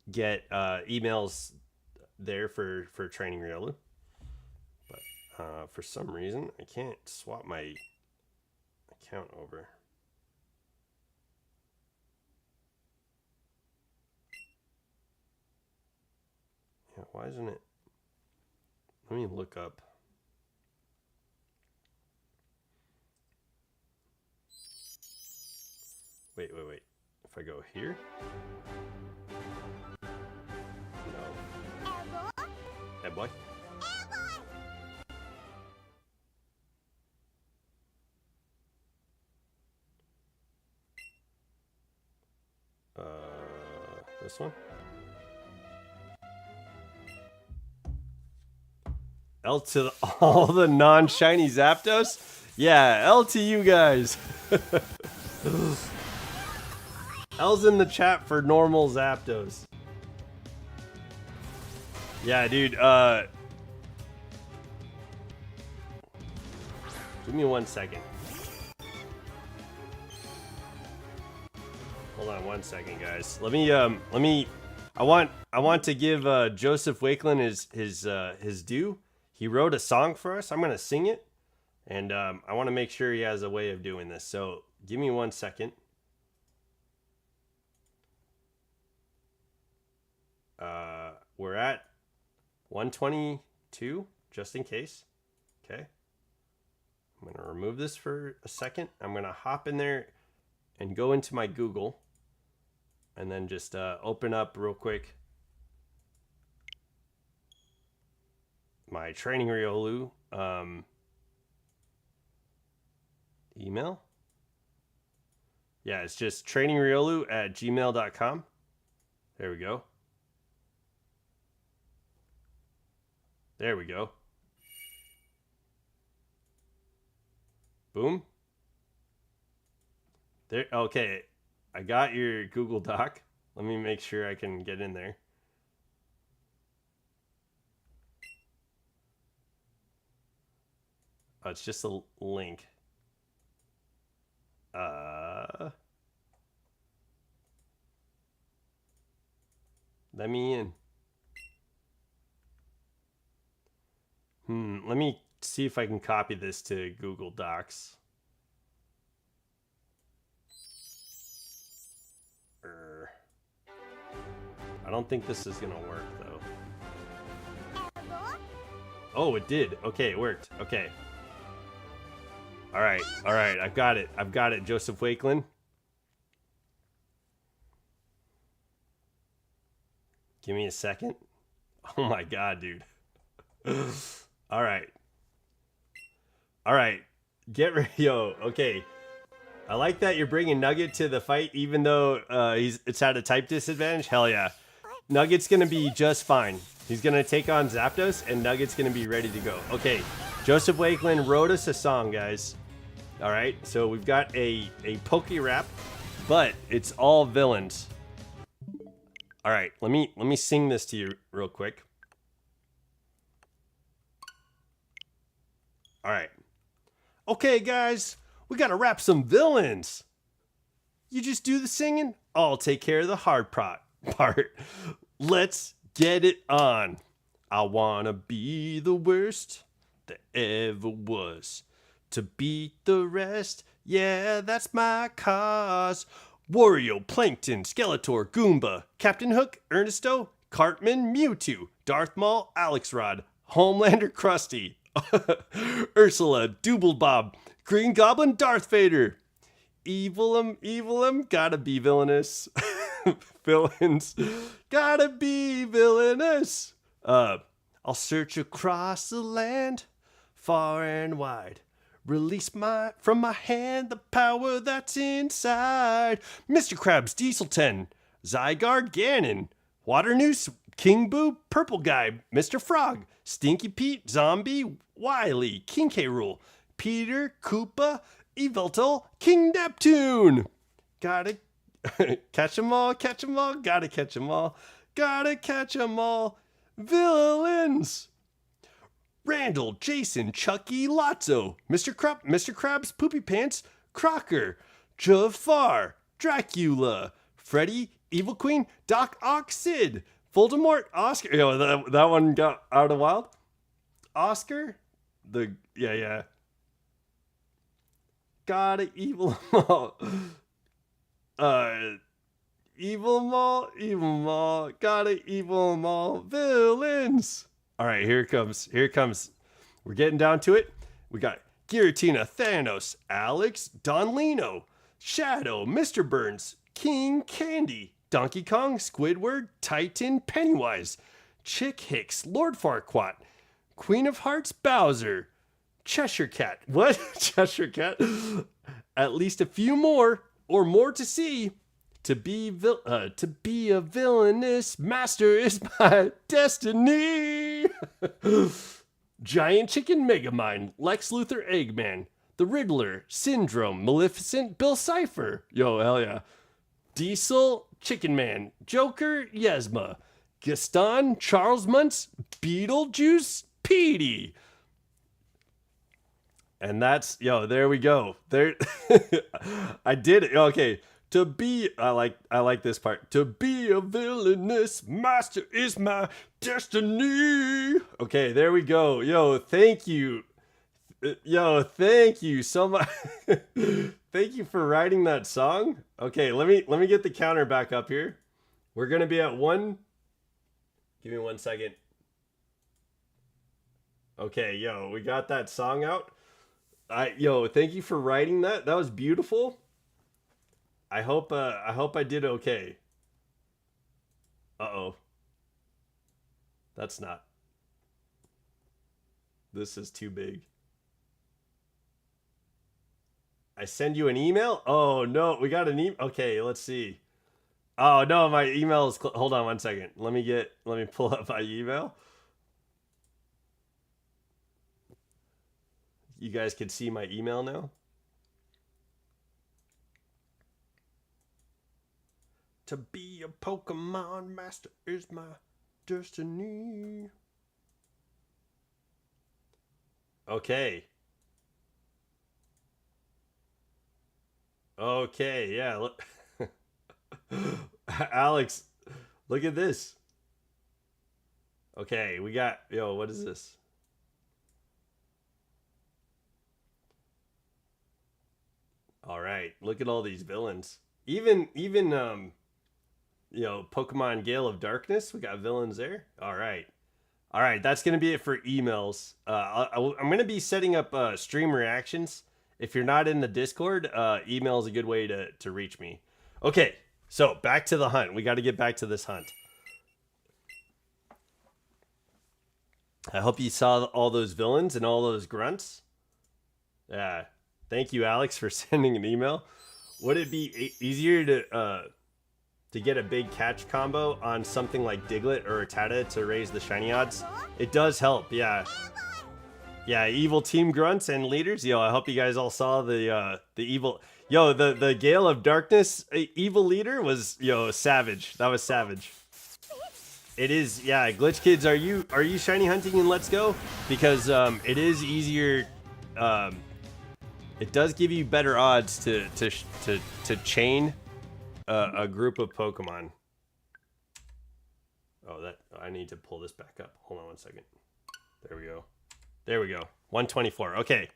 get emails there for Training Riolu. But for some reason, I can't swap my account over. Yeah, why isn't it? Let me look up. Wait. If I go here? No. Hey, boy. This one? L to all the non-shiny Zapdos? Yeah, L to you guys. L's in the chat for normal Zapdos. Yeah, dude, give me 1 second. Hold on 1 second, guys. Let me I want to give Joseph Wakeland his due. He wrote a song for us. I'm gonna sing it, and I want to make sure he has a way of doing this. So give me 1 second. We're at 122, just in case. Okay. I'm gonna remove this for a second. I'm gonna hop in there and go into my Google, and then just open up real quick my Training Riolu email. Yeah, it's just trainingriolu@gmail.com. There we go. There we go. Boom. There. Okay, I got your Google Doc. Let me make sure I can get in there. Oh, it's just a link. Let me in. Let me see if I can copy this to Google Docs. I don't think this is gonna work though. Oh, it did. Okay, it worked. Okay. All right. I've got it, Joseph Wakeland. Give me a second. Oh my God, dude. All right. Get ready. Yo, okay. I like that you're bringing Nugget to the fight, even though it's at a type disadvantage. Hell yeah. Nugget's going to be just fine. He's going to take on Zapdos, and Nugget's going to be ready to go. Okay, Joseph Wakeland wrote us a song, guys. All right, so we've got a Poke Rap, but it's all villains. All right, let me sing this to you real quick. All right. Okay, guys, we got to rap some villains. You just do the singing, I'll take care of the hard part. Let's get it on. I wanna be the worst that ever was. To beat the rest, yeah, that's my cause. Wario, Plankton, Skeletor, Goomba, Captain Hook, Ernesto, Cartman, Mewtwo, Darth Maul, Alex Rod, Homelander, Krusty, Ursula, Doobledob, Green Goblin, Darth Vader. Evilum, gotta be villainous. Villains, gotta be villainous. I'll search across the land, far and wide. Release from my hand the power that's inside. Mr. Krabs, Diesel 10, Zygarde, Ganon, Water Noose, King Boo, Purple Guy, Mr. Frog, Stinky Pete, Zombie, Wily, King K. Rool, Peter, Koopa, Yveltal, King Neptune. Gotta catch 'em all, gotta catch 'em all, gotta catch 'em all. Villains. Randall, Jason, Chucky, Lotso, Mr. Krabs, Poopy Pants, Crocker, Jafar, Dracula, Freddy, Evil Queen, Doc Ock, Sid, Voldemort, Oscar. Yo, that one got out of wild. Oscar, yeah. Gotta evil them all. Evil Maul, gotta evil them all. Villains. All right, here it comes. We're getting down to it. We got Giratina, Thanos, Alex, Don Lino, Shadow, Mr. Burns, King Candy, Donkey Kong, Squidward, Titan, Pennywise, Chick Hicks, Lord Farquaad, Queen of Hearts, Bowser, Cheshire Cat. What? Cheshire Cat? At least a few more or more to see. To be a villainous master is my destiny. Giant Chicken Megamind, Lex Luthor Eggman, The Riddler, Syndrome, Maleficent, Bill Cipher. Yo, hell yeah. Diesel, Chicken Man, Joker, Yzma, Gaston, Charles Muntz, Beetlejuice, Petey. And that's, there we go. There, I did it. Okay. I like this part. To be a villainous master is my destiny. Okay, there we go. Yo, thank you. Thank you so much. Thank you for writing that song. Okay, let me get the counter back up here. We're gonna be at 1. Give me 1 second. Okay, we got that song out. Thank you for writing that. That was beautiful. I hope I did okay. Uh-oh. That's not. This is too big. I send you an email? Oh, no, we got an email. Okay, let's see. Oh, no, my email is hold on 1 second. Let me pull up my email. You guys can see my email now. To be a Pokemon master is my destiny. Okay. Okay, yeah. Look. Alex, look at this. Okay, we got, what is this? All right, look at all these villains. Even Pokemon Gale of Darkness, we got villains there. All right, that's gonna be it for emails. I'm gonna be setting up stream reactions If you're not in the Discord, email is a good way to reach me. Okay, so back to the hunt. We got to get back to this hunt. I hope you saw all those villains and all those grunts. Yeah, thank you, Alex, for sending an email. Would it be easier to get a big catch combo on something like Diglett or Rattata to raise the shiny odds? It does help, yeah. Yeah, evil team grunts and leaders. Yo, I hope you guys all saw the evil. Yo, the Gale of Darkness evil leader was savage. That was savage. It is, yeah. Glitch Kids, are you shiny hunting in Let's Go? Because it is easier. It does give you better odds to chain a group of Pokemon. Oh, I need to pull this back up. Hold on 1 second. There we go. There we go. 124. Okay.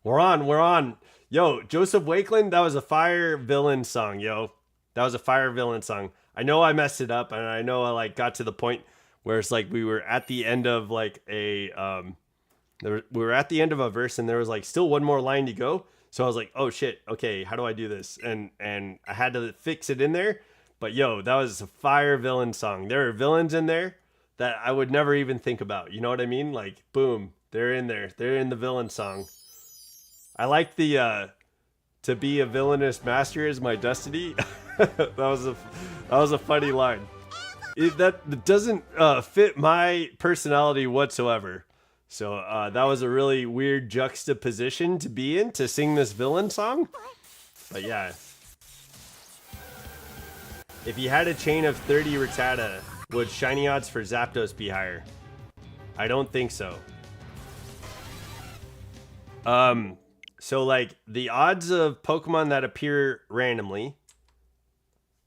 We're on. Yo, Joseph Wakeland, that was a fire villain song, yo. That was a fire villain song. I know I messed it up, and I know I like got to the point where it's like we were at the end of like we were at the end of a verse, and there was like still one more line to go. So I was like, oh shit, okay, how do I do this? And I had to fix it in there. But yo, that was a fire villain song. There are villains in there that I would never even think about. You know what I mean? Like, boom, they're in there. They're in the villain song. I like the to be a villainous master is my destiny. that was a funny line. That doesn't fit my personality whatsoever. So that was a really weird juxtaposition to be in, to sing this villain song. But yeah. If you had a chain of 30 Rattata, would shiny odds for Zapdos be higher? I don't think so. So like the odds of Pokemon that appear randomly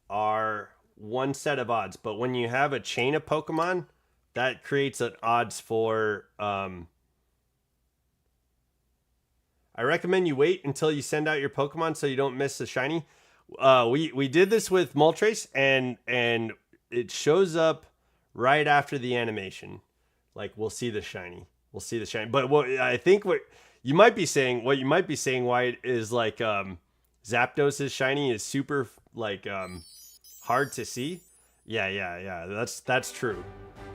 are one set of odds, but when you have a chain of Pokemon, that creates an odds for I recommend you wait until you send out your Pokemon so you don't miss the shiny. We did this with Moltres, and it shows up right after the animation. Like we'll see the shiny. But what you might be saying why it is like Zapdos' shiny is super like hard to see. Yeah. That's true.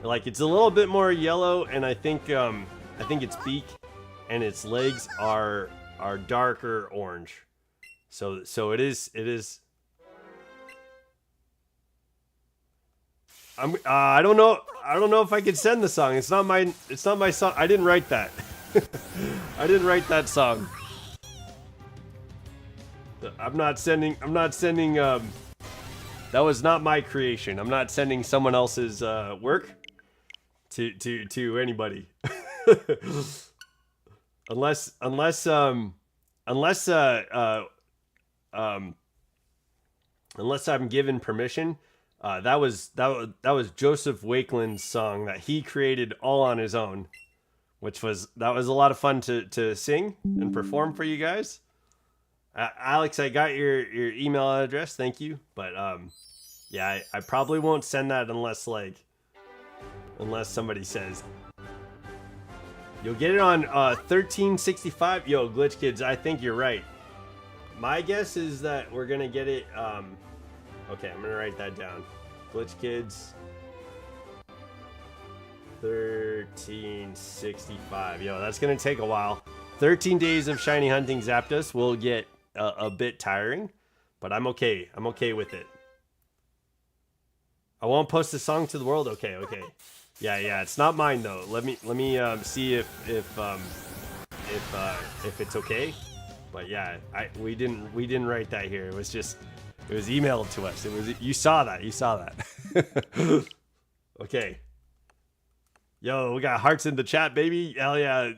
Like it's a little bit more yellow, and I think its beak and its legs are darker orange. So it is. I don't know if I could send the song. It's not my song. I didn't write that. I didn't write that song. I'm not sending that was not my creation. I'm not sending someone else's work to anybody. unless I'm given permission. That was Joseph Wakeland's song that he created all on his own, that was a lot of fun to sing and perform for you guys. Alex, I got your email address, thank you. But yeah, I probably won't send that unless somebody says. You'll get it on 1365. Yo, Glitch Kids, I think you're right. My guess is that we're gonna get it. Okay, I'm gonna write that down. Glitch Kids 1365. Yo, that's gonna take a while. 13 days of shiny hunting Zapdos will get a bit tiring, but I'm okay. I'm okay with it. I won't post the song to the world. Okay. Yeah. It's not mine though. Let me see if it's okay. But yeah, we didn't write that here. It was emailed to us. You saw that. Okay. Yo, we got hearts in the chat, baby. Hell yeah.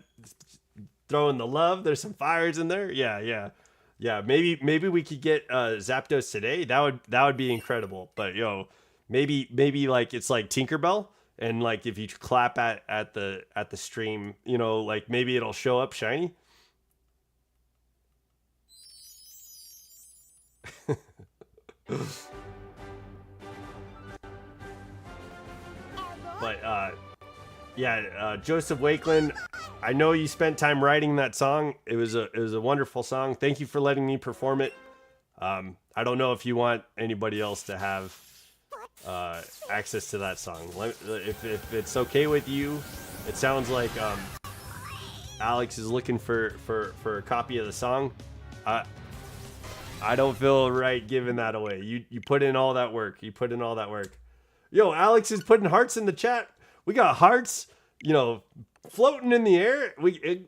Throwing the love. There's some fires in there. Yeah. Maybe we could get Zapdos today. That would be incredible. But yo, maybe like it's like Tinkerbell, and like if you clap at the stream, like maybe it'll show up shiny. But yeah, Joseph Wakeland, I know you spent time writing that song. It was a wonderful song. Thank you for letting me perform it. I don't know if you want anybody else to have access to that song. If it's okay with you, it sounds like Alex is looking for a copy of the song. I don't feel right giving that away. You put in all that work. You put in all that work. Yo, Alex is putting hearts in the chat. We got hearts, you know, floating in the air.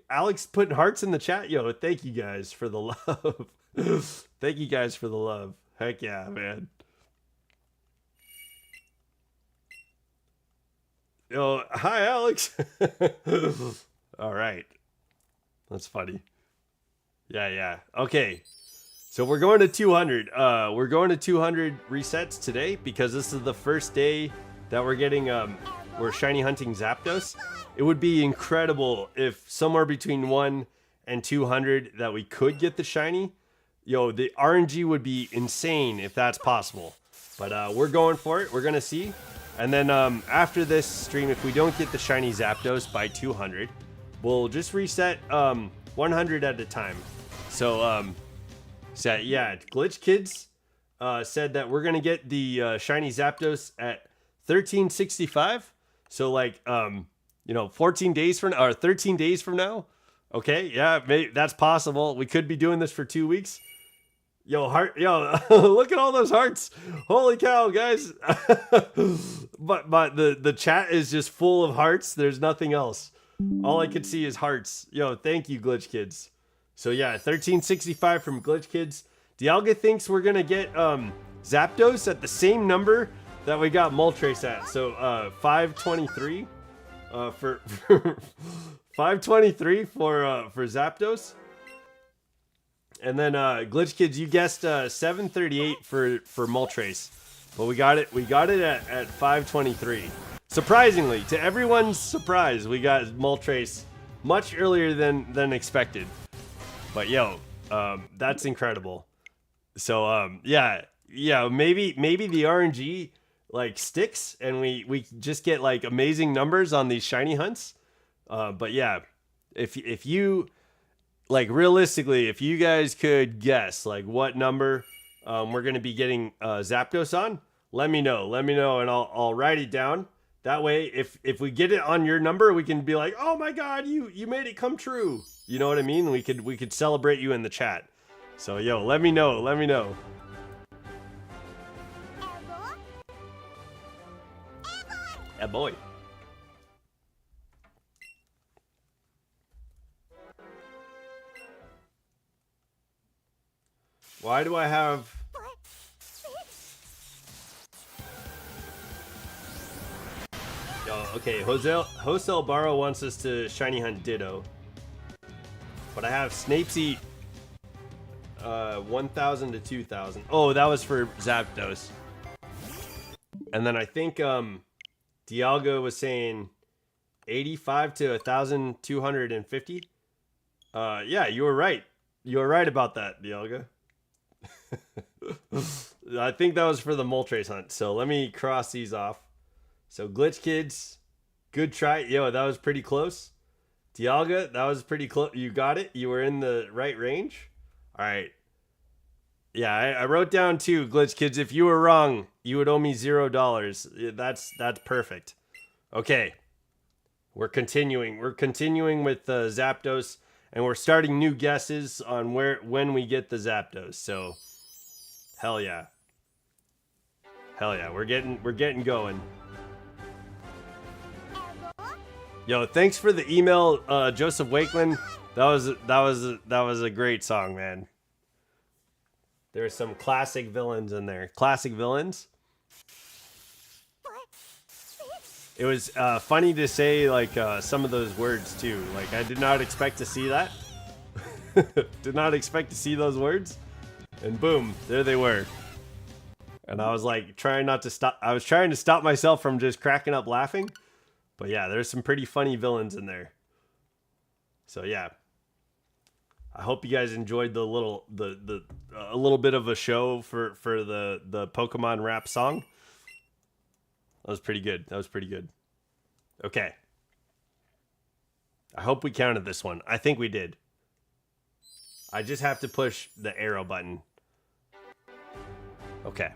Alex putting hearts in the chat. Yo, thank you guys for the love. Thank you guys for the love. Heck yeah, man. Yo, hi, Alex. All right. That's funny. Yeah. Okay. So we're going to 200. We're going to 200 resets today because this is the first day that we're getting, we're shiny hunting Zapdos. It would be incredible if somewhere between 1 and 200 that we could get the shiny. Yo, the RNG would be insane if that's possible. But we're going for it. We're going to see. And then after this stream, if we don't get the shiny Zapdos by 200, we'll just reset 100 at a time. So, so yeah, Glitch Kids said that we're gonna get the shiny Zapdos at 1365. So like, you know, 14 days from or 13 days from now. Okay, yeah, maybe that's possible. We could be doing this for 2 weeks. Yo, look at all those hearts! Holy cow, guys! but the chat is just full of hearts. There's nothing else. All I could see is hearts. Yo, thank you, Glitch Kids. So yeah, 1365 from Glitch Kids. Dialga thinks we're gonna get Zapdos at the same number that we got Moltres at. So 523 for 523 for Zapdos. And then Glitch Kids, you guessed 738 for Moltres. But we got it at 523. Surprisingly, to everyone's surprise, we got Moltres much earlier than expected. But yo, that's incredible. So yeah, maybe the RNG like sticks and we just get like amazing numbers on these shiny hunts. But yeah, if you like realistically, if you guys could guess like what number we're gonna be getting Zapdos on, let me know and I'll write it down. That way, if we get it on your number, we can be like, oh my god, you made it come true. You know what I mean? We could celebrate you in the chat. So yo, let me know. Yeah, boy. Why do I have... Yo, okay, Jose Barrow wants us to shiny hunt Ditto. But I have Snapesy 1,000 to 2,000. Oh, that was for Zapdos. And then I think Dialga was saying 85 to 1,250. Yeah, you were right. You were right about that, Dialga. I think that was for the Moltres hunt. So let me cross these off. So Glitch Kids, good try. Yo, that was pretty close. Dialga, that was pretty close. You got it. You were in the right range. All right. Yeah, I wrote down too, Glitch Kids. If you were wrong, you would owe me $0. That's perfect. Okay. We're continuing. We're continuing with Zapdos, and we're starting new guesses on when we get the Zapdos. So, hell yeah. Hell yeah. We're getting going. Yo, thanks for the email, Joseph Wakeland. That was a great song, man. There's some classic villains in there. Classic villains. It was funny to say like some of those words too. Like I did not expect to see that. Did not expect to see those words. And boom, there they were. And I was like trying not to stop. I was trying to stop myself from just cracking up laughing. But yeah, there's some pretty funny villains in there. So yeah. I hope you guys enjoyed the little a little bit of a show for the Pokemon rap song. That was pretty good. Okay. I hope we counted this one. I think we did. I just have to push the arrow button. Okay.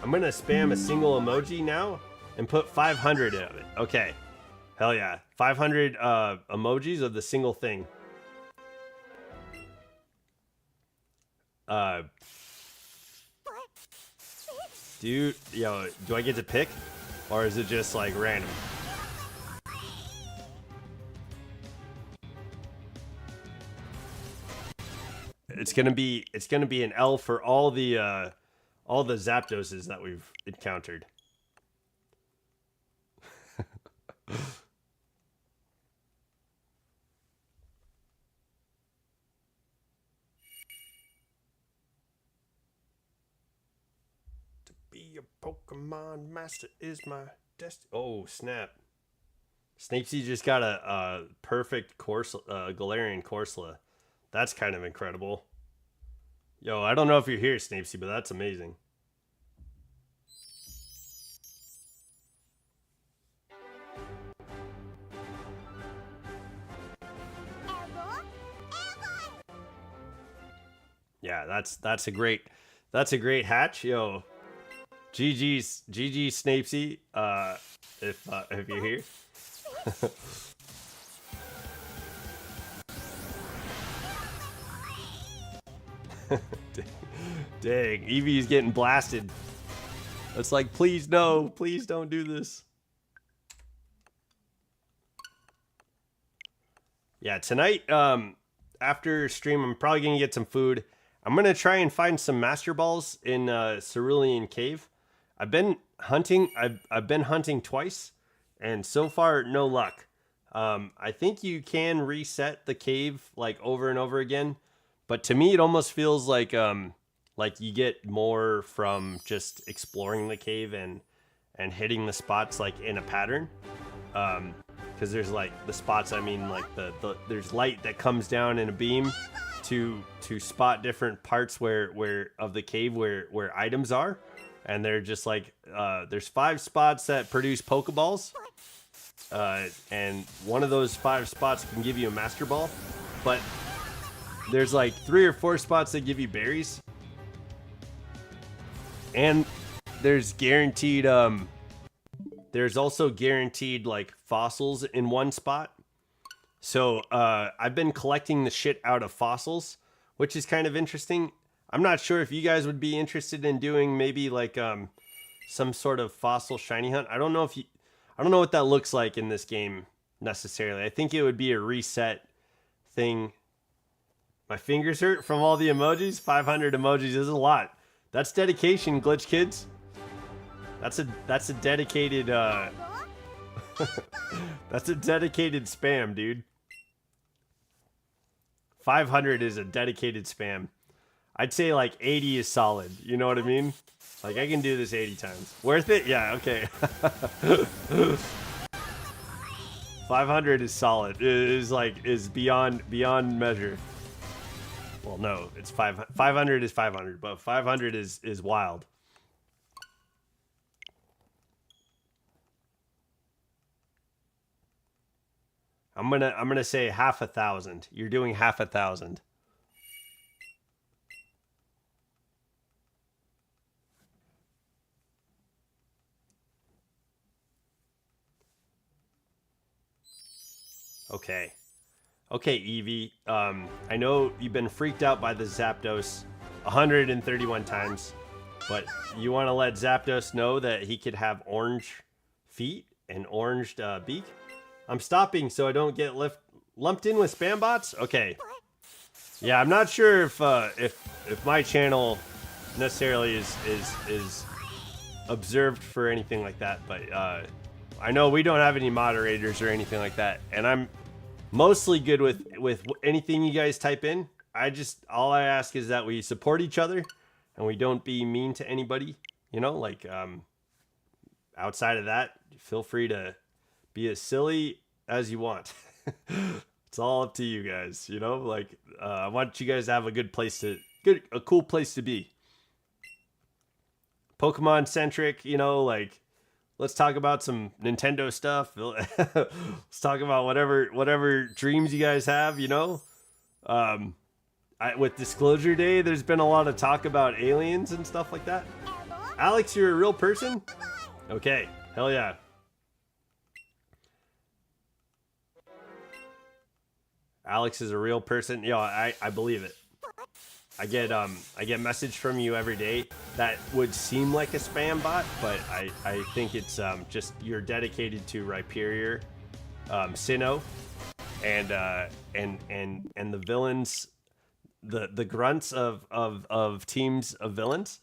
I'm gonna spam a single emoji now and put 500 of it. Okay. Hell yeah. 500 emojis of the single thing. Dude, yo, do I get to pick? Or is it just like random? It's gonna be an L for all the Zapdoses that we've encountered. Be a Pokemon master is my destiny. Oh, snap. Snapesy just got a perfect Galarian Corsola. That's kind of incredible. Yo, I don't know if you're here, Snapesy, but that's amazing. Yeah, that's a great hatch, yo. GG's Snapesy, if you're here. Dang, Eevee's getting blasted. It's like, please no, please don't do this. Yeah, tonight, after stream, I'm probably gonna get some food. I'm gonna try and find some Master Balls in Cerulean Cave. I've been hunting. I've been hunting twice, and so far no luck. I think you can reset the cave like over and over again, but to me it almost feels like you get more from just exploring the cave and hitting the spots like in a pattern. Because there's like the spots. I mean, like there's light that comes down in a beam to spot different parts where of the cave where items are. And they're just like, there's 5 spots that produce Pokeballs. And one of those 5 spots can give you a Master Ball. But there's like 3 or 4 spots that give you berries. And there's guaranteed, there's also guaranteed like fossils in one spot. So I've been collecting the shit out of fossils, which is kind of interesting. I'm not sure if you guys would be interested in doing maybe like some sort of fossil shiny hunt. I don't know what that looks like in this game necessarily. I think it would be a reset thing. My fingers hurt from all the emojis. 500 emojis is a lot. That's dedication, Glitch Kids. That's a dedicated that's a dedicated spam, dude. 500 is a dedicated spam. I'd say like 80 is solid. You know what I mean? Like I can do this 80 times. Worth it? Yeah, okay. 500 is solid. It is beyond measure. Well, no, it's 500 is 500, but 500 is wild. I'm gonna say 1,000. You're doing 1,000. Okay. Okay, Eevee. I know you've been freaked out by the Zapdos 131 times, but you want to let Zapdos know that he could have orange feet and orange beak? I'm stopping so I don't get lumped in with spam bots? Okay. Yeah, I'm not sure if my channel necessarily is observed for anything like that, but I know we don't have any moderators or anything like that, and I'm mostly good with anything you guys type in. All I ask is that we support each other and we don't be mean to anybody, you know, like outside of that, feel free to be as silly as you want. It's all up to you guys, you know, like I want you guys to have a cool place to be. Pokemon centric, you know, like Let's talk about some Nintendo stuff. Let's talk about whatever dreams you guys have. You know, with Disclosure Day, there's been a lot of talk about aliens and stuff like that. Alex, you're a real person? Okay, hell yeah. Alex is a real person. Yo, I believe it. I get message from you every day that would seem like a spam bot, but I think it's just you're dedicated to Rhyperior, Sinnoh, and the villains, the grunts of teams of villains.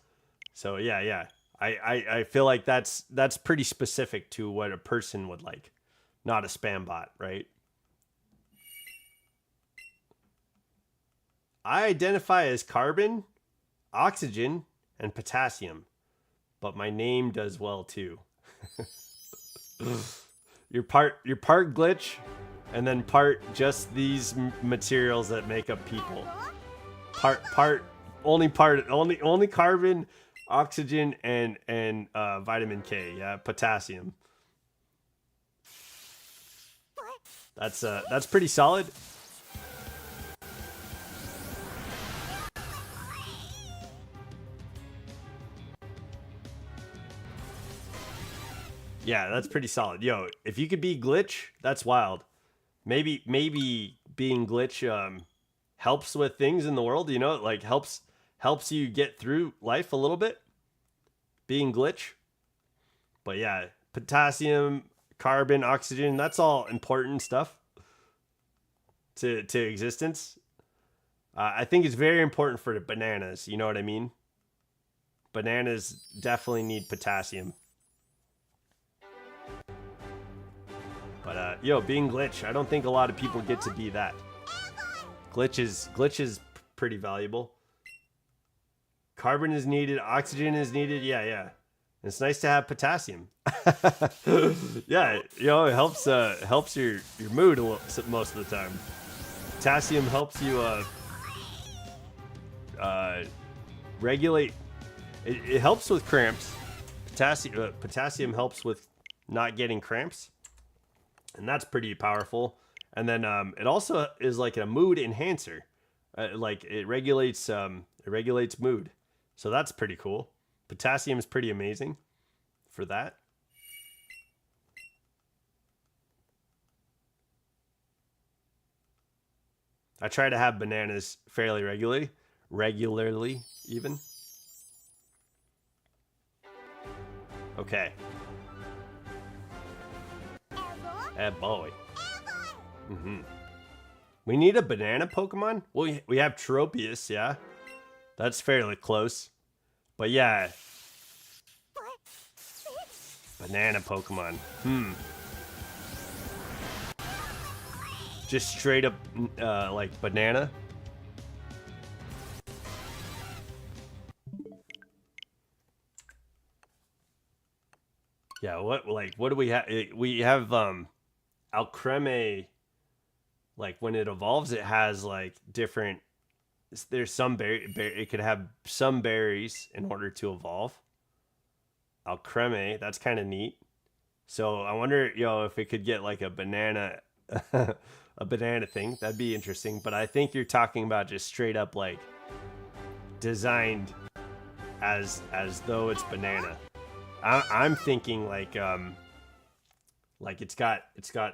So yeah. I feel like that's pretty specific to what a person would like, not a spam bot, right? I identify as carbon, oxygen, and potassium, but my name does well too. You're part glitch, and then part just these materials that make up people. Only carbon, oxygen, and vitamin K. Yeah, potassium. That's pretty solid. Yeah, that's pretty solid. Yo, if you could be glitch, that's wild. Maybe being glitch helps with things in the world, you know, like helps you get through life a little bit. Being glitch. But yeah, potassium, carbon, oxygen, that's all important stuff to existence. I think it's very important for the bananas, you know what I mean? Bananas definitely need potassium. But yo, being glitch, I don't think a lot of people get to be that. Glitch is pretty valuable. Carbon is needed, oxygen is needed. Yeah. It's nice to have potassium. Yeah, you know, it helps your mood most of the time. Potassium helps you regulate. It helps with cramps. Potassium helps with not getting cramps. And that's pretty powerful. And then it also is like a mood enhancer. Like it regulates mood. So that's pretty cool. Potassium is pretty amazing for that. I try to have bananas fairly regularly even. Okay. Eh, boy. We need a banana Pokemon? Well, we have Tropius, yeah. That's fairly close. But yeah. Banana Pokemon. Just straight up, like, banana. Yeah, what do we have? We have, Alcremie, like when it evolves, it has like different. There's some berry. It could have some berries in order to evolve. Alcremie, that's kind of neat. So I wonder, if it could get like a banana, a banana thing. That'd be interesting. But I think you're talking about just straight up like designed as though it's banana. I'm thinking like it's got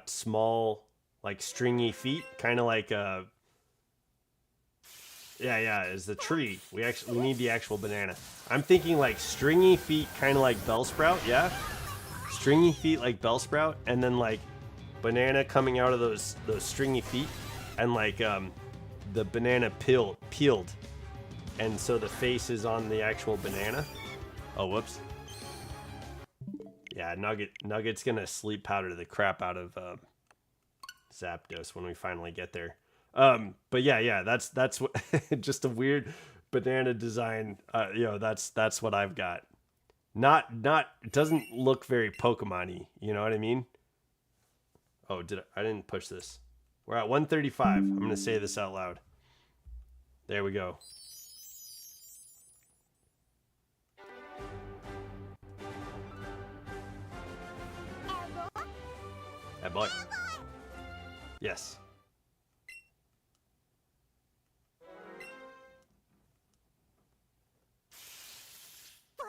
small, like stringy feet, kind of like yeah, is the tree. We need the actual banana. I'm thinking like stringy feet, kind of like Bellsprout, yeah. Stringy feet like Bellsprout, and then like banana coming out of those stringy feet, and like the banana peeled, and so the face is on the actual banana. Oh, whoops. Yeah, Nugget's gonna sleep powder the crap out of Zapdos when we finally get there. But yeah, that's what just a weird banana design. That's what I've got. Not it doesn't look very Pokemon-y, you know what I mean? Oh, I didn't push this. We're at 135. I'm gonna say this out loud. There we go. boy. Yes.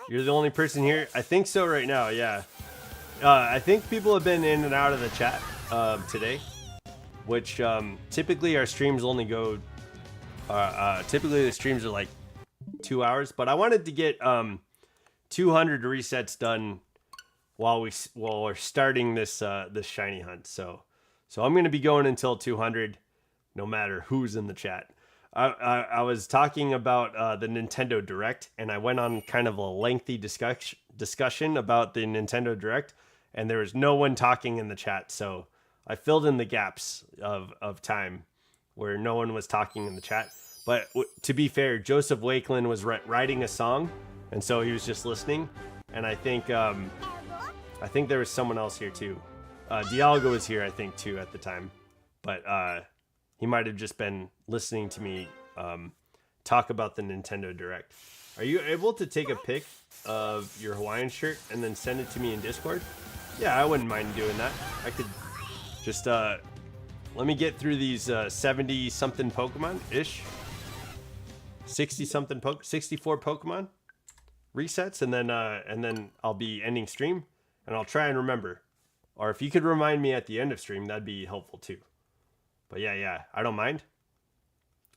You're the only person here? I think so right now, yeah. I think people have been in and out of the chat today, which typically our streams only go, typically the streams are like 2 hours, but I wanted to get 200 resets done while we're starting this this shiny hunt. So I'm going to be going until 200 no matter who's in the chat. I was talking about the Nintendo Direct, and I went on kind of a lengthy discussion about the Nintendo Direct, and there was no one talking in the chat. So I filled in the gaps of time where no one was talking in the chat. But to be fair, Joseph Wakeland was writing a song, and so he was just listening. And I think there was someone else here too. Dialgo was here, I think, too at the time, but he might have just been listening to me talk about the Nintendo Direct. Are you able to take a pic of your Hawaiian shirt and then send it to me in Discord? Yeah, I wouldn't mind doing that. I could just let me get through these 70 something Pokemon ish, 60 something 64 Pokemon resets, and then I'll be ending stream, and I'll try and remember. Or if you could remind me at the end of stream, that'd be helpful too. But yeah, I don't mind.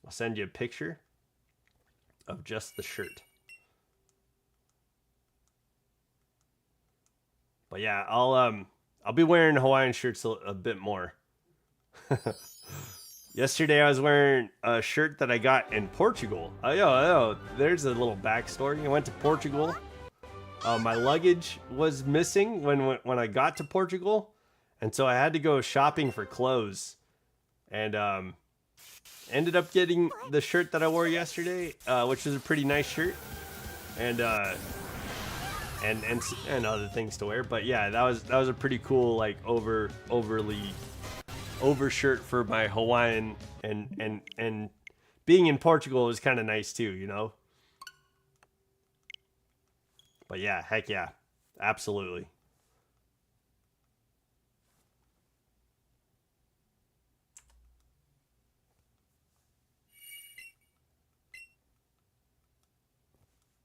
I'll send you a picture of just the shirt. But yeah, I'll be wearing Hawaiian shirts a bit more. Yesterday I was wearing a shirt that I got in Portugal. Oh, there's a little backstory. I went to Portugal. My luggage was missing when I got to Portugal, and so I had to go shopping for clothes. And ended up getting the shirt that I wore yesterday, which was a pretty nice shirt, and other things to wear. But yeah, that was a pretty cool, like, over shirt for my Hawaiian, and being in Portugal was kind of nice too, you know. But yeah, heck yeah, absolutely.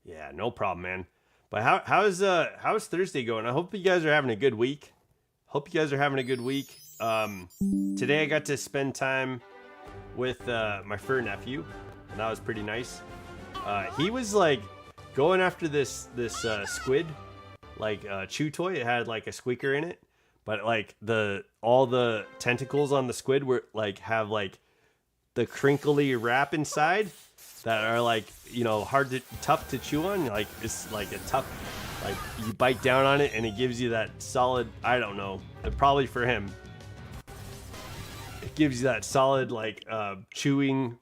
Yeah, no problem, man. But how's Thursday going? I hope you guys are having a good week. Today I got to spend time with my fur nephew, and that was pretty nice. He was like going after this squid, like chew toy. It had like a squeaker in it, but like all the tentacles on the squid were like have like the crinkly wrap inside that are like, you know, tough to chew on. Like it's like a tough, like you bite down on it and it gives you that solid, I don't know, probably for him, it gives you that solid like chewing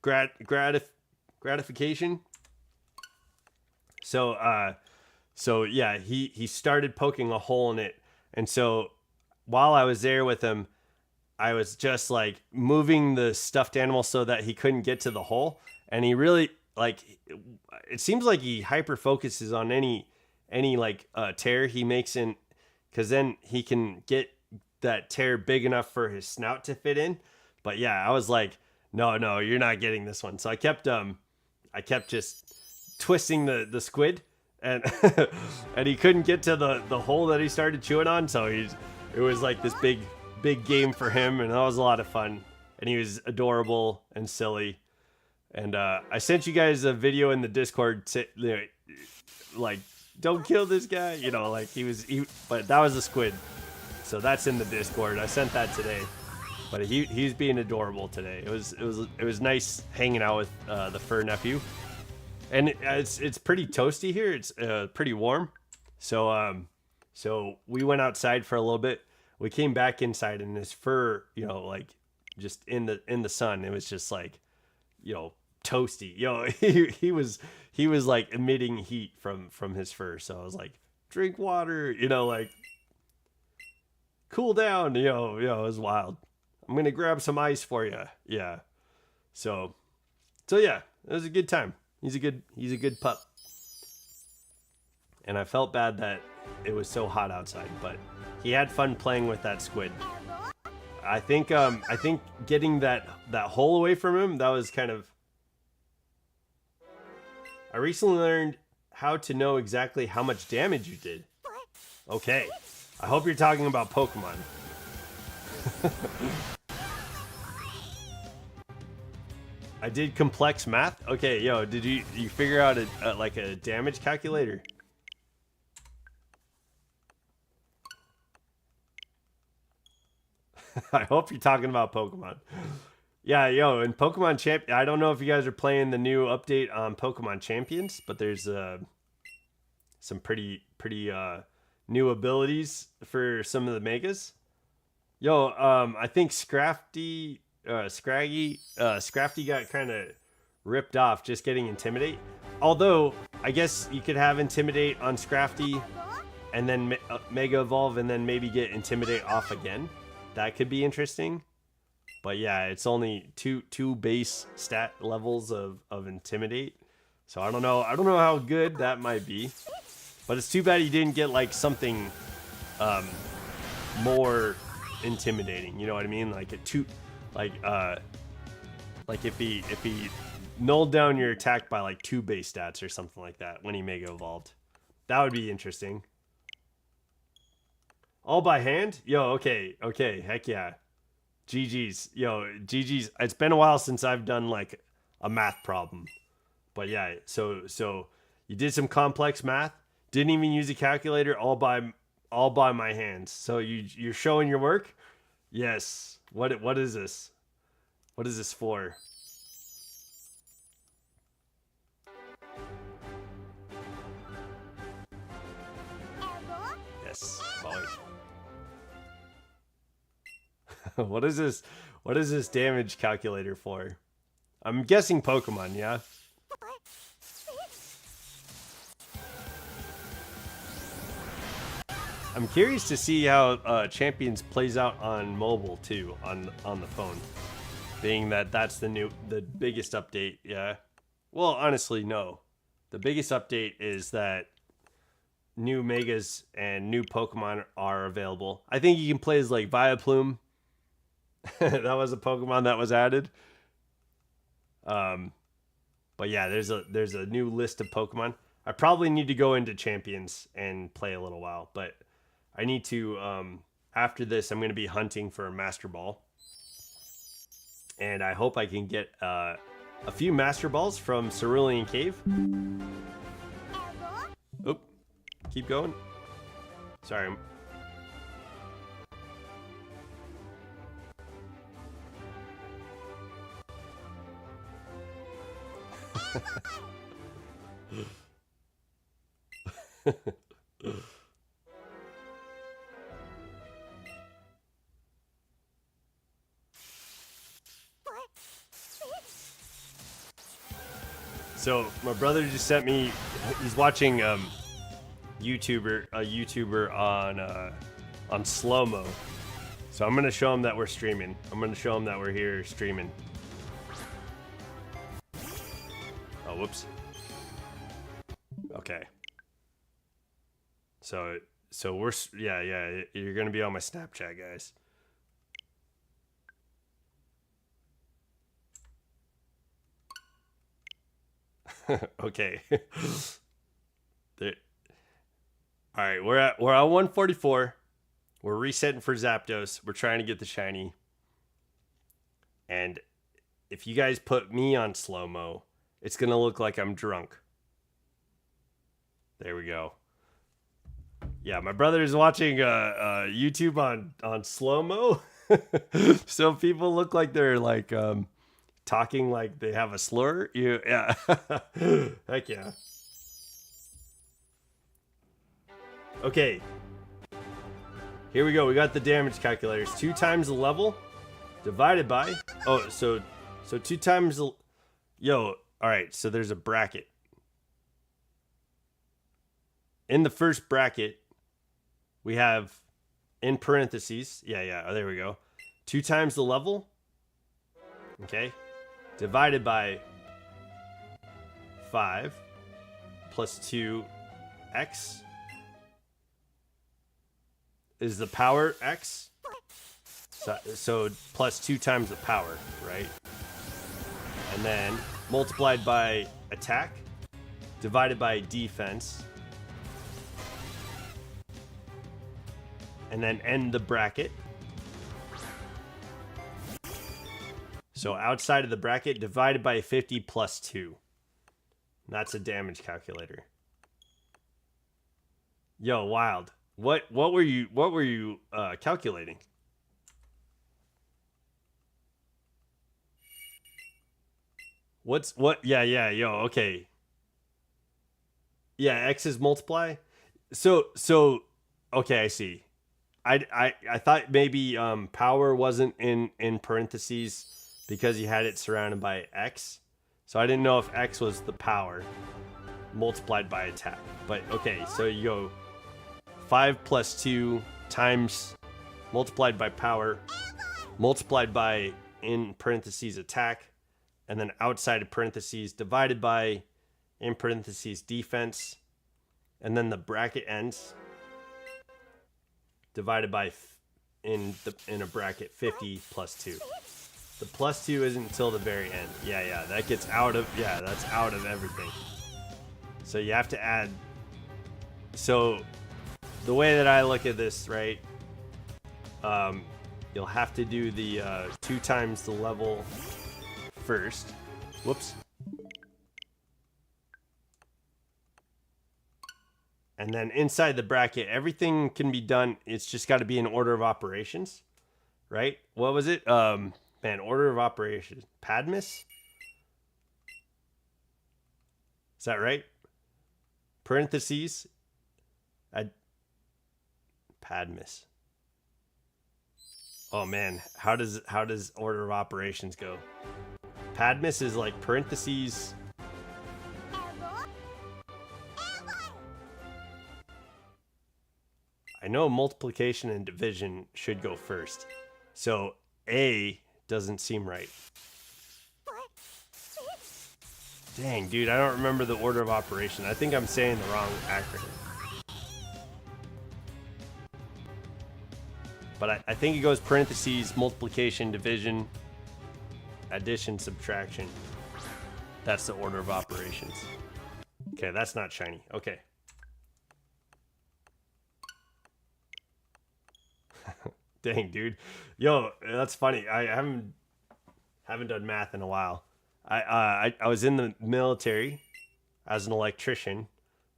gratification. So yeah, he started poking a hole in it, and so while I was there with him, I was just like moving the stuffed animal so that he couldn't get to the hole. And he really, like, it seems like he hyper focuses on any like tear he makes in, because then he can get that tear big enough for his snout to fit in. But yeah, I was like, no, you're not getting this one. So I kept just twisting the squid, and and he couldn't get to the hole that he started chewing on. So it was like this big game for him, and that was a lot of fun, and he was adorable and silly. And I sent you guys a video in the Discord like, don't kill this guy, you know, like but that was a squid, so that's in the Discord. I sent that today, but he's being adorable today. It was nice hanging out with the fur nephew, and it's pretty toasty here. It's pretty warm, so we went outside for a little bit. We came back inside, and his fur, you know, like just in the sun, it was just like, you know, toasty. You know, he was like emitting heat from his fur. So I was like, drink water, you know, like cool down, you know, it was wild. I'm gonna grab some ice for you. Yeah. So yeah, it was a good time. He's a good pup. And I felt bad that it was so hot outside, but He had fun playing with that squid. I think getting that hole away from him, that was kind of... I recently learned how to know exactly how much damage you did. Okay. I hope you're talking about Pokemon. I did complex math. Okay, yo, did you figure out like a damage calculator? I hope you're talking about Pokemon. Yeah, yo, in Pokemon Champ, I don't know if you guys are playing the new update on Pokemon Champions, but there's some pretty new abilities for some of the megas. Yo, I think Scrafty got kind of ripped off just getting Intimidate. Although, I guess you could have Intimidate on Scrafty and then Mega Evolve and then maybe get Intimidate off again. That could be interesting. But yeah, it's only two base stat levels of Intimidate. So I don't know how good that might be. But it's too bad he didn't get like something more intimidating. You know what I mean? Like if he nulled down your attack by like 2 base stats or something like that when he Mega Evolved. That would be interesting. All by hand? Yo, okay, heck yeah. GG's. Yo, GG's. It's been a while since I've done like a math problem. But yeah, so you did some complex math, didn't even use a calculator, all by my hands. So you're showing your work? Yes. What is this? What is this for? Yes. What is this? What is this damage calculator for? I'm guessing Pokemon, yeah? I'm curious to see how Champions plays out on mobile too, on the phone. Being that that's the biggest update, yeah. Well, honestly, no. The biggest update is that new Megas and new Pokemon are available. I think you can play as like Vileplume. That was a Pokemon that was added. But yeah, there's a new list of Pokemon. I probably need to go into Champions and play a little while, but I need to after this I'm going to be hunting for a Master Ball. And I hope I can get a few Master Balls from Cerulean Cave. Oop. Keep going. Sorry. So my brother just sent me. He's watching a YouTuber on slow mo. So I'm gonna show him that we're streaming. I'm gonna show him that we're here streaming. Oh, whoops. Okay. So we're yeah. You're gonna be on my Snapchat, guys. Okay. There. All right, we're at 144. We're resetting for Zapdos. We're trying to get the shiny. And if you guys put me on slow-mo, it's going to look like I'm drunk. There we go. Yeah, my brother is watching YouTube on slow-mo. So people look like they're like talking like they have a slur. Yeah. Heck yeah. Okay. Here we go. We got the damage calculators. 2 times the level divided by... Oh, so 2 times the... Yo, alright. So there's a bracket. In the first bracket, we have in parentheses... Yeah. Oh, there we go. 2 times the level. Okay. Divided by 5 plus 2x. is the power X. So plus 2 times the power, right? And then multiplied by attack, divided by defense. And then end the bracket. So outside of the bracket, divided by 50 plus 2. That's a damage calculator. Yo, wild. What were you calculating? Yeah, yo, okay. Yeah, X is multiply. So okay, I see. I thought maybe power wasn't in parentheses because you had it surrounded by X. So I didn't know if X was the power multiplied by attack. But okay, so you go 5 plus 2 times multiplied by power multiplied by in parentheses attack, and then outside of parentheses divided by in parentheses defense, and then the bracket ends divided by in a bracket 50 plus 2. The plus 2 isn't until the very end. Yeah, that gets out of, that's out of everything. So you have to add. So the way that I look at this, right, you'll have to do the 2 times the level first. Whoops. And then inside the bracket, everything can be done. It's just got to be in order of operations, right? What was it? Order of operations. Padmis? Is that right? Parentheses. Padmis. Oh man, how does order of operations go? Padmis is like parentheses. I know multiplication and division should go first. So A doesn't seem right. Dang, dude, I don't remember the order of operation. I think I'm saying the wrong acronym. But I think it goes parentheses, multiplication, division, addition, subtraction. That's the order of operations. Okay, that's not shiny. Okay. Dang, dude. Yo, that's funny. I haven't done math in a while. I was in the military as an electrician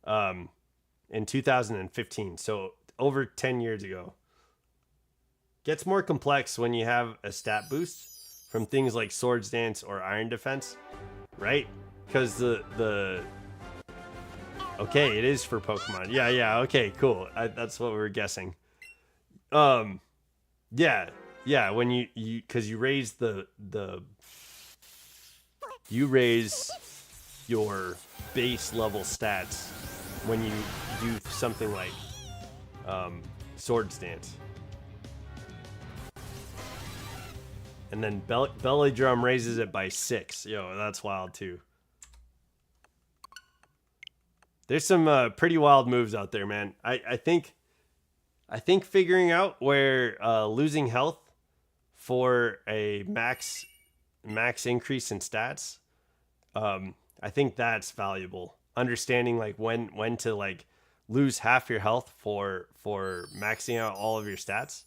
in 2015, so over 10 years ago. Gets more complex when you have a stat boost from things like Swords Dance or Iron Defense, right? Because the okay, it is for Pokemon. Yeah. Okay, cool. That's what we were guessing. Yeah. When you because you raise you raise your base level stats when you do something like Swords Dance. And then Belly Drum raises it by 6. Yo, that's wild too. There's some pretty wild moves out there, man. I think figuring out where losing health for a max increase in stats, I think that's valuable. Understanding like when to like lose half your health for maxing out all of your stats.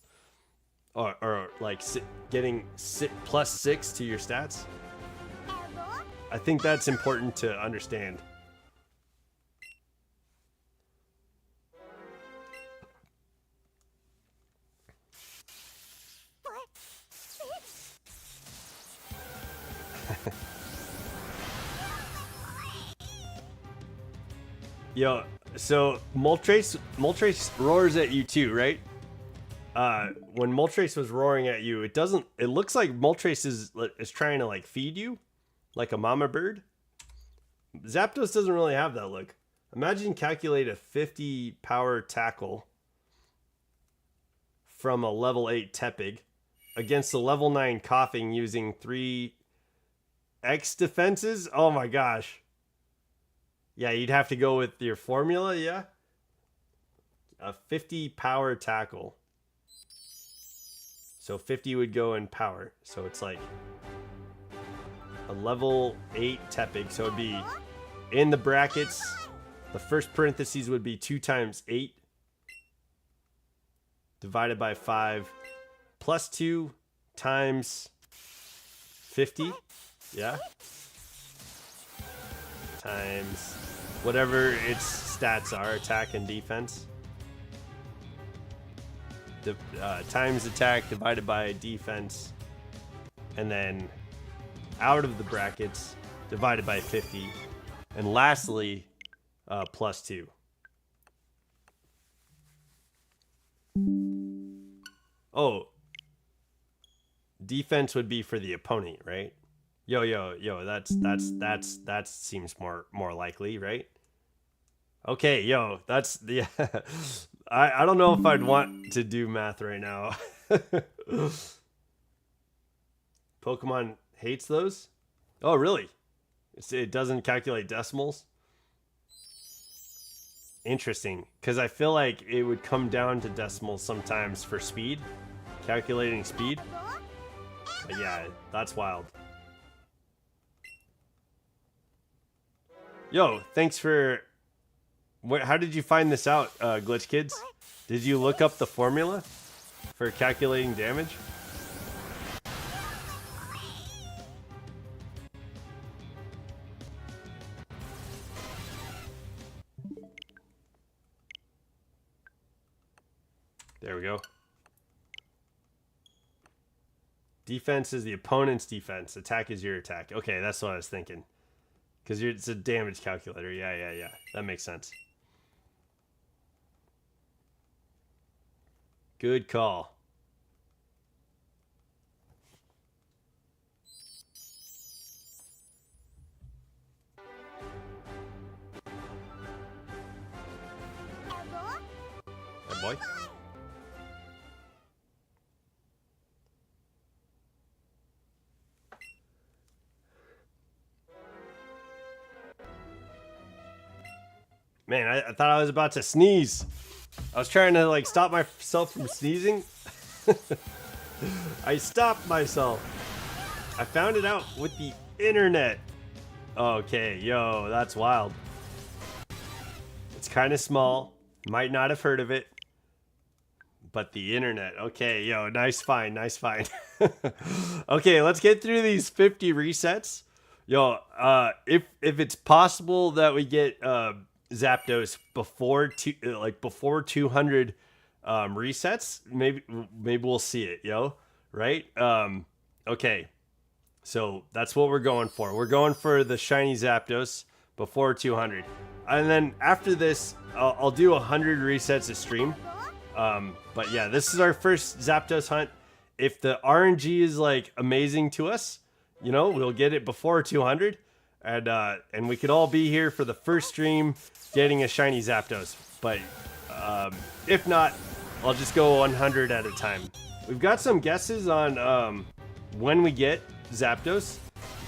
Or like getting plus 6 to your stats. I think that's important to understand. Yo, so Moltres roars at you too, right? When Moltres was roaring at you, it looks like Moltres is trying to like feed you like a mama bird. Zapdos doesn't really have that look. Imagine calculate a 50 power tackle from a level 8 Tepig against a level 9 Coughing using 3 X defenses. Oh my gosh. Yeah, you'd have to go with your formula, yeah? A 50 power tackle. So 50 would go in power. So it's like a level 8 Tepig. So it'd be in the brackets. The first parentheses would be 2 times 8 divided by 5 plus 2 times 50. Yeah. Times whatever its stats are, attack and defense. Times attack divided by defense. And then out of the brackets divided by 50. And lastly, plus 2. Oh, defense would be for the opponent, right? Yo, that seems more likely, right? Okay, yo, that's the I don't know if I'd want to do math right now. Pokemon hates those? Oh, really? It doesn't calculate decimals? Interesting, because I feel like it would come down to decimals sometimes for speed, calculating speed. But yeah, that's wild. Yo, thanks for... How did you find this out, Glitch Kids? Did you look up the formula for calculating damage? There we go. Defense is the opponent's defense. Attack is your attack. Okay, that's what I was thinking. Because it's a damage calculator. Yeah. That makes sense. Good call. Hey, boy. Man, I thought I was about to sneeze. I was trying to like stop myself from sneezing. I stopped myself. I found it out with the internet. Okay, yo, that's wild. It's kind of small. Might not have heard of it. But the internet. Okay, yo, nice find. Okay, let's get through these 50 resets. Yo, if it's possible that we get Zapdos before 200 resets, maybe we'll see it, yo, right? Okay, so that's what we're going for. We're going for the shiny Zapdos before 200, and then after this, I'll do 100 resets a stream. But yeah, this is our first Zapdos hunt. If the RNG is like amazing to us, you know, we'll get it before 200, and we could all be here for the first stream getting a shiny Zapdos. But if not, I'll just go 100 at a time. We've got some guesses on when we get Zapdos.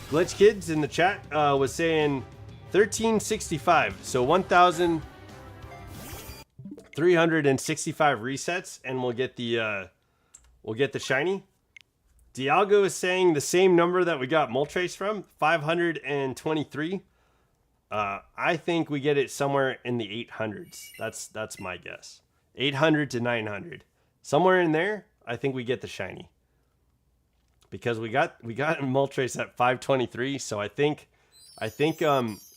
Glitch Kids in the chat was saying 1365, so 1,365 resets, and we'll get the shiny. Dialgo is saying the same number that we got Moltres from, 523. I think we get it somewhere in the 800s. That's my guess. 800 to 900. Somewhere in there, I think we get the shiny. Because we got Moltres at 523, so I think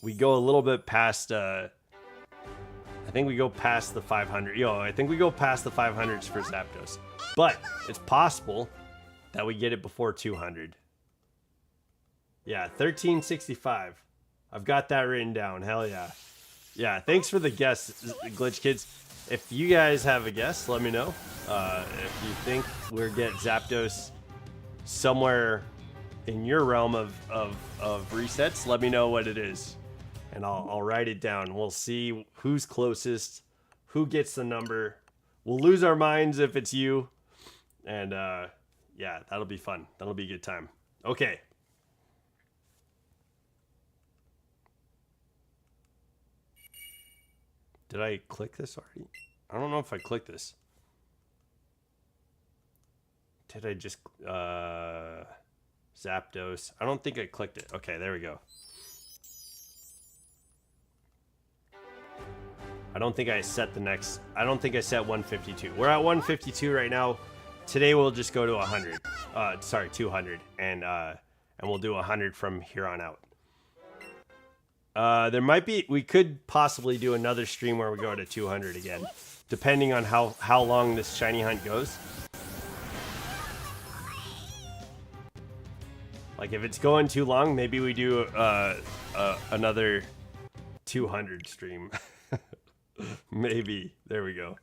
we go a little bit past I think we go past the 500. Yo, I think we go past the 500s for Zapdos. But it's possible that we get it before 200. Yeah, 1365. I've got that written down. Hell yeah. Yeah, thanks for the guess, Glitch Kids. If you guys have a guess, let me know. If you think we'll get Zapdos somewhere in your realm of resets, let me know what it is. And I'll write it down. We'll see who's closest, who gets the number. We'll lose our minds if it's you. And yeah, that'll be fun. That'll be a good time. Okay. Did I click this already? I don't know if I clicked this. Did I just Zapdos? I don't think I clicked it. Okay, there we go. I don't think I set the next. I don't think I set 152. We're at 152 right now. Today we'll just go to 100. Sorry, 200, and we'll do 100 from here on out. There might be. We could possibly do another stream where we go to 200 again, depending on how long this shiny hunt goes. Like if it's going too long, maybe we do another 200 stream. Maybe. There we go.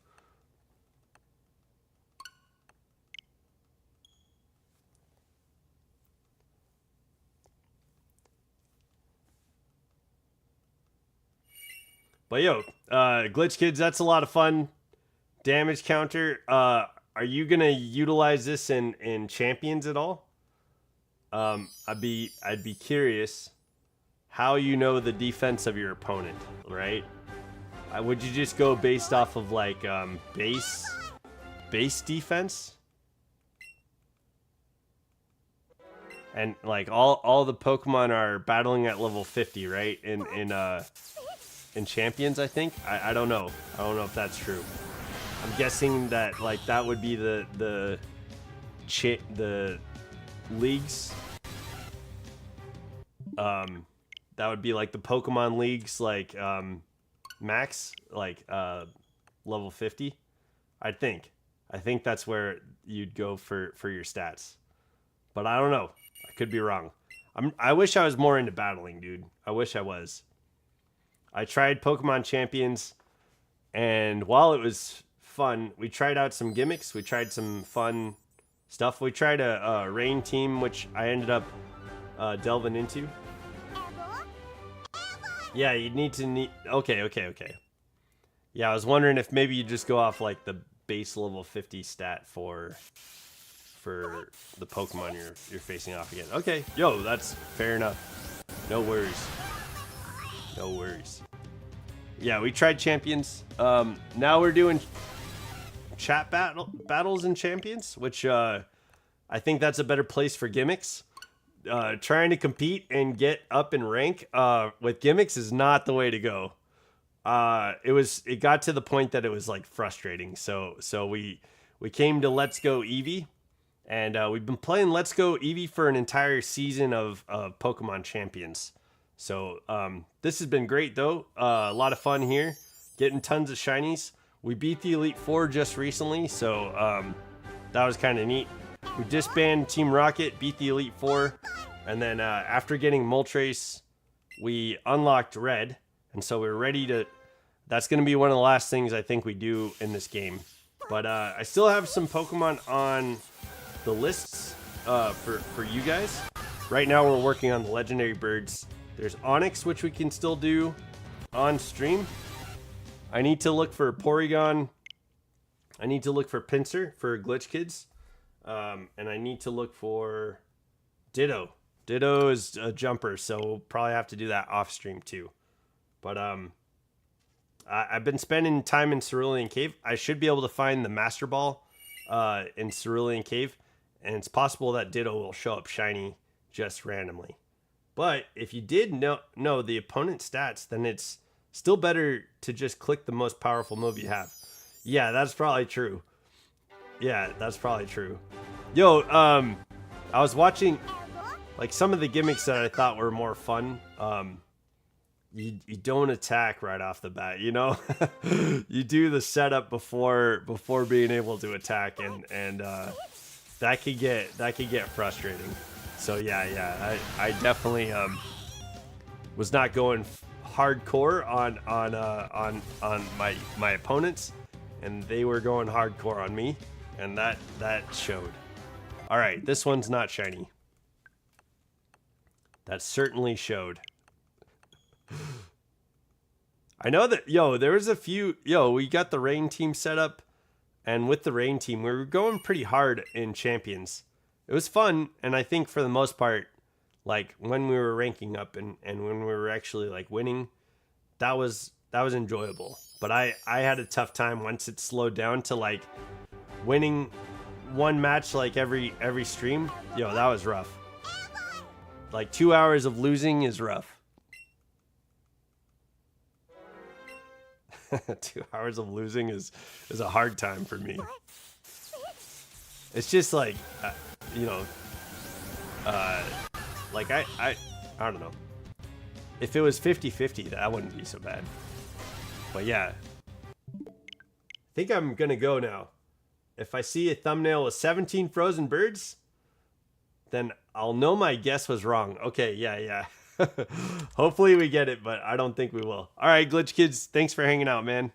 But yo, Glitch Kids, that's a lot of fun. Damage counter. Are you gonna utilize this in Champions at all? I'd be curious how you know the defense of your opponent, right? Would you just go based off of like base defense? And like all the Pokemon are battling at level 50, right? In Champions, I think. I don't know. I don't know if that's true. I'm guessing that like that would be the leagues. That would be like the Pokemon leagues, like max, like level 50. I think that's where you'd go for your stats, but I don't know. I could be wrong. I wish I was more into battling, dude. I wish I was. I tried Pokemon Champions, and while it was fun, we tried out some gimmicks. We tried some fun stuff. We tried a rain team, which I ended up delving into. Yeah, you'd need to okay. Yeah, I was wondering if maybe you just go off like the base level 50 stat for the Pokemon you're facing off again. Okay, yo, that's fair enough. No worries. No worries. Yeah, we tried Champions. Now we're doing chat battles in Champions, which I think that's a better place for gimmicks. Trying to compete and get up in rank with gimmicks is not the way to go. It got to the point that it was like frustrating. So we came to Let's Go Eevee, and we've been playing Let's Go Eevee for an entire season of Pokemon Champions. So this has been great though. A lot of fun here, getting tons of shinies. We beat the Elite Four just recently, so that was kind of neat. We disbanded Team Rocket, beat the Elite Four, and then after getting Moltres, we unlocked Red, and so we're ready to. That's going to be one of the last things I think we do in this game. But I still have some Pokemon on the lists for you guys. Right now we're working on the legendary birds. There's Onix, which we can still do on stream. I need to look for Porygon. I need to look for Pinsir for Glitch Kids. And I need to look for Ditto. Ditto is a jumper, so we'll probably have to do that off stream too. But I've been spending time in Cerulean Cave. I should be able to find the Master Ball in Cerulean Cave, and it's possible that Ditto will show up shiny just randomly. But if you did know the opponent's stats, then it's still better to just click the most powerful move you have. Yeah, that's probably true. Yeah, that's probably true. Yo, I was watching like some of the gimmicks that I thought were more fun. You don't attack right off the bat, you know? You do the setup before being able to attack, and that could get frustrating. So yeah, I definitely was not going hardcore on my opponents, and they were going hardcore on me, and that showed. All right, this one's not shiny. That certainly showed. I know that, there was a few, we got the rain team set up, and with the rain team, we were going pretty hard in Champions. It was fun, and I think for the most part, like when we were ranking up and when we were actually like winning, that was enjoyable. But I had a tough time once it slowed down to like winning one match like every stream, yo, that was rough. Like 2 hours of losing is rough. 2 hours of losing is a hard time for me. It's just like, you know, like I don't know. If it was 50-50, that wouldn't be so bad. But yeah, I think I'm gonna go now. If I see a thumbnail with 17 frozen birds, then I'll know my guess was wrong. Okay, yeah. Hopefully we get it, but I don't think we will. All right, Glitch Kids, thanks for hanging out, man.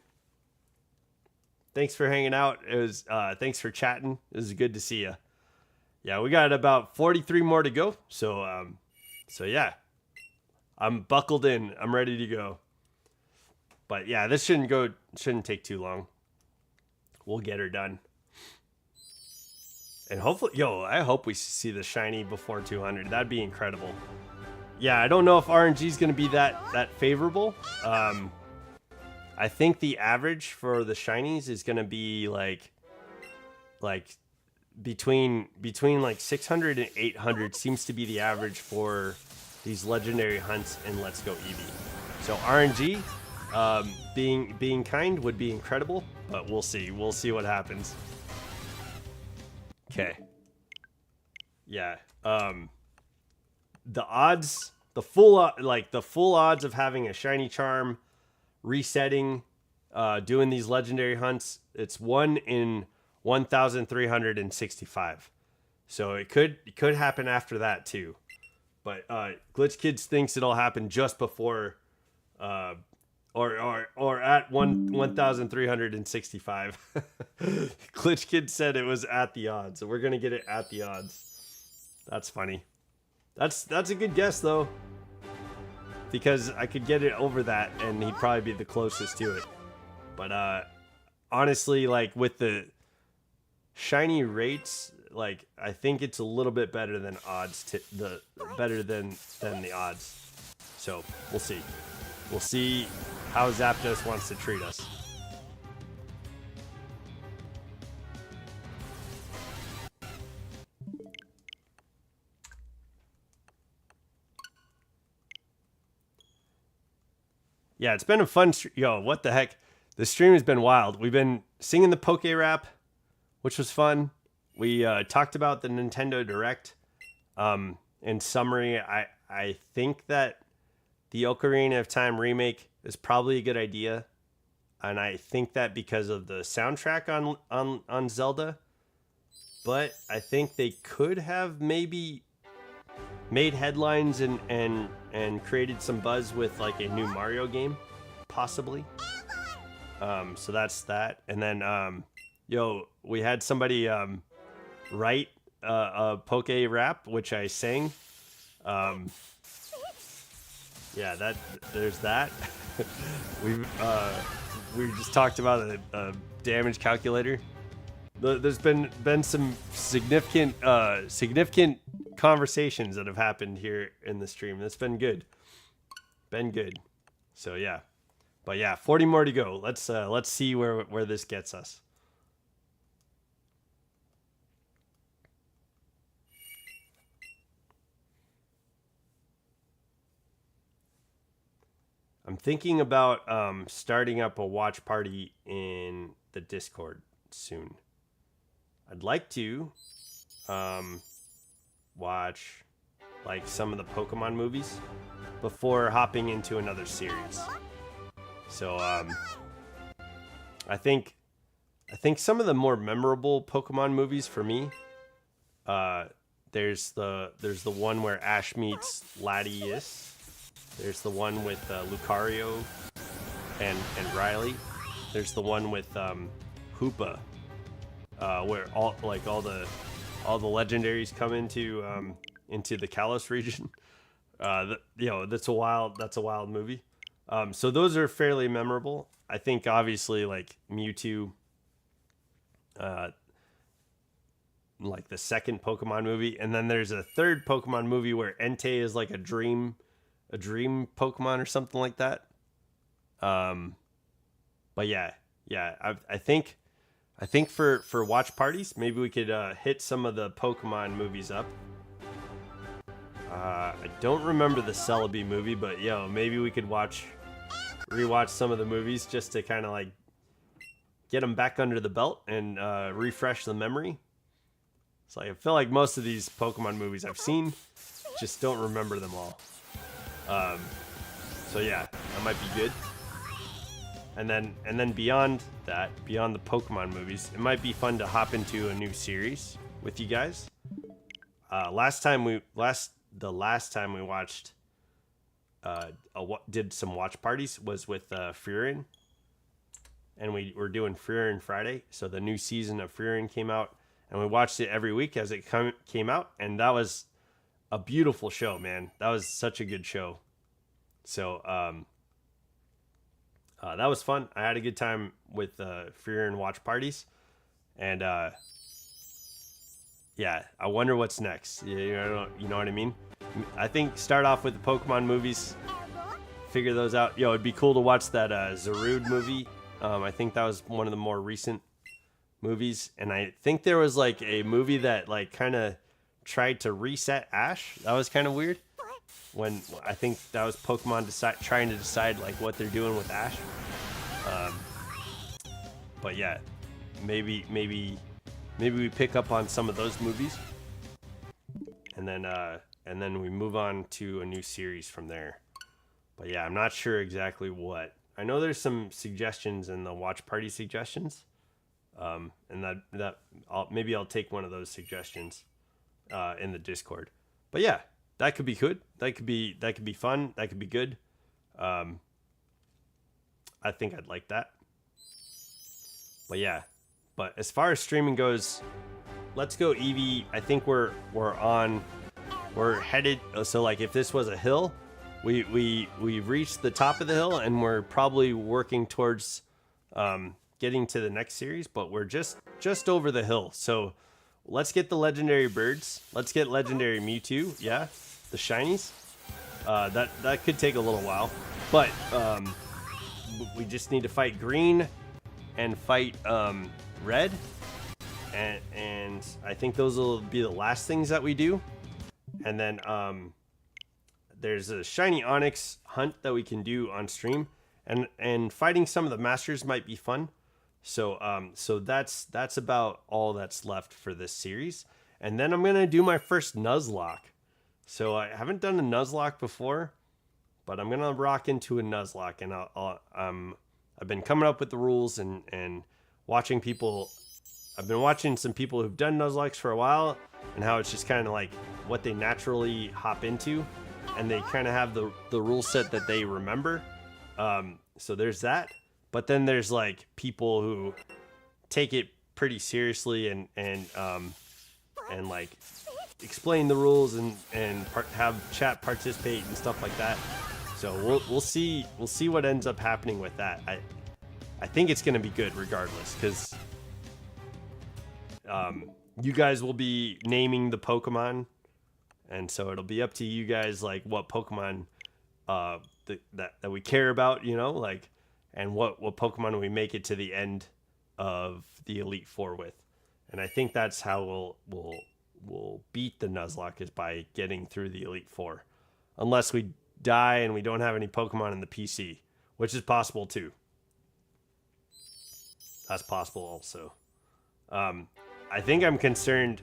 Thanks for hanging out. It was thanks for chatting. It was good to see you. Yeah, we got about 43 more to go. So yeah. I'm buckled in. I'm ready to go. But yeah, this shouldn't take too long. We'll get her done. And hopefully, I hope we see the shiny before 200. That'd be incredible. Yeah, I don't know if RNG is going to be that favorable. I think the average for the shinies is going to be like between like 600 and 800 seems to be the average for these legendary hunts in Let's Go Eevee. So RNG being kind would be incredible, but we'll see. We'll see what happens. Okay. Yeah. The odds, the full odds of having a shiny charm, resetting, doing these legendary hunts, it's 1 in 1,365. So it could happen after that too. But Glitch Kids thinks it'll happen just before, or at 1,365. Glitch Kids said it was at the odds, so we're gonna get it at the odds. That's funny. That's a good guess though, because I could get it over that, and he'd probably be the closest to it. But honestly, like with the shiny rates, like I think it's a little bit better than odds. Better than the odds. So we'll see. We'll see how Zapdos wants to treat us. Yeah, it's been a fun yo, what the heck? The stream has been wild. We've been singing the Poke Rap, which was fun. We talked about the Nintendo Direct. In summary, I think that the Ocarina of Time remake is probably a good idea. And I think that because of the soundtrack on Zelda. But I think they could have maybe made headlines and created some buzz with like a new Mario game, possibly. So that's that. And then we had somebody write a Poke Rap, which I sang. Yeah, there's that. We just talked about a damage calculator. There's been some significant conversations that have happened here in the stream. That's been good. So yeah, but yeah, 40 more to go. Let's see where this gets us. I'm thinking about starting up a watch party in the Discord soon. I'd like to watch like some of the Pokemon movies before hopping into another series. So I think some of the more memorable Pokemon movies for me, there's the one where Ash meets Latias. There's the one with Lucario and Riley. There's the one with Hoopa, where all the legendaries come into the Kalos region. That's a wild movie. So those are fairly memorable. I think obviously like Mewtwo, like the second Pokemon movie, and then there's a third Pokemon movie where Entei is like a dream Pokemon or something like that. But yeah, I think I think for watch parties, maybe we could hit some of the Pokemon movies up. I don't remember the Celebi movie, but yo, maybe we could rewatch some of the movies just to kind of like get them back under the belt and refresh the memory. So I feel like most of these Pokemon movies I've seen, just don't remember them all. So yeah, that might be good. And then beyond that, beyond the Pokemon movies, it might be fun to hop into a new series with you guys. The last time we watched, did some watch parties was with Furin, and we were doing Furin Friday. So the new season of Furin came out, and we watched it every week as it came out, and that was a beautiful show, man. That was such a good show. So that was fun. I had a good time with Furin watch parties, and yeah, I wonder what's next. You know what I mean? I think start off with the Pokemon movies, figure those out. Yo, it'd be cool to watch that Zarude movie. I think that was one of the more recent movies, and I think there was like a movie that like kind of tried to reset Ash. That was kind of weird. When I think that was Pokemon trying to decide like what they're doing with Ash. But yeah, maybe we pick up on some of those movies, and then we move on to a new series from there. But yeah, I'm not sure exactly what. I know there's some suggestions in the watch party suggestions, and maybe I'll take one of those suggestions in the Discord. But yeah, that could be good. That could be fun. That could be good. I think I'd like that. But as far as streaming goes, let's go Eevee. I think we're headed. So like if this was a hill, we've reached the top of the hill, and we're probably working towards getting to the next series, but we're just over the hill. So let's get the legendary birds. Let's get legendary Mewtwo. Yeah, the shinies. That could take a little while, but we just need to fight green and fight red, and I think those will be the last things that we do. And then there's a shiny Onyx hunt that we can do on stream, and fighting some of the masters might be fun. So that's about all that's left for this series. And then I'm gonna do my first Nuzlocke. So I haven't done a Nuzlocke before, but I'm gonna rock into a Nuzlocke, and I've been coming up with the rules and watching people. I've been watching some people who've done Nuzlocks for a while, and how it's just kind of like what they naturally hop into, and they kind of have the rule set that they remember. So there's that. But then there's like people who take it pretty seriously and like explain the rules and have chat participate and stuff like that. So we'll see what ends up happening with that. I think it's gonna be good regardless, because you guys will be naming the Pokemon, and so it'll be up to you guys like what Pokemon that we care about, like, and what Pokemon we make it to the end of the Elite Four with. And I think that's how we'll beat the Nuzlocke, is by getting through the Elite Four, unless we die and we don't have any Pokemon in the PC, which is possible too. That's possible also. I think I'm concerned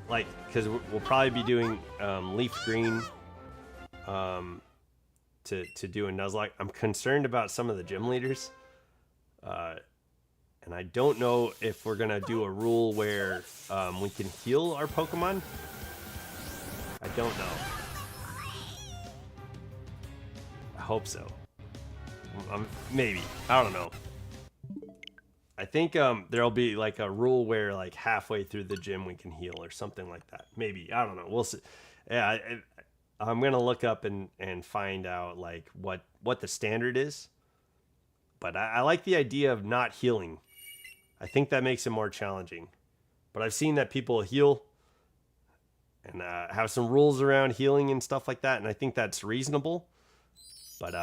because we'll probably be doing Leaf Green to do a Nuzlocke. I'm concerned about some of the gym leaders, and I don't know if we're gonna do a rule where we can heal our Pokemon. I don't know. I hope so. Maybe. I don't know. I think there'll be like a rule where like halfway through the gym we can heal or something like that. Maybe. I don't know. We'll see. Yeah, I'm gonna look up and find out like what the standard is. But I like the idea of not healing. I think that makes it more challenging. But I've seen that people heal and have some rules around healing and stuff like that, and I think that's reasonable. But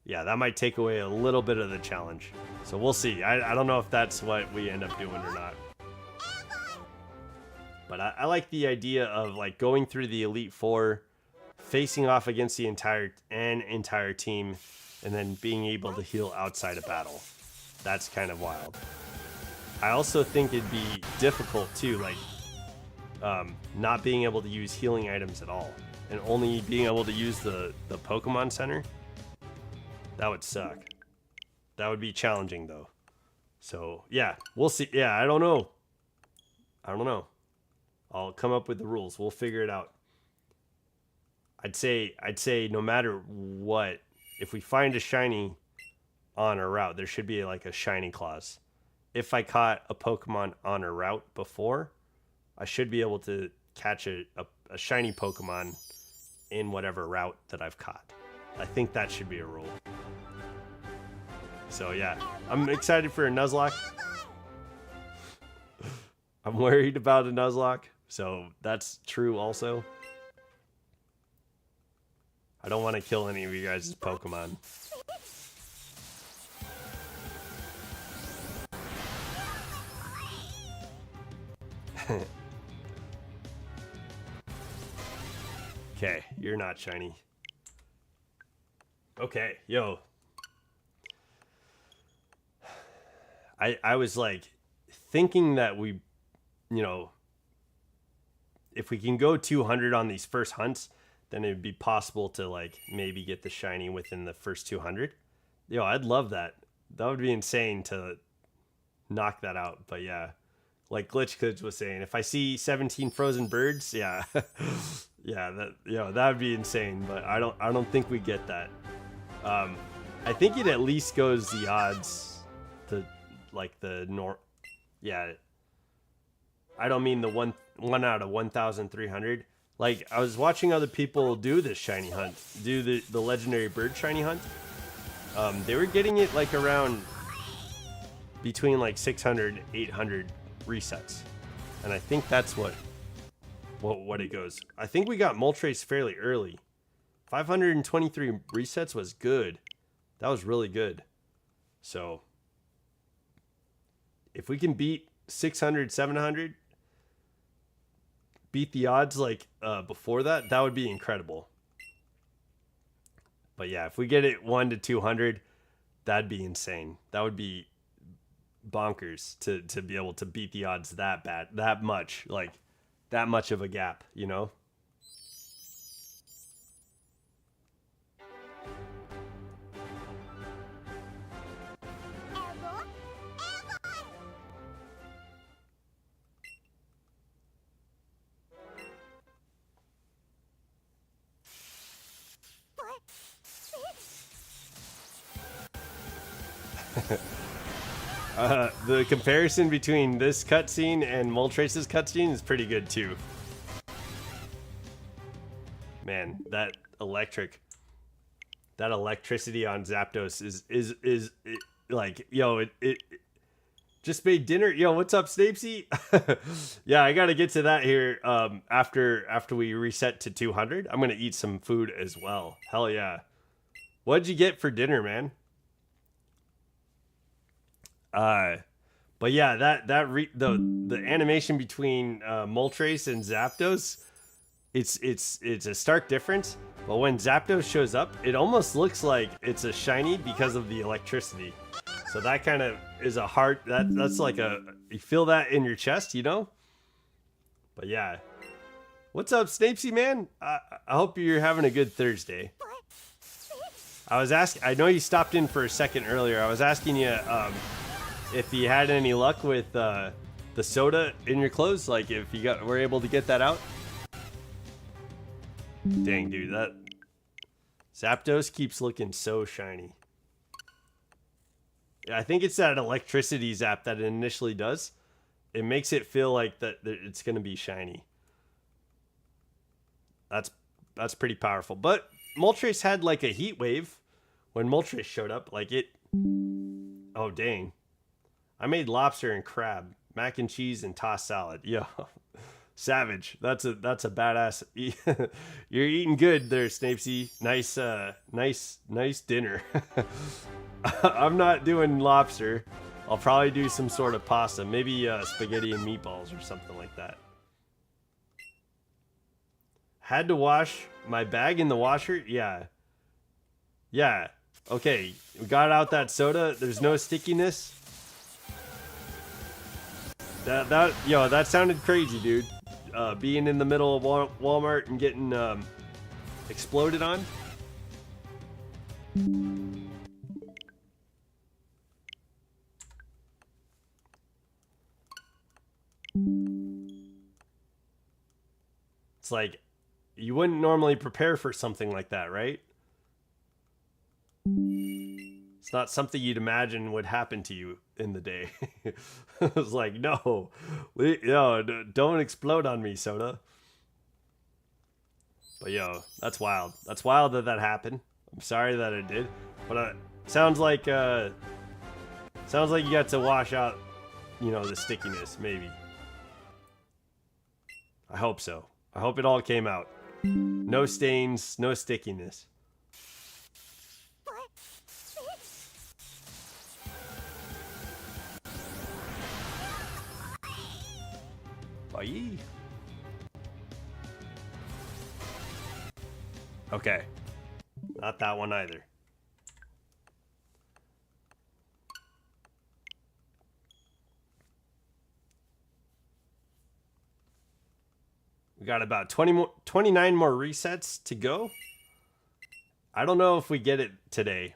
yeah, that might take away a little bit of the challenge. So we'll see. I don't know if that's what we end up doing or not. But I like the idea of like going through the Elite Four, facing off against the entire team, and then being able to heal outside of battle. That's kind of wild. I also think it'd be difficult too, like not being able to use healing items at all, and only being able to use the Pokemon Center. That would suck. That would be challenging though. So yeah, we'll see. Yeah, I don't know. I'll come up with the rules. We'll figure it out. I'd say no matter what, if we find a shiny on a route, there should be like a shiny clause. If I caught a Pokemon on a route before, I should be able to catch a shiny Pokemon in whatever route that I've caught. I think that should be a rule. So yeah, I'm excited for a Nuzlocke. I'm worried about a Nuzlocke, so that's true also. I don't want to kill any of you guys' Pokemon. Okay, you're not shiny. Okay, yo. I was like thinking that we, you know, if we can go 200 on these first hunts, then it'd be possible to like maybe get the shiny within the first 200. Yo, I'd love that. That would be insane to knock that out. But yeah, like Glitch Kids was saying, if I see 17 frozen birds, yeah, yeah, that would be insane. But I don't think we get that. I think it at least goes the odds to like the yeah. I don't mean the one out of 1,300. Like I was watching other people do this shiny hunt, do the legendary bird shiny hunt. They were getting it like around between like 600, 800 resets, and I think that's what it goes. I think we got Moltres fairly early. 523 resets was good. That was really good. So if we can beat 600, 700, beat the odds like before that, that would be incredible. But yeah, if we get it 1 to 200, that'd be insane. That would be bonkers to be able to beat the odds that bad, that much, like that much of a gap, you know? The comparison between this cutscene and Moltres' cutscene is pretty good too. Man, that electricity on Zapdos is like, yo, it just made dinner. Yo, what's up, Snapesy? Yeah, I gotta get to that here after we reset to 200. I'm gonna eat some food as well. Hell yeah. What'd you get for dinner, man? But yeah, the animation between Moltres and Zapdos, it's a stark difference. But when Zapdos shows up, it almost looks like it's a shiny because of the electricity. So that kind of is a hard, that's like you feel that in your chest, you know? But yeah. What's up, Snapesy, man? I hope you're having a good Thursday. I know you stopped in for a second earlier. I was asking you if you had any luck with the soda in your clothes, like if you were able to get that out. Dang, dude, that Zapdos keeps looking so shiny. I think it's that electricity zap that it initially does. It makes it feel like that it's gonna be shiny. That's pretty powerful. But Moltres had like a heat wave when Moltres showed up. Like it. Oh dang! I made lobster and crab, mac and cheese, and tossed salad. Yo, Savage. That's a badass. You're eating good there, Snapesy. Nice dinner. I'm not doing lobster. I'll probably do some sort of pasta, maybe spaghetti and meatballs or something like that. Had to wash my bag in the washer? Yeah. Yeah. Okay, we got out that soda. There's no stickiness. That sounded crazy, dude. Being in the middle of Walmart and getting exploded on. It's like, you wouldn't normally prepare for something like that, right? It's not something you'd imagine would happen to you in the day. I was like, no, don't explode on me, soda. But yo, that's wild. That's wild that happened. I'm sorry that it did, but sounds like you got to wash out, the stickiness, maybe. I hope so. I hope it all came out. No stains, no stickiness. Bye. Okay. Not that one either. We got about 29 more resets to go. I don't know if we get it today.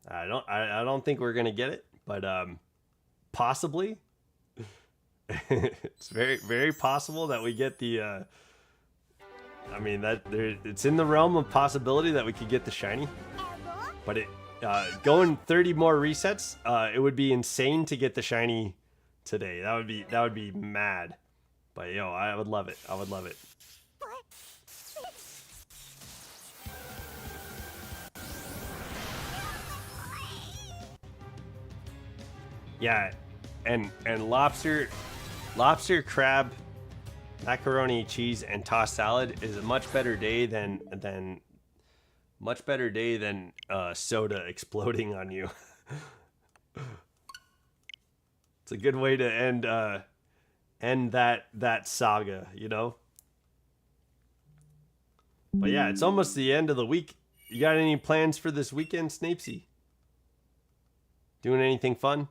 I don't think we're gonna get it, but possibly. It's very, very possible that we get the it's in the realm of possibility that we could get the shiny. But going 30 more resets, it would be insane to get the shiny today. That would be mad. But yo, I would love it. I would love it. Yeah, and lobster, crab, macaroni, cheese, and tossed salad is a much better day than soda exploding on you. It's a good way to end that saga, But yeah, it's almost the end of the week. You got any plans for this weekend, Snapesy? Doing anything fun?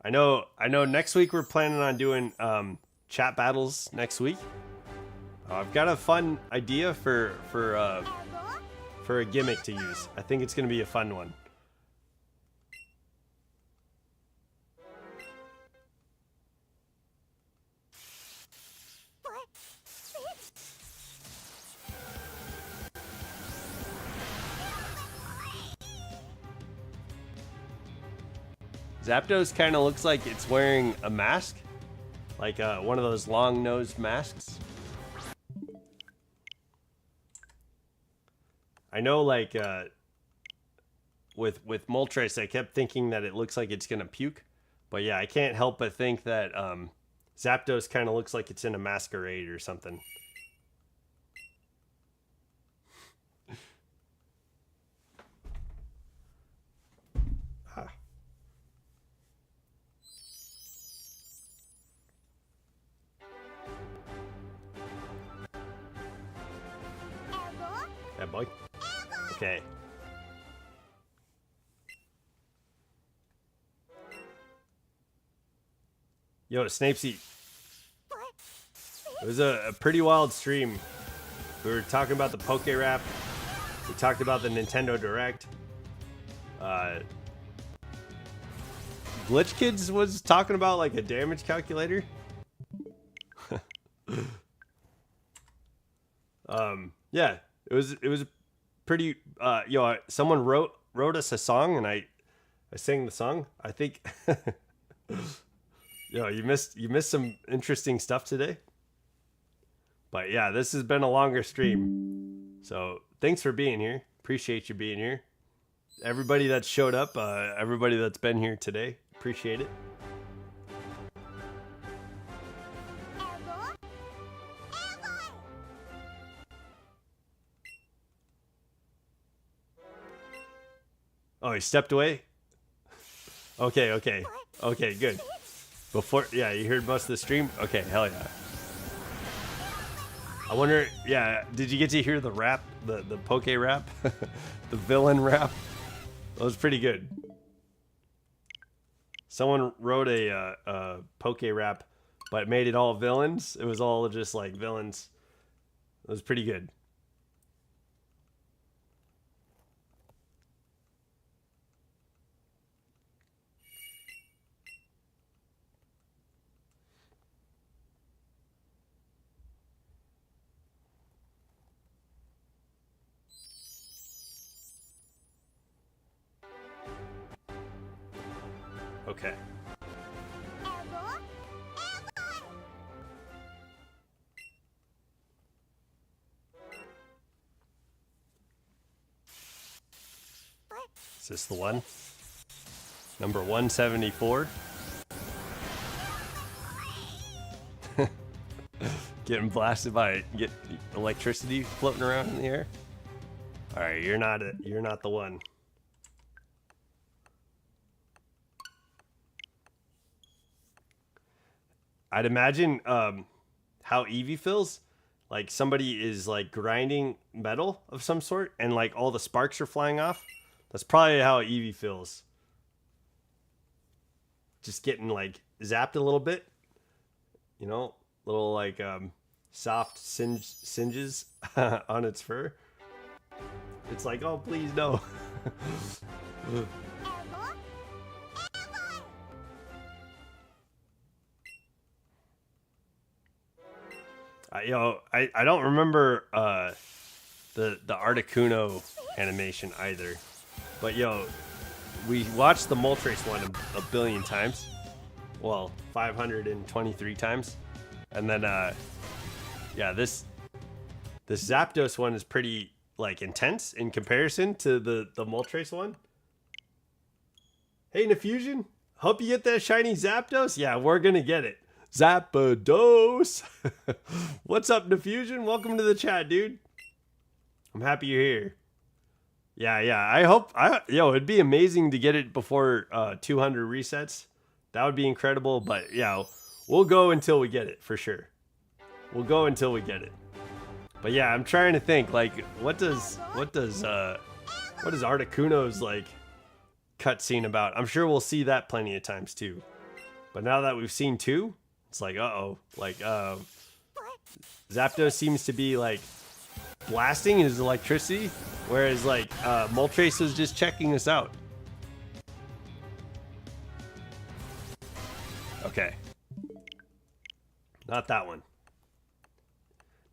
I know next week we're planning on doing chat battles next week. I've got a fun idea for a gimmick to use. I think it's going to be a fun one. Zapdos kind of looks like it's wearing a mask, like one of those long-nosed masks. I know, like with Moltres, I kept thinking that it looks like it's gonna puke, but yeah, I can't help but think that Zapdos kind of looks like it's in a masquerade or something. Yeah, boy. Okay. Yo, Snapesy. It was a pretty wild stream. We were talking about the Poke Rap. We talked about the Nintendo Direct. Glitch Kids was talking about like a damage calculator. Yeah, it was pretty. Someone wrote us a song, and I sang the song. I think. You missed some interesting stuff today. But yeah, this has been a longer stream. So thanks for being here. Appreciate you being here. Everybody that showed up, everybody that's been here today, appreciate it. Oh, he stepped away? Okay, okay. Okay, good. Before, yeah, you heard most of the stream? Okay, hell yeah. I wonder, yeah, did you get to hear the rap, the poke rap? The villain rap? That was pretty good. Someone wrote a poke rap, but made it all villains. It was all just like villains. It was pretty good. Okay. Is this the one? Number 174. Getting blasted by electricity floating around in the air. All right, you're not the one. I'd imagine how Eevee feels. Like somebody is like grinding metal of some sort and like all the sparks are flying off. That's probably how Eevee feels. Just getting like zapped a little bit. You know, little like soft singes on its fur. It's like, oh, please no. I don't remember the Articuno animation either, but we watched the Moltres one a billion times, well 523 times, and then this Zapdos one is pretty like intense in comparison to the Moltres one. Hey Nefusion, hope you get that shiny Zapdos. Yeah, we're gonna get it. Zapdos. What's up, Nefusion? Welcome to the chat, dude. I'm happy you're here. Yeah. I hope it'd be amazing to get it before 200 resets. That would be incredible. But yeah, we'll go until we get it for sure. We'll go until we get it. But yeah, I'm trying to think like what does Articuno's like cutscene about? I'm sure we'll see that plenty of times too. But now that we've seen two, it's like, like, Zapdos seems to be, like, blasting his electricity, whereas, like, Moltres was just checking us out. Okay. Not that one.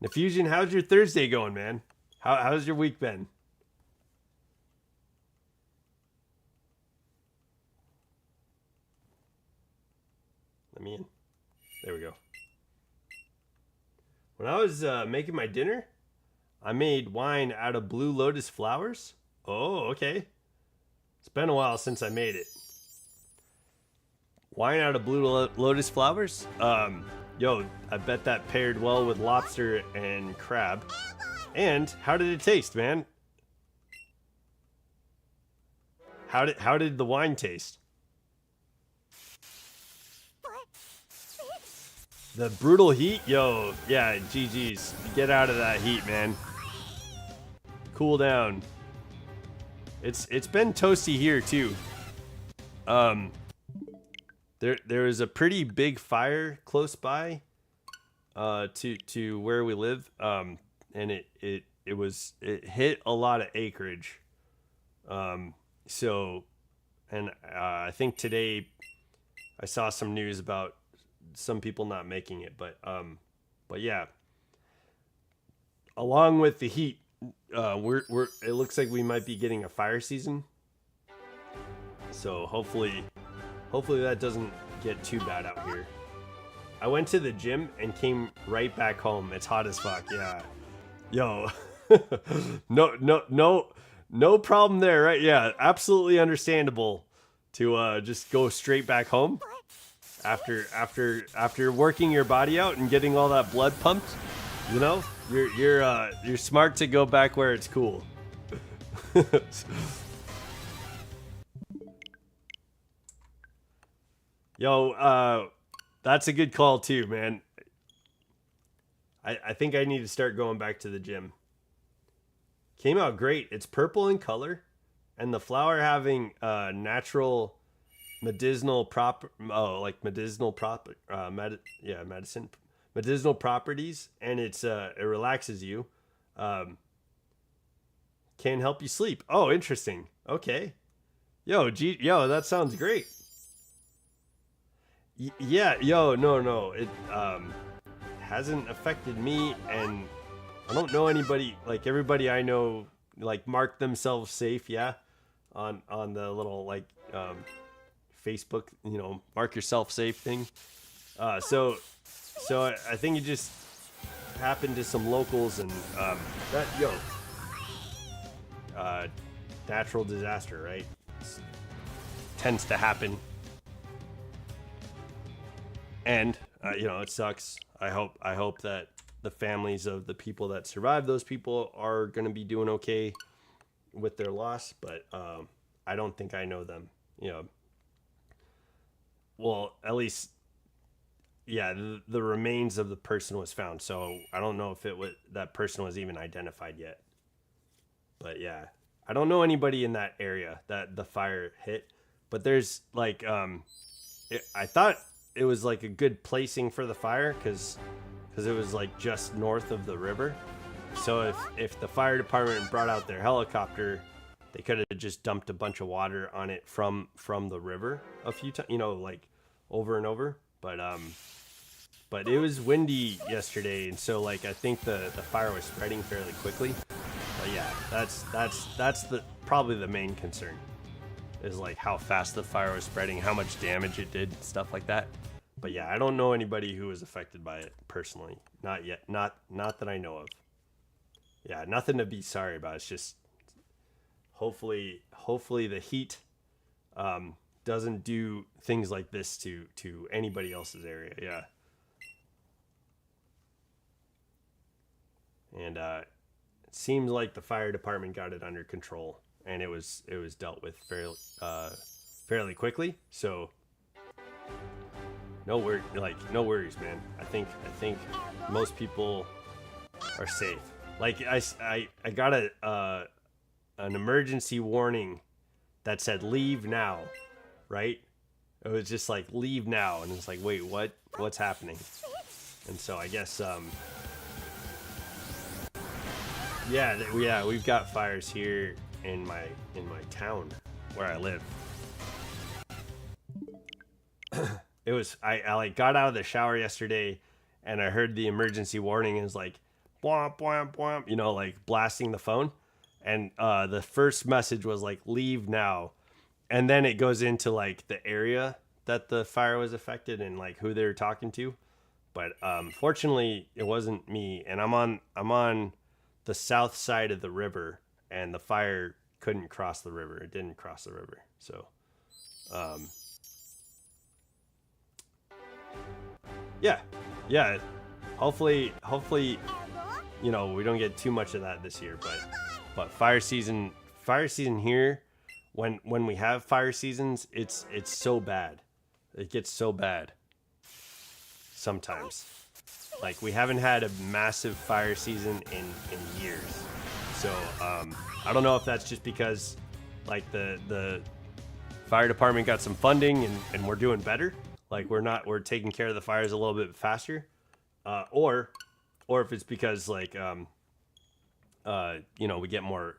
Nefusion, how's your Thursday going, man? How's your week been? Let me in. There we go. When I was making my dinner, I made wine out of blue lotus flowers. Oh, okay. It's been a while since I made it. Wine out of blue lotus flowers? I bet that paired well with lobster and crab. And how did it taste, man? How did the wine taste? The brutal heat? Yeah, GG's. Get out of that heat, man. Cool down. It's been toasty here, too. There is a pretty big fire close by to where we live. And it hit a lot of acreage. I think today I saw some news about some people not making it, but yeah, along with the heat, it looks like we might be getting a fire season, so hopefully that doesn't get too bad out here. I went to the gym and came right back home. It's hot as fuck. Yeah, no problem there, right? Yeah, absolutely understandable to just go straight back home after working your body out and getting all that blood pumped. You know, you're smart to go back where it's cool. Yo, that's a good call too, man. I think I need to start going back to the gym. Came out great. It's purple in color, and the flower having natural medicinal medicine medicinal properties, and it relaxes you. Um, can help you sleep. Oh, interesting. Okay. Yo, that sounds great. Yeah, yo, no, it hasn't affected me, and I don't know anybody. Like everybody I know, like mark themselves safe. Yeah, on the little like Facebook, mark yourself safe thing. So I think it just happened to some locals, and that uh, natural disaster, right? Tends to happen, and it sucks. I hope that the families of the people that survive those people are going to be doing okay with their loss, but I don't think I know them. Well, at least, yeah, the remains of the person was found, so I don't know if that person was even identified yet. But yeah, I don't know anybody in that area that the fire hit, but there's like I thought it was like a good placing for the fire because it was like just north of the river. So if the fire department brought out their helicopter, they could have just dumped a bunch of water on it from the river a few times, like over and over. But it was windy yesterday, and so like I think the fire was spreading fairly quickly. But yeah, that's probably the main concern, is like how fast the fire was spreading, how much damage it did, stuff like that. But yeah, I don't know anybody who was affected by it personally. Not yet. Not that I know of. Yeah, nothing to be sorry about. It's just hopefully the heat doesn't do things like this to anybody else's area. Yeah. And it seems like the fire department got it under control, and it was dealt with fairly quickly. So no worries, man. I think most people are safe. Like I got an emergency warning that said leave now, right? It was just like leave now, and it's like, wait, what's happening? And so I guess yeah, we've got fires here in my town where I live. It was I like got out of the shower yesterday, and I heard the emergency warning, and it was like bwomp bwomp bwomp, like blasting the phone, and the first message was like leave now, and then it goes into like the area that the fire was affected and like who they were talking to. But fortunately it wasn't me, and I'm on the south side of the river, and the fire couldn't cross the river. It didn't cross the river. So yeah, hopefully we don't get too much of that this year, but fire season here, when we have fire seasons, it's so bad. It gets so bad sometimes. Like we haven't had a massive fire season in years. So I don't know if that's just because like the fire department got some funding and we're doing better. Like we're taking care of the fires a little bit faster, or if it's because like we get more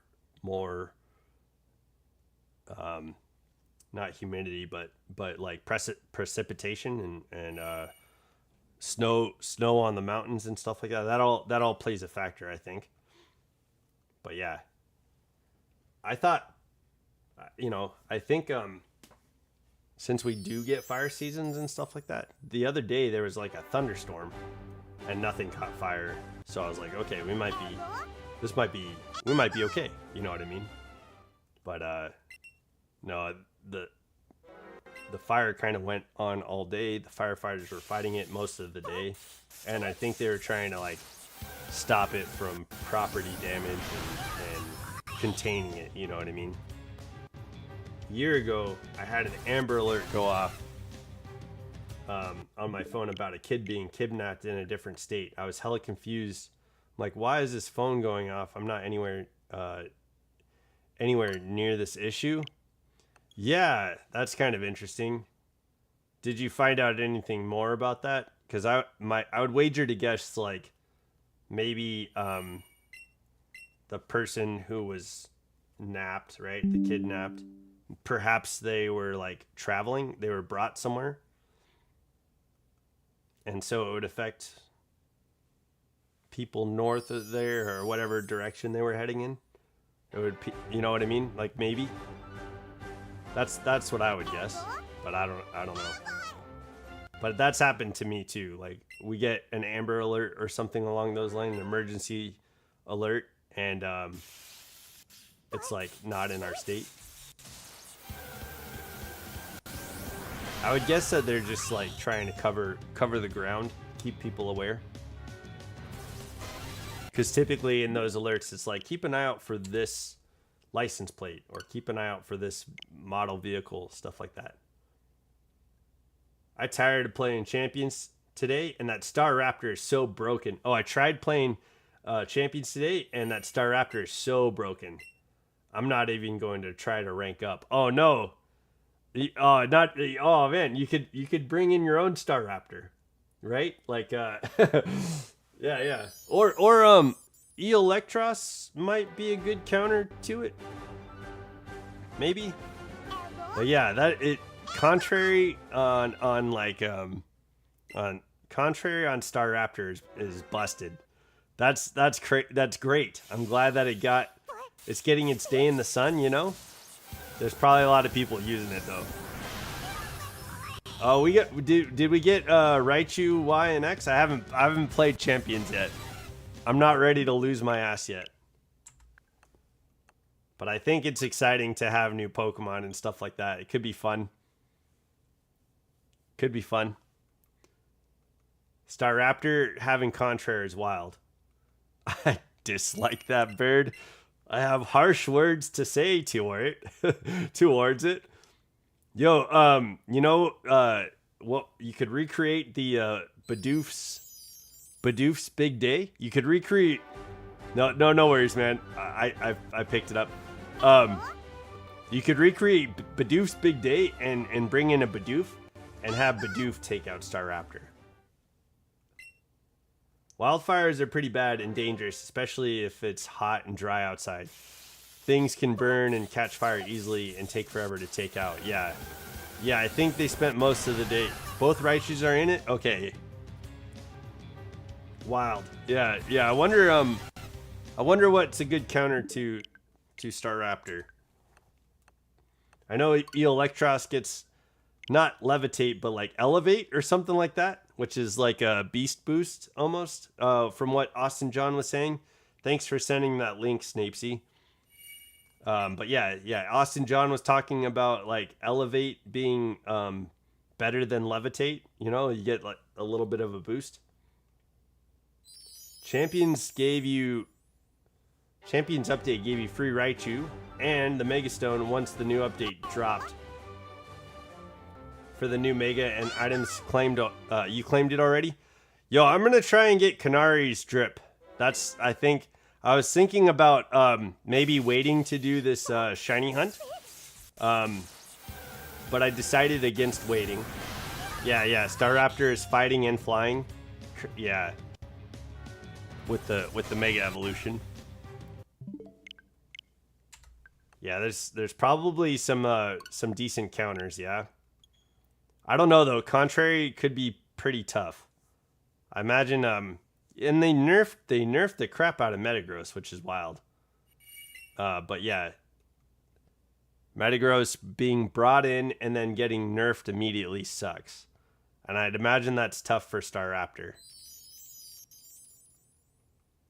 not humidity but like precipitation and snow on the mountains and stuff like that. That all plays a factor, I think. But yeah, I thought I think since we do get fire seasons and stuff like that, the other day there was like a thunderstorm and nothing caught fire. So I was like, okay, we might be okay. You know what I mean? But no, the fire kind of went on all day. The firefighters were fighting it most of the day, and I think they were trying to like stop it from property damage and containing it. You know what I mean? A year ago, I had an Amber Alert go off on my phone about a kid being kidnapped in a different state. I was hella confused. I'm like, why is this phone going off? I'm not anywhere near this issue. Yeah, that's kind of interesting. Did you find out anything more about that? Because I would wager to guess like maybe the person who was napped, right? The kidnapped. Perhaps they were like traveling. They were brought somewhere. And so it would affect people north of there or whatever direction they were heading in. It would, you know what I mean? Like maybe. That's what I would guess, but I don't know. But that's happened to me too. Like we get an Amber Alert or something along those lines, an emergency alert, and it's like not in our state. I would guess that they're just like trying to cover the ground, keep people aware. Because typically in those alerts, it's like keep an eye out for this license plate or keep an eye out for this model vehicle, stuff like that. I tired of playing Champions today, and that Star Raptor is so broken. Oh, I tried playing Champions today, and that Star Raptor is so broken. I'm not even going to try to rank up. Oh no, oh man, you could bring in your own Star Raptor, right? Like yeah, or Electros might be a good counter to it, maybe. But yeah, contrary on Star Raptor is busted. That's great. I'm glad that it's getting its day in the sun, you know? There's probably a lot of people using it though. Oh, did we get Raichu Y and X? I haven't played Champions yet. I'm not ready to lose my ass yet. But I think it's exciting to have new Pokemon and stuff like that. It could be fun. Could be fun. Staraptor having Contrary is wild. I dislike that bird. I have harsh words to say towards it. Yo, you know, what you could recreate the Bidoof's Big Day. You could recreate. No worries, man. I picked it up. You could recreate Bidoof's Big Day and bring in a Bidoof and have Bidoof take out Staraptor. Wildfires are pretty bad and dangerous, especially if it's hot and dry outside. Things can burn and catch fire easily and take forever to take out. Yeah, I think they spent most of the day. Both Raichus are in it? Okay. Wild. Yeah, I wonder what's a good counter to Staraptor. I know Electros gets not levitate, but like elevate or something like that, which is like a beast boost almost, from what Austin John was saying. Thanks for sending that link, Snapesy. But yeah, Austin John was talking about like elevate being better than levitate. You know, you get like a little bit of a boost. Champions update gave you free Raichu and the Mega Stone once the new update dropped. For the new Mega and items claimed, you claimed it already? Yo, I'm gonna try and get Canari's drip. I was thinking about maybe waiting to do this shiny hunt, but I decided against waiting. Yeah, Staraptor is fighting and flying. Yeah, with the Mega Evolution. Yeah, there's probably some decent counters. Yeah. I don't know though. Contrary could be pretty tough. I imagine and they nerfed the crap out of Metagross, which is wild. But yeah. Metagross being brought in and then getting nerfed immediately sucks. And I'd imagine that's tough for Staraptor.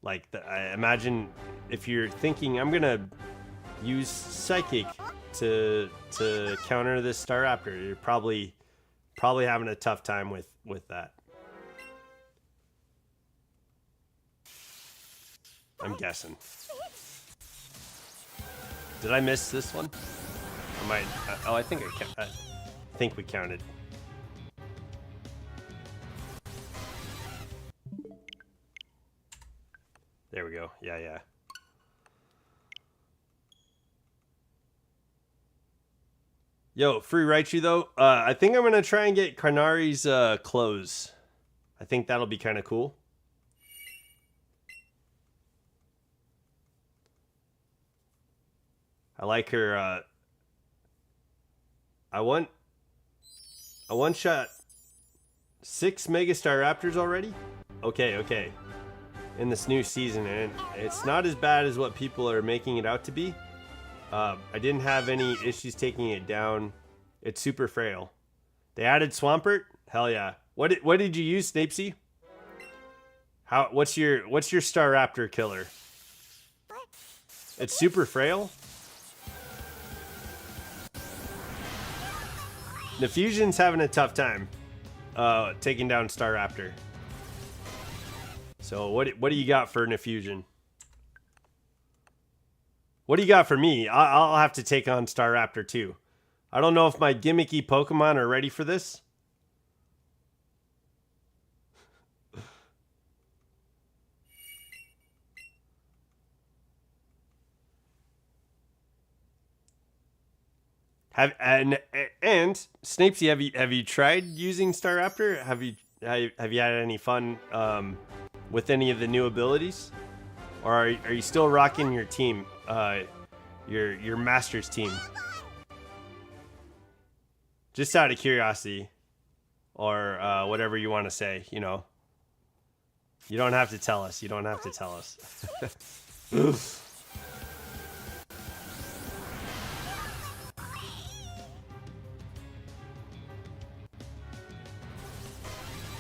Like I imagine if you're thinking I'm going to use Psychic to counter this Staraptor, you're probably having a tough time with that. I'm guessing. Did I miss this one? I might. Oh, I think we counted. There we go. Yeah, yeah. Yo, free Raichu though. I think I'm gonna try and get Karnari's clothes. I think that'll be kind of cool. I like her. I one-shot 6 Megastar Raptors already. Okay, okay. In this new season, and it's not as bad as what people are making it out to be. I didn't have any issues taking it down. It's super frail. They added Swampert? Hell yeah. What did you use, Snapesy? What's your Staraptor killer? It's super frail? Nefusion's having a tough time taking down Staraptor. So what do you got for Nefusion? What do you got for me? I'll have to take on Staraptor too. I don't know if my gimmicky Pokemon are ready for this. And Snapesy, have you tried using Staraptor? Have you had any fun with any of the new abilities, or are you still rocking your team, your Masters team? Just out of curiosity, or whatever you want to say, you know. You don't have to tell us. You don't have to tell us.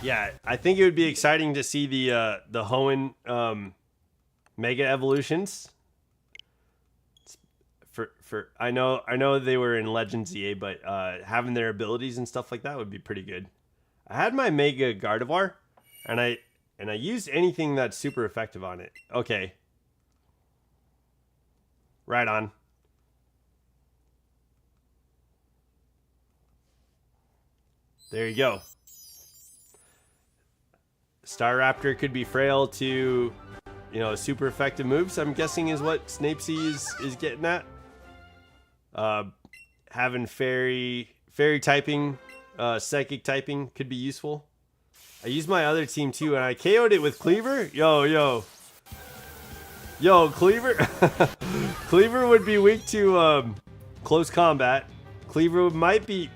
Yeah, I think it would be exciting to see the Hoenn Mega Evolutions. For I know they were in Legends EA, but having their abilities and stuff like that would be pretty good. I had my Mega Gardevoir, and I used anything that's super effective on it. Okay. Right on. There you go. Staraptor could be frail to, you know, super effective moves, I'm guessing is what Snapesy is getting at. Having fairy typing, psychic typing could be useful. I used my other team too, and I KO'd it with Cleaver. Yo, Cleaver. Cleaver would be weak to close combat. Cleaver would be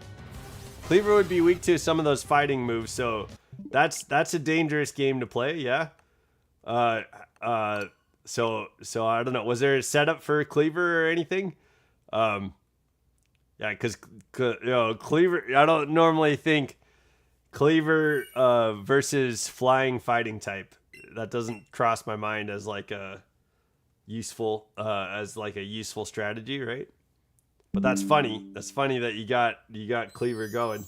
weak to some of those fighting moves, so that's a dangerous game to play, yeah. So I don't know. Was there a setup for Cleaver or anything? Yeah, because you know, Cleaver. I don't normally think Cleaver versus flying fighting type. That doesn't cross my mind as like a useful strategy, right? But that's funny. That's funny that you got Cleaver going.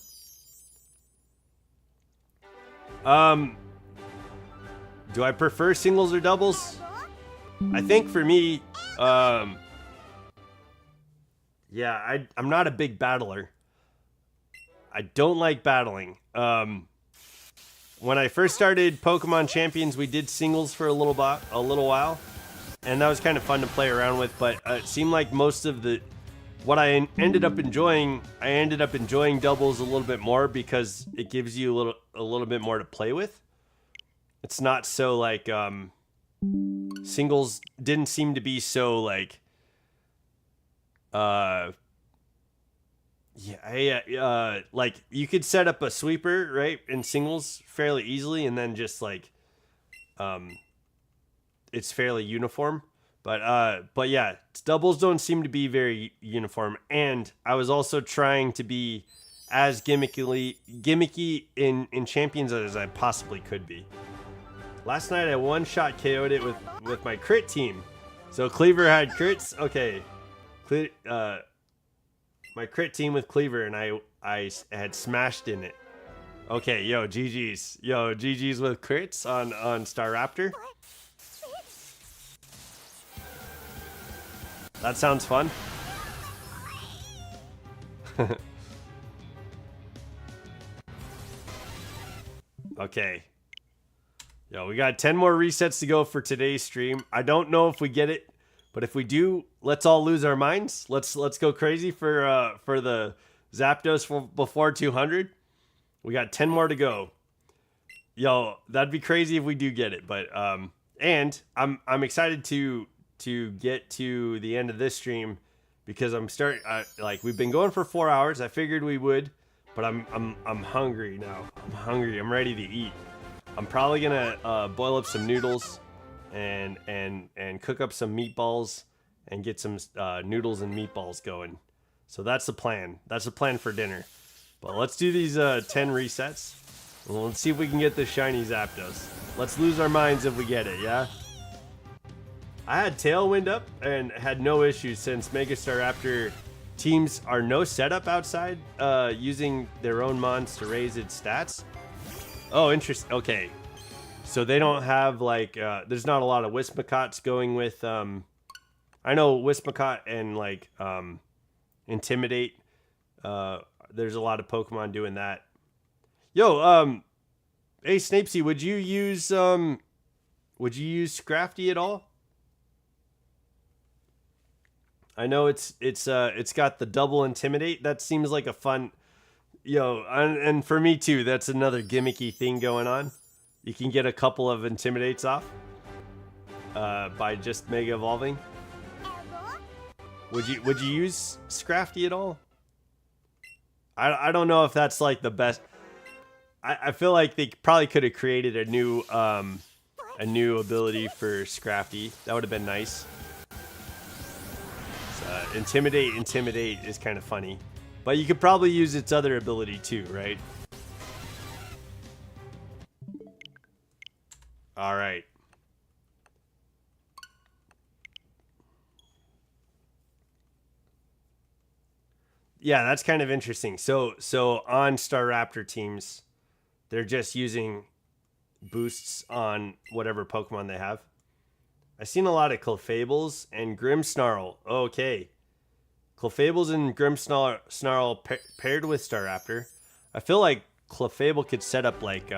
Do I prefer singles or doubles? I think for me, yeah, I'm not a big battler. I don't like battling. When I first started Pokemon Champions, we did singles for a little while, and that was kind of fun to play around with. But it seemed like most of what I ended up enjoying doubles a little bit more because it gives you a little bit more to play with. It's not so like singles didn't seem to be so like like you could set up a sweeper, right, in singles fairly easily, and then just like it's fairly uniform. But yeah, doubles don't seem to be very uniform, and I was also trying to be as gimmicky in Champions as I possibly could be. Last night I one-shot KO'd it with my crit team. So Cleaver had crits. Okay, my crit team with Cleaver, and I had smashed in it. Okay, yo, GG's. Yo, GG's with crits on Staraptor. That sounds fun. Okay. Yo, we got 10 more resets to go for today's stream. I don't know if we get it, but if we do, let's all lose our minds. Let's go crazy for the Zapdos before 200. We got 10 more to go. Yo, that'd be crazy if we do get it, but and I'm excited to get to the end of this stream because I'm starting like we've been going for 4 hours. I figured we would, but I'm hungry now. I'm hungry. I'm ready to eat. I'm probably gonna boil up some noodles and cook up some meatballs and get some noodles and meatballs going. So that's the plan. That's the plan for dinner. But let's do these 10 resets. And let's see if we can get this shiny Zapdos. Let's lose our minds if we get it, yeah? I had Tailwind up and had no issues since Megastar Raptor teams are no setup outside using their own mons to raise its stats. Oh, interesting. Okay. So they don't have like, there's not a lot of Wismacots going with, I know Wismacot and like Intimidate. There's a lot of Pokemon doing that. Yo, hey Snapesy, would you use Scrafty at all? I know it's got the double Intimidate. That seems like a fun, and for me too. That's another gimmicky thing going on. You can get a couple of Intimidates off by just Mega Evolving. Would you use Scrafty at all? I don't know if that's like the best. I feel like they probably could have created a new ability for Scrafty. That would have been nice. Intimidate is kind of funny, but you could probably use its other ability too, right? All right. Yeah, that's kind of interesting. So on Staraptor teams, they're just using boosts on whatever Pokemon they have. I've seen a lot of Clefable and Grimmsnarl. Okay. Clefable and Grimmsnarl paired with Staraptor. I feel like Clefable could set up like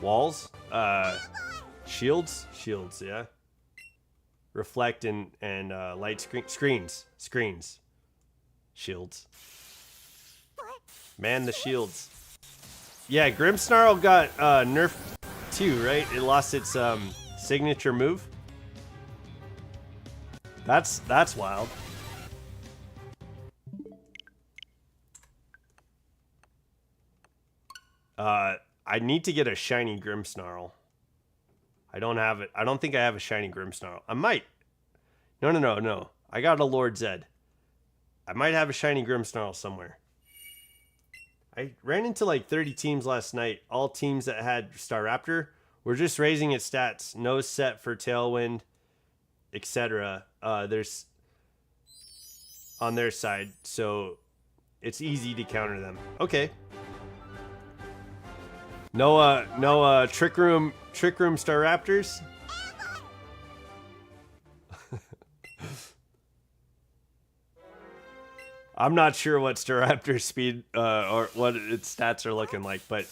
walls, shields, yeah. Reflect and light screens, shields. Man, the shields. Yeah, Grimmsnarl got nerfed too, right? It lost its signature move. That's wild. I need to get a shiny Grimmsnarl. I don't have it. I don't think I have a shiny Grimmsnarl. I might. No. I got a Lord Zed. I might have a shiny Grimmsnarl somewhere. I ran into like 30 teams last night. All teams that had Staraptor were just raising its stats. No set for Tailwind, etc. There's on their side, so it's easy to counter them. Okay. No Trick Room Staraptors. I'm not sure what Staraptor speed or what its stats are looking like, but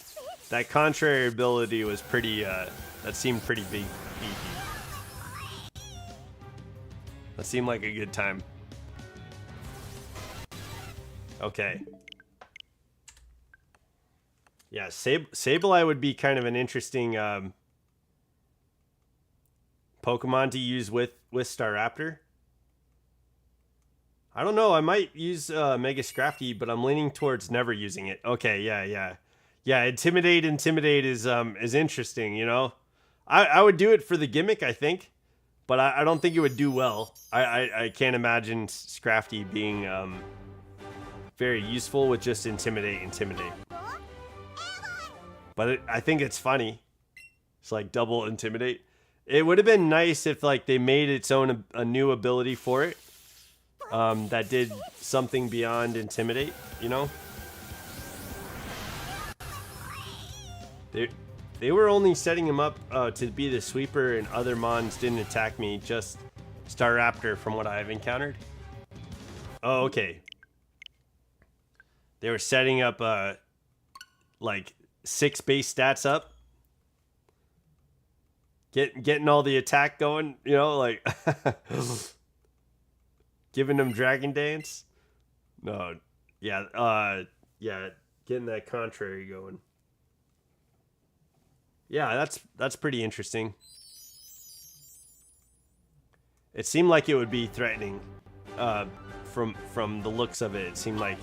that contrary ability was pretty. That seemed pretty beefy. That seemed like a good time. Okay. Yeah, Sableye would be kind of an interesting Pokemon to use with Staraptor. I don't know. I might use Mega Scrafty, but I'm leaning towards never using it. Okay, yeah. Intimidate is interesting. You know, I would do it for the gimmick, I think, but I don't think it would do well. I can't imagine Scrafty being very useful with just intimidate. But I think it's funny. It's like double intimidate. It would have been nice if like they made its own a new ability for it. That did something beyond intimidate, you know? They were only setting him up to be the sweeper, and other mons didn't attack me, just Staraptor from what I've encountered. Oh, okay. They were setting up like 6 base stats up. Getting all the attack going, you know, like giving them Dragon Dance. No, yeah, yeah, getting that contrary going. Yeah, that's pretty interesting. It seemed like it would be threatening. From the looks of it, it seemed like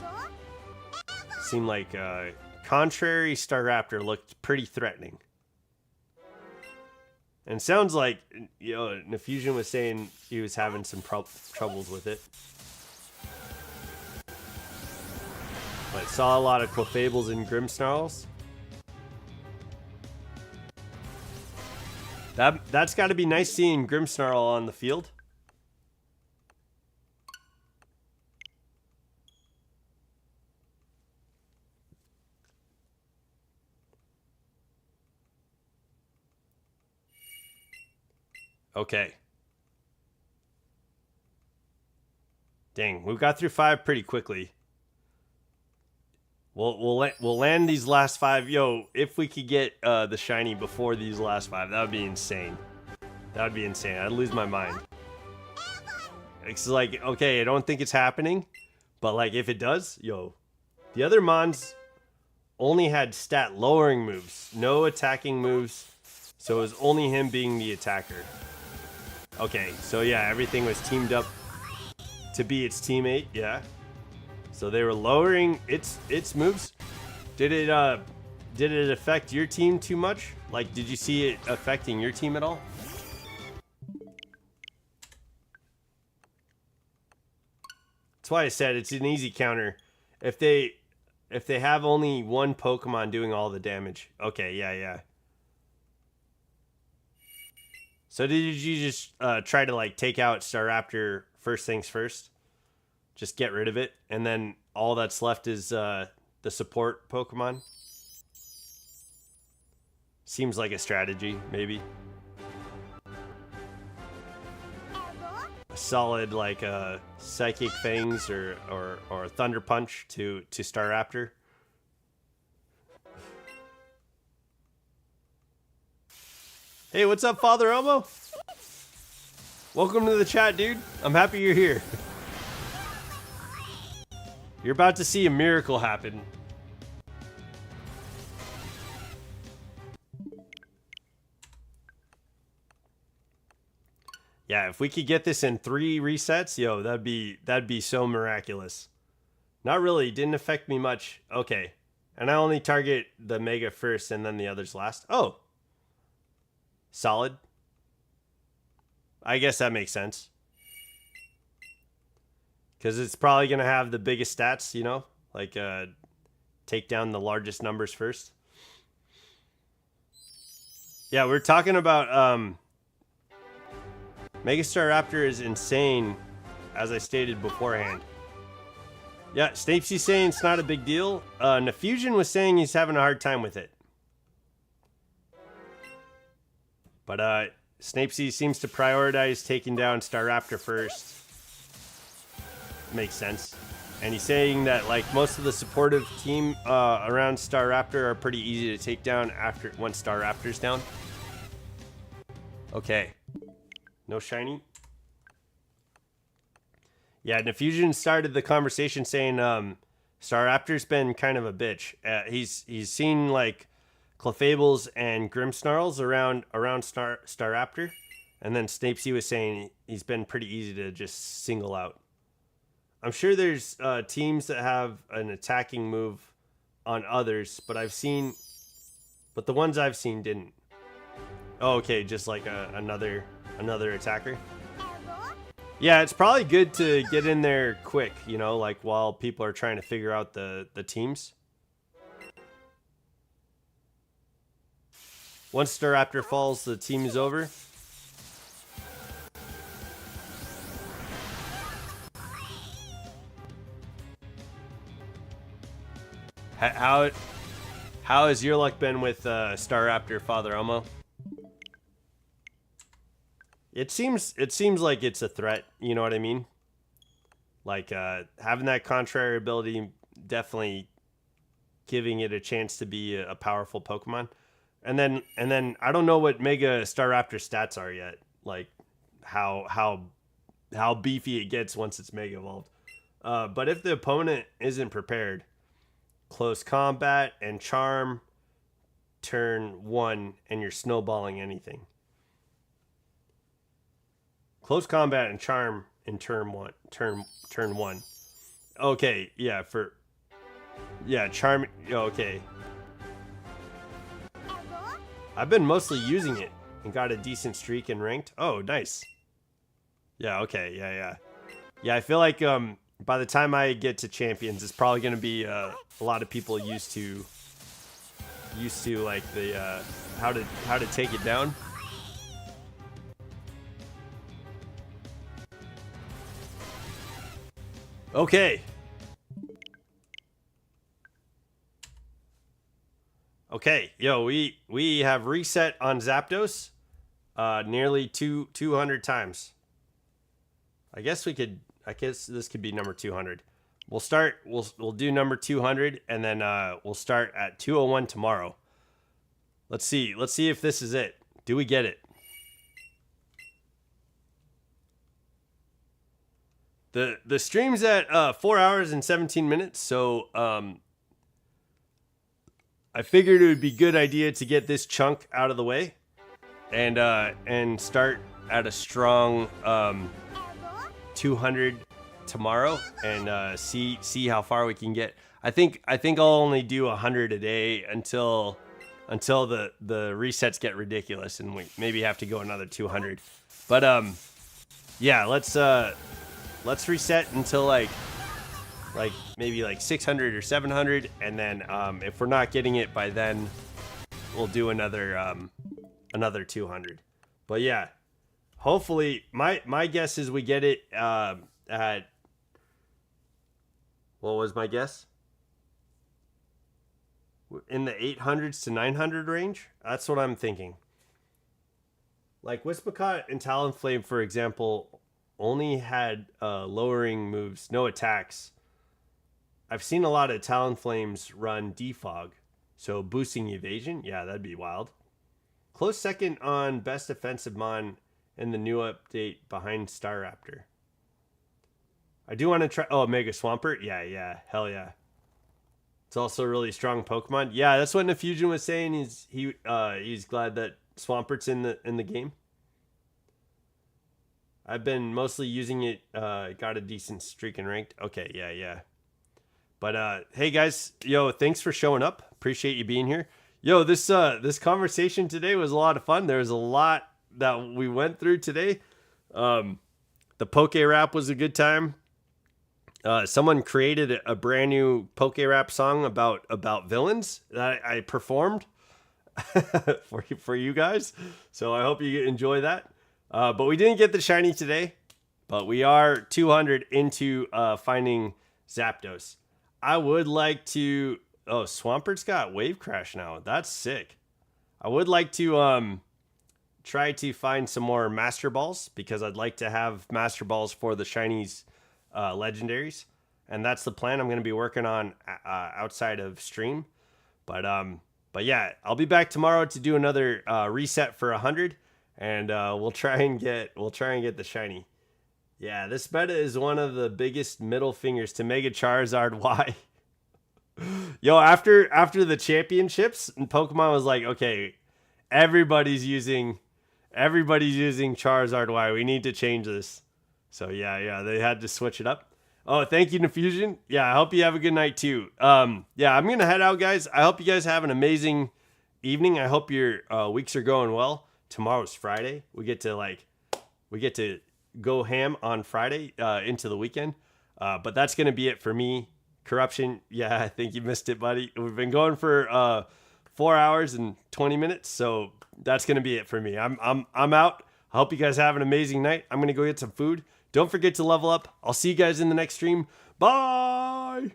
contrary Staraptor looked pretty threatening. And sounds like, you know, Nefusion was saying he was having some troubles with it. But saw a lot of Clefable and Grimmsnarls. That's got to be nice seeing Grimmsnarl on the field. Okay. Dang, we got through 5 pretty quickly. We'll land these last 5. Yo, if we could get the shiny before these last 5, that would be insane. That would be insane. I'd lose my mind. It's like, okay, I don't think it's happening, but like if it does, yo, the other Mons only had stat lowering moves, no attacking moves, so it was only him being the attacker. Okay, so yeah, everything was teamed up to be its teammate, yeah. So they were lowering its moves. Did it affect your team too much? Like, did you see it affecting your team at all? That's why I said it's an easy counter. If they have only one Pokemon doing all the damage. Okay, yeah. So did you just try to like take out Staraptor first things first? Just get rid of it, and then all that's left is the support Pokemon? Seems like a strategy, maybe. A solid like Psychic Fangs or Thunder Punch to Staraptor. Hey, what's up, Father Elmo? Welcome to the chat, dude. I'm happy you're here. You're about to see a miracle happen. Yeah, if we could get this in 3 resets, yo, that'd be so miraculous. Not really, didn't affect me much. Okay. And I only target the Mega first and then the others last. Oh. Solid. I guess that makes sense. Because it's probably going to have the biggest stats, you know? Like, take down the largest numbers first. Yeah, we're talking about... Mega Staraptor is insane, as I stated beforehand. Yeah, Snapesy's saying it's not a big deal. Nefusion was saying he's having a hard time with it. But Snapesy seems to prioritize taking down Staraptor first. Makes sense. And he's saying that like most of the supportive team around Staraptor are pretty easy to take down once Staraptor's down. Okay. No shiny. Yeah, Nefusion started the conversation saying Staraptor's been kind of a bitch. He's seen like Clefables and Grimmsnarls around Staraptor, and then Snapesy was saying he's been pretty easy to just single out. I'm sure there's teams that have an attacking move on others, but the ones I've seen didn't. Oh, okay, just like another attacker. Yeah, it's probably good to get in there quick, you know, like while people are trying to figure out the teams. Once Staraptor falls, the team is over. How has your luck been with Staraptor, Father Elmo? It seems like it's a threat, you know what I mean? Like having that contrary ability definitely giving it a chance to be a powerful Pokemon. And then I don't know what Mega Staraptor stats are yet. Like how beefy it gets once it's Mega Evolved. But if the opponent isn't prepared, Close Combat and Charm turn 1 and you're snowballing anything. Close Combat and Charm in turn 1. Okay, yeah, Charm. Okay. I've been mostly using it and got a decent streak in ranked. Oh, nice. Yeah, okay, yeah. Yeah, I feel like by the time I get to champions, it's probably gonna be a lot of people used to like the how to take it down. Okay. Okay, yo, we have reset on Zapdos nearly 200 times. I guess this could be number 200. We'll do number 200 and then we'll start at 201 tomorrow. Let's see if this is it. Do we get it? The stream's at 4 hours and 17 minutes, so I figured it would be a good idea to get this chunk out of the way and start at a strong 200 tomorrow and see how far we can get. I think I'll only do 100 a day until the resets get ridiculous and we maybe have to go another 200. But yeah, let's reset until like maybe like 600 or 700, and then if we're not getting it by then, we'll do another 200. But yeah, hopefully my guess is we get it at, what was my guess? In the 800s to 900 range. That's what I'm thinking. Like Whispicott and Talonflame, for example, only had lowering moves, no attacks. I've seen a lot of Talonflames run Defog, so boosting evasion, yeah, that'd be wild. Close second on best defensive mon in the new update behind Staraptor. I do want to try. Oh, Mega Swampert, yeah, hell yeah. It's also a really strong Pokemon. Yeah, that's what Nefusion was saying. He's glad that Swampert's in the game. I've been mostly using it. Got a decent streak in ranked. Okay, yeah. But hey guys, yo, thanks for showing up. Appreciate you being here. Yo, this conversation today was a lot of fun. There was a lot that we went through today. The Poke Rap was a good time. Someone created a brand new Poke Rap song about villains that I performed for you guys. So I hope you enjoy that. But we didn't get the shiny today, but we are 200 into finding Zapdos. I would like to... Oh, Swampert's got Wave Crash now. That's sick. I would like to try to find some more Master Balls, because I'd like to have Master Balls for the shinies legendaries. And that's the plan I'm going to be working on outside of stream. But yeah, I'll be back tomorrow to do another reset for 100. And we'll try and get the shiny. Yeah, this meta is one of the biggest middle fingers to Mega Charizard. Why? Yo, after the championships, and Pokemon was like, okay, everybody's using Charizard Y. We need to change this. So yeah, they had to switch it up. Oh, thank you, Nefusion. Yeah, I hope you have a good night too. Yeah, I'm gonna head out, guys. I hope you guys have an amazing evening. I hope your weeks are going well. Tomorrow's Friday. We get to go ham on Friday into the weekend. But that's gonna be it for me. Corruption. Yeah, I think you missed it, buddy. We've been going for 4 hours and 20 minutes, so that's gonna be it for me. I'm out. I hope you guys have an amazing night. I'm gonna go get some food. Don't forget to level up. I'll see you guys in the next stream. Bye.